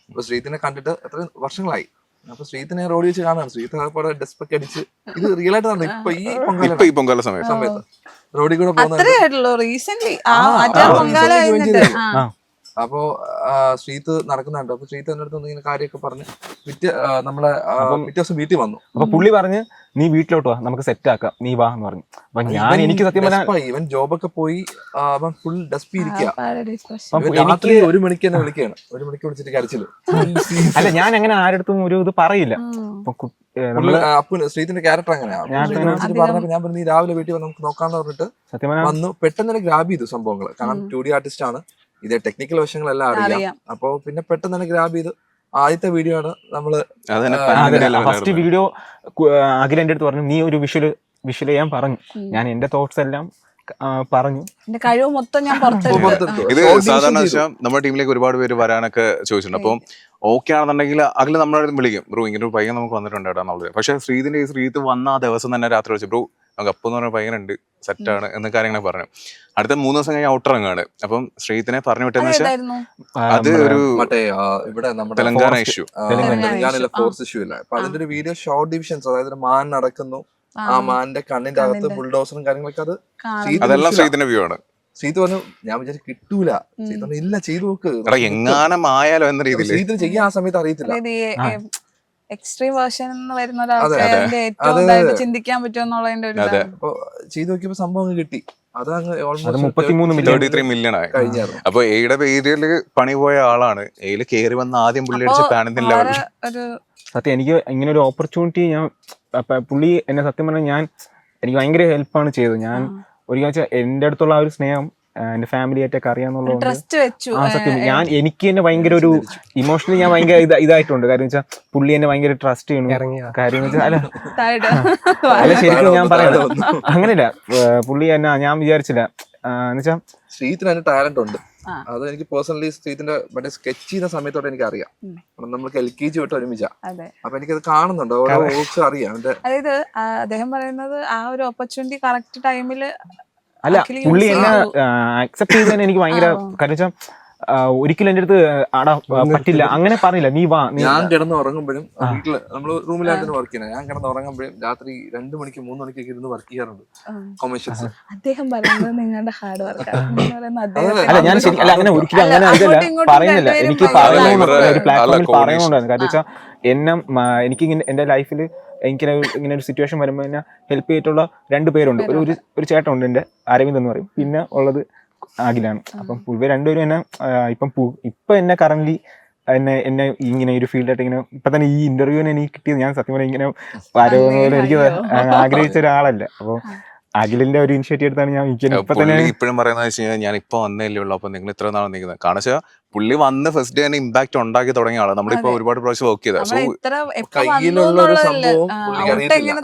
Speaker 4: അപ്പൊ ശ്രീത്തിനെ കണ്ടിട്ട് എത്ര വർഷങ്ങളായി. അപ്പൊ ശ്രീത്തിനെ റോഡിൽ വെച്ച് കാണാൻ ശ്രീത്ത് ഡെസ്പൊക്കെ അടിച്ച് ഇത് റിയൽ ആയിട്ട് നടന്നു. ഇപ്പൊ ഈ പൊങ്കാല സമയത്ത് റോഡിൽ കൂടെ അപ്പൊ ശ്രീത്ത് നടക്കുന്നുണ്ട്. അപ്പൊ ശ്രീത്ത് എന്റെ അടുത്ത് ഇങ്ങനെ കാര്യമൊക്കെ പറഞ്ഞ് നമ്മളെ പിറ്റേ ദിവസം വീട്ടിൽ വന്നു.
Speaker 6: അപ്പൊ പുള്ളി പറഞ്ഞ് നീ വീട്ടിലോട്ട് വാ, നമുക്ക് സെറ്റ് ആക്കാം, നീ വാ എന്ന് പറഞ്ഞു. അപ്പൊ ഞാൻ എനിക്ക് സത്യം പറഞ്ഞാൽ
Speaker 4: ഇവൻ ജോബൊക്കെ പോയി അവൻ ഫുൾ ഡസ്പി ഇരിക്കുക. രാത്രി 1 മണിക്ക് തന്നെ വിളിക്കുകയാണ്. 1 മണിക്ക് വിളിച്ചിട്ട് കരച്ചില്.
Speaker 6: അല്ല ഞാൻ അങ്ങനെ ആരടുത്തും ഒരു ഇത് പറയില്ല.
Speaker 4: ശ്രീത്തിന്റെ ക്യാരക്ടർ അങ്ങനെയാണ്. പറഞ്ഞപ്പോ ഞാൻ പറഞ്ഞു നീ രാവിലെ വീട്ടിൽ വന്ന് നമുക്ക് നോക്കാന്ന് പറഞ്ഞിട്ട് വന്നു. പെട്ടെന്ന് തന്നെ ഗ്രാബ് ചെയ്തു സംഭവങ്ങൾ. കാരണം 2D ആർട്ടിസ്റ്റ് ആണ്, ഇതേ ടെക്നിക്കൽ വശങ്ങളെല്ലാം അറിയാം. അപ്പൊ പിന്നെ പെട്ടെന്ന് തന്നെ ഗ്രാബ് ചെയ്ത് ആദ്യത്തെ വീഡിയോ ആണ് നമ്മള്
Speaker 6: ഫസ്റ്റ് വീഡിയോ അഖിൽ എന്റെ അടുത്ത് പറഞ്ഞു നീ ഒരു വിഷ്വൽ ചെയ്യാൻ പറഞ്ഞു. ഞാൻ എന്റെ തോട്ട്സ് എല്ലാം പറഞ്ഞു.
Speaker 5: കഴിവ് മൊത്തം ഞാൻ
Speaker 1: ഇത് സാധാരണ നമ്മുടെ ടീമിലേക്ക് ഒരുപാട് പേര് വരാനൊക്കെ ചോദിച്ചിട്ടുണ്ട്. അപ്പം ഓക്കെ ആണെന്നുണ്ടെങ്കിൽ അഖിൽ നമ്മളെ വിളിക്കും, ബ്രോ ഇങ്ങനെ ഒരു പയ്യൻ നമുക്ക് വന്നിട്ടുണ്ട് എന്നുള്ളത്. പക്ഷെ ശ്രീത്ത് വന്ന ആ ദിവസം തന്നെ രാത്രി വിളിച്ചു, ബ്രോ നമുക്ക് അപ്പം എന്ന് പറഞ്ഞ പയ്യനുണ്ട്, സെറ്റാണ് എന്ന കാര്യങ്ങളൊക്കെ പറഞ്ഞു. അടുത്ത 3 ദിവസം കഴിഞ്ഞ് ഔട്ടർ ഇറങ്ങാണ്. അപ്പം ശ്രീത്തിനെ പറഞ്ഞു വിട്ടെന്ന് വെച്ചാൽ അത് ഒരു
Speaker 4: മറ്റേ ഇവിടെ നമ്മുടെ
Speaker 1: തെലങ്കാന ഇഷ്യൂ,
Speaker 4: തെലങ്കാനയിലെ ഫോഴ്സ് ഇഷ്യൂ ഇല്ല. അപ്പൊ അതിന്റെ ഒരു വീഡിയോ ഷോർട്ട് ഡിവിഷൻസ്, അതായത് മാൻ നടക്കുന്നു, ആ മാന്റെ കണ്ണിന്റെ അകത്ത് ബുൾഡോസറും കാര്യങ്ങളൊക്കെ,
Speaker 1: അതെല്ലാം ശ്രീത്തിന്റെ വ്യൂ ആണ്.
Speaker 4: ശ്രീത്ത് പറഞ്ഞു ഞാൻ വിചാരിച്ചു കിട്ടൂല. ശ്രീത്ത് പറഞ്ഞു ഇല്ല ചെയ്തു നോക്ക്,
Speaker 1: എങ്ങാനും ആയാലോ എന്ന രീതിയിൽ.
Speaker 4: ശ്രീത്തിന് ചെയ്യാൻ ആ സമയത്ത് അറിയത്തില്ല.
Speaker 5: എക്സ്ട്രീം വേർഷൻ വരുന്ന ഒരാൾക്ക് ഏറ്റവും ചിന്തിക്കാൻ പറ്റുമെന്നുള്ളതിന്റെ ഒരു
Speaker 4: അപ്പൊ ചെയ്തു നോക്കിയപ്പോ സംഭവം കിട്ടി. അതങ്ങ്
Speaker 1: $33 million ആയി. അപ്പൊ എയുടെ പേരില് പണി പോയ ആളാണ്. എയില് കേറി വന്ന ആദ്യം പുള്ളി അടിച്ച് പാനത്തിന്റെ
Speaker 6: സത്യം എനിക്ക് ഇങ്ങനെ ഒരു ഓപ്പർച്യൂണിറ്റി ഞാൻ പുള്ളി എന്നെ സത്യം പറഞ്ഞാൽ എനിക്ക് ഭയങ്കര ഹെൽപ്പാണ് ചെയ്തത്. ഞാൻ ഒരിക്കലും എന്റെ അടുത്തുള്ള ആ ഒരു സ്നേഹം എന്റെ ഫാമിലി ആയിട്ടൊക്കെ അറിയാന്നുള്ളത് സത്യം എനിക്ക് തന്നെ ഭയങ്കര ഒരു ഇമോഷണലി ഞാൻ ഭയങ്കര ഇതായിട്ടുണ്ട്. കാര്യം വെച്ചാൽ പുള്ളി എന്നെ ഭയങ്കര ട്രസ്റ്റ് ചെയ്യണു. കാര്യം വെച്ചാൽ അല്ല ശരിക്കും ഞാൻ പറയാം അങ്ങനെയല്ല, പുള്ളി എന്നെ ഞാൻ വിചാരിച്ചില്ല എന്നുവെച്ചാ
Speaker 4: ശ്രീത്തിന് അതിന് ടാലന്റ് ഉണ്ട്. അത് എനിക്ക് പേഴ്സണലി ശ്രീത്തിന്റെ മറ്റേ സ്കെച്ച് ചെയ്യുന്ന സമയത്തോടെ എനിക്ക് അറിയാം. നമ്മൾക്ക് LKG വിട്ട് ഒരുമിച്ച. അപ്പൊ എനിക്കത് കാണുന്നുണ്ട്, ഓരോ വർക്ക്സ് അറിയാം.
Speaker 5: അതായത് അദ്ദേഹം പറയുന്നത് ആ ഒരു ഓപ്പർച്യൂണിറ്റി കറക്റ്റ് ടൈമില്
Speaker 6: അല്ല പുള്ളി എന്നെ അക്സെപ്റ്റ് ചെയ്തതിന് എനിക്ക് ഭയങ്കര കാര്യം വെച്ചാൽ ഒരിക്കലും എന്റെ അടുത്ത് ആടാ പറ്റില്ല അങ്ങനെ പറഞ്ഞില്ല. നീ വാ.
Speaker 4: ഞാൻ കിടന്ന് ഉറങ്ങുമ്പോഴും വീട്ടില് നമ്മള് റൂമിലായിട്ട് വർക്ക് ചെയ്യണം. ഞാൻ കിടന്ന് ഉറങ്ങുമ്പോഴും രാത്രി 2 മണിക്ക് 3 മണിക്കൊക്കെ ഇരുന്ന് വർക്ക് ചെയ്യാറുണ്ട് കൊമേഴ്ഷ്യൽസ്.
Speaker 5: അദ്ദേഹം പറയുന്നത് നിങ്ങളുടെ ഹാർഡ് വർക്ക്.
Speaker 6: അല്ല ഞാൻ ശരി അല്ല അങ്ങനെ ഒരിക്കലും അങ്ങനെ ഇതല്ല പറയുന്നില്ല. എനിക്ക് ഒരു പ്ലാറ്റ്ഫോമിൽ പറയുന്നുണ്ടായിരുന്നു. കാരണം വെച്ചാൽ എനിക്ക് എന്റെ ലൈഫിൽ എനിക്ക് ഇങ്ങനെ ഒരു സിറ്റുവേഷൻ വരുമ്പോൾ എന്നെ ഹെൽപ്പ് ചെയ്തിട്ടുള്ള 2 പേരുണ്ട്. ഒരു ചേട്ടനുണ്ട് എന്റെ, അരവിന്ദ് എന്ന് പറയും. പിന്നെ ഉള്ളത് അഖിലാണ്. അപ്പം ഇവർ രണ്ടുപേരും എന്നെ ഇപ്പൊ എന്നെ കറന്റ് എന്നെ ഇങ്ങനെ ഒരു ഫീൽഡായിട്ട് ഇങ്ങനെ ഇപ്പൊ തന്നെ ഈ ഇന്റർവ്യൂവിന് എനിക്ക് കിട്ടിയത് ഞാൻ സത്യം പറഞ്ഞാൽ ഇങ്ങനെ പോലെ എനിക്ക് ആഗ്രഹിച്ച ഒരാളല്ല. അപ്പൊ അഖിലിന്റെ ഒരു ഇനിഷ്യേറ്റീവ് എടുത്താണ് ഞാൻ ഇപ്പൊ തന്നെ
Speaker 1: ഇപ്പോഴും പറയുന്നത് വെച്ച് കഴിഞ്ഞാൽ ഞാൻ ഇപ്പൊ വന്നല്ലേ ഉള്ളൂ. അപ്പൊ നിങ്ങൾ ഇത്ര നാളെ നിൽക്കുന്നത് കാരണം വെച്ചാൽ പുള്ളി വന്ന് ഫസ്റ്റ് ഡേ തന്നെ ഇമ്പാക്ട് ഉണ്ടാക്കി തുടങ്ങിയ ആളാണ്. നമ്മളിപ്പോ ഒരുപാട് പ്രാവശ്യം വർക്ക് ചെയ്ത. സോ
Speaker 4: കയ്യിലുള്ള ഒരു സംഭവം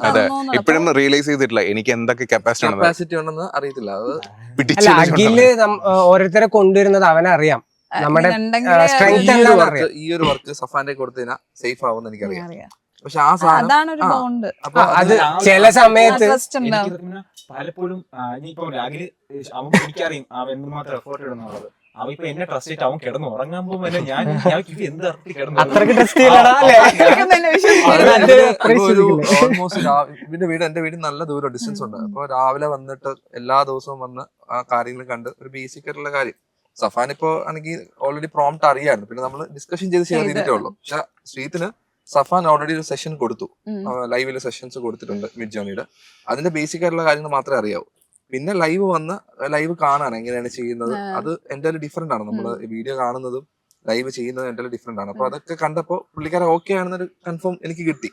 Speaker 1: അതെ ഇപ്പോഴും റിയലൈസ് ചെയ്തിട്ടില്ല എനിക്ക് എന്തൊക്കെ
Speaker 4: കപ്പാസിറ്റി ഉണ്ടെന്ന് അറിയത്തില്ല.
Speaker 2: അഖില് ഓരോരുത്തരെ കൊണ്ടുവരുന്നത് അവനറിയാം. നമ്മുടെ
Speaker 4: ഈ ഒരു വർക്ക് സഫാന്റെ കൊടുത്തതിനാ സേഫ് ആവുമെന്ന് എനിക്കറിയാം. പക്ഷെ ആ സാധനം
Speaker 2: അത് ചില സമയത്ത്
Speaker 3: പലപ്പോഴും ഇനിയിപ്പോ അഖില് എനിക്കറിയും അവൻ എന്തുമാത്രം എഫേർട്ട് ഇടുന്നുള്ളത്. അവ ഇപ്പൊ എന്നെ ട്രസ്റ്റ് ചെയ്തിട്ട് അവൻ കിടന്ന് ഉറങ്ങാൻ പോകുമ്പോൾ ഞാൻ എന്ത്
Speaker 2: അത്രക്ക് ട്രസ്റ്റ് ചെയ്യലടാ.
Speaker 4: ഓൾമോസ്റ്റ് വീട് എന്റെ വീട് നല്ല ദൂരം ഡിസ്റ്റൻസ് ഉണ്ട്. അപ്പൊ രാവിലെ വന്നിട്ട് എല്ലാ ദിവസവും വന്ന് ആ കാര്യങ്ങൾ കണ്ട് ഒരു ബേസിക് ആയിട്ടുള്ള കാര്യം. സഫാൻ ഇപ്പോ ആണെങ്കിൽ ഓൾറെഡി പ്രോംപ്റ്റ് അറിയായിരുന്നു. പിന്നെ നമ്മൾ ഡിസ്കഷൻ ചെയ്ത് ഷെയർ ചെയ്തിട്ടേ ഉള്ളൂ. പക്ഷെ ശ്രീത്തിന് സഫാൻ ഓൾറെഡി ഒരു സെഷൻ കൊടുത്തു, ലൈവില് സെഷൻസ് കൊടുത്തിട്ടുണ്ട് മിഡ് ജേണിയുടെ. അതിന്റെ ബേസിക് ആയിട്ടുള്ള കാര്യങ്ങൾ മാത്രമേ അറിയാവൂ. പിന്നെ ലൈവ് വന്ന് ലൈവ് കാണാൻ എങ്ങനെയാണ് ചെയ്യുന്നത് അത് എന്റെ ഡിഫറെന്റ് ആണ്. നമ്മള് വീഡിയോ കാണുന്നതും ലൈവ് ചെയ്യുന്നത് എന്തെല്ലാം ഡിഫറെന്റ് ആണ്. അപ്പൊ അതൊക്കെ കണ്ടപ്പോ പുള്ളിക്കാരെ ഓക്കെ ആണെന്നൊരു കൺഫേം എനിക്ക് കിട്ടി.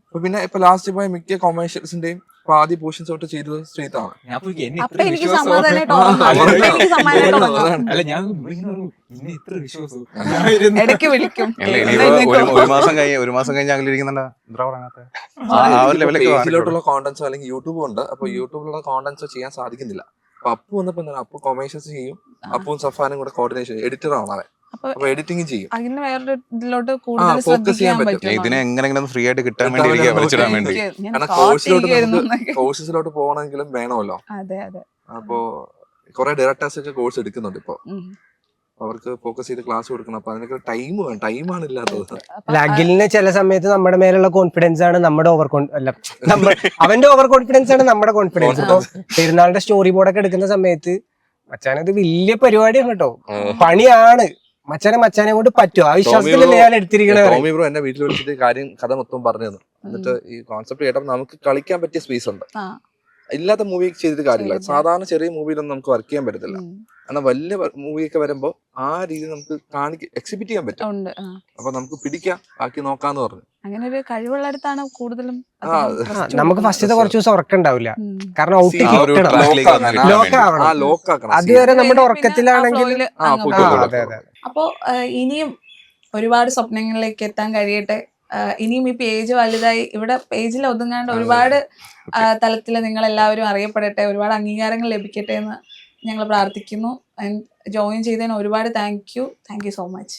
Speaker 4: അപ്പൊ പിന്നെ ഇപ്പൊ ലാസ്റ്റ് പോയ മിക്ക കൊമേഴ്ഷ്യൽസിന്റെയും ആദ്യ പോർഷൻസ് തൊട്ട് ചെയ്തത് ശ്രീത്താണ്.
Speaker 3: ഞാൻ പോയി എന്നെ
Speaker 5: അപ്പൊ
Speaker 3: ഇത്ര
Speaker 5: എനിക്ക്
Speaker 3: വിശ്വാസം
Speaker 5: സമാധാനമായിട്ട് ഉറങ്ങാം. അപ്പൊ എനിക്ക് സമാധാനമായിട്ട് ഉറങ്ങാം.
Speaker 3: അല്ല ഞാൻ ഇന്നെ ഇത്ര വിശ്വാസം
Speaker 5: ഇടയ്ക്ക് വിളിക്കും.
Speaker 1: ഇല്ല, ഇനിയിപ്പോ ഒരു മാസം കഴിഞ്ഞ് അങ്ങനെ ഇരിക്കുന്നുണ്ടാ എന്താ പറയാത്ത ആ ഒരു ലെവലൊക്കെ
Speaker 4: പേജിലോട്ടുള്ള കോണ്ടന്റ്സോ അല്ലെങ്കിൽ യൂട്യൂബ് ഉണ്ട്. അപ്പൊ യൂട്യൂബിലുള്ള കോണ്ടന്റ്സോ ചെയ്യാൻ സാധിക്കുന്നില്ല. അപ്പൊ അപ്പു വന്നപ്പോ എന്താണ്, അപ്പു കൊമേഴ്ഷ്യൽസ് ചെയ്യും, അപ്പും സഫാനും കൂടെ കോർഡിനേഷൻ എഡിറ്റർ ആണ് അവൻ. അപ്പൊ എഡിറ്റിംഗ് ചെയ്യും.
Speaker 5: അങ്ങനെ വേറൊരു ഇതിലോട്ട് കൂടുതൽ
Speaker 4: focus
Speaker 5: ശ്രദ്ധിക്കാൻ
Speaker 4: ചെയ്യാൻ പറ്റും.
Speaker 5: പറ്റും.
Speaker 1: ഇതിനെ എങ്ങനെങ്കിലും ഫ്രീ ആയിട്ട് കിട്ടാൻ വേണ്ടി ഇരിക്കുക, വലിച്ചിടാൻ വേണ്ടി.
Speaker 4: കാരണം കോഴ്സിലോട്ട് പോകണമെങ്കിലും വേണമല്ലോ.
Speaker 5: അതെ അതെ.
Speaker 4: അപ്പോ കുറെ ഡയറക്ടേഴ്സ് ഒക്കെ കോഴ്സ് എടുക്കുന്നുണ്ട് ഇപ്പൊ. അവർക്ക് ഫോക്കസ് ചെയ്ത് ക്ലാസ് കൊടുക്കണം. അപ്പൊ അതിനൊക്കെ ടൈം വേണം. ടൈമാണ് ഇല്ലാത്തത്.
Speaker 2: അഖിലിന് ചില സമയത്ത് നമ്മുടെ മേലുള്ള കോൺഫിഡൻസ് ആണ് നമ്മുടെ അവന്റെ ഓവർ കോൺഫിഡൻസ് ആണ് നമ്മുടെ കോൺഫിഡൻസ്. ഇപ്പൊ പെരുന്നാളിന്റെ സ്റ്റോറി ബോർഡൊക്കെ എടുക്കുന്ന സമയത്ത് മച്ചാനത് വലിയ പരിപാടിയാണ് കേട്ടോ, പണിയാണ്. മച്ചാനെ കൊണ്ട് പറ്റുമോ, ആ വിശ്വാസത്തിലല്ലേ ഞാൻ എടുത്തിരിക്കണേ.
Speaker 4: ടോമി ബ്രോ എന്നെ വീട്ടിൽ വിളിച്ചിട്ട് കഥ മൊത്തം പറഞ്ഞു തന്നു. എന്നിട്ട് ഈ കോൺസെപ്റ്റ് കേട്ടപ്പോൾ നമുക്ക് കളിക്കാൻ പറ്റിയ സ്പേസ് ഉണ്ട്. ഇല്ലാത്ത മൂവി ചെയ്തിട്ട് കാര്യമില്ല. സാധാരണ ചെറിയ മൂവിയിലൊന്നും നമുക്ക് വർക്ക് ചെയ്യാൻ പറ്റത്തില്ല. കാരണം വലിയ മൂവിയൊക്കെ വരുമ്പോ ആ രീതി നമുക്ക് എക്സിബിറ്റ് ചെയ്യാൻ പറ്റും. അപ്പൊ നമുക്ക് പിടിക്കാം, ബാക്കി നോക്കാന്ന് പറഞ്ഞു.
Speaker 5: അങ്ങനെ ഒരു കഴിവുള്ളടത്താണ് കൂടുതലും.
Speaker 2: നമുക്ക് ഫസ്റ്റത്തെ കുറച്ച് ദിവസം ഉറക്കം ഉണ്ടാവില്ല, കാരണം അതുവരെ നമ്മുടെ ഉറക്കത്തിലാണെങ്കിൽ.
Speaker 5: അപ്പോ ഇനിയും ഒരുപാട് സ്വപ്നങ്ങളിലേക്ക് എത്താൻ കഴിയട്ടെ. ഇനിയും ഈ പേജ് വലുതായി ഇവിടെ പേജിൽ ഒതുങ്ങാണ്ട് ഒരുപാട് തലത്തിൽ നിങ്ങൾ എല്ലാവരും അറിയപ്പെടട്ടെ, ഒരുപാട് അംഗീകാരങ്ങൾ ലഭിക്കട്ടെ എന്ന് ഞങ്ങൾ പ്രാർത്ഥിക്കുന്നു. ജോയിൻ ചെയ്തതിന് ഒരുപാട് താങ്ക് യു സോ മച്ച്.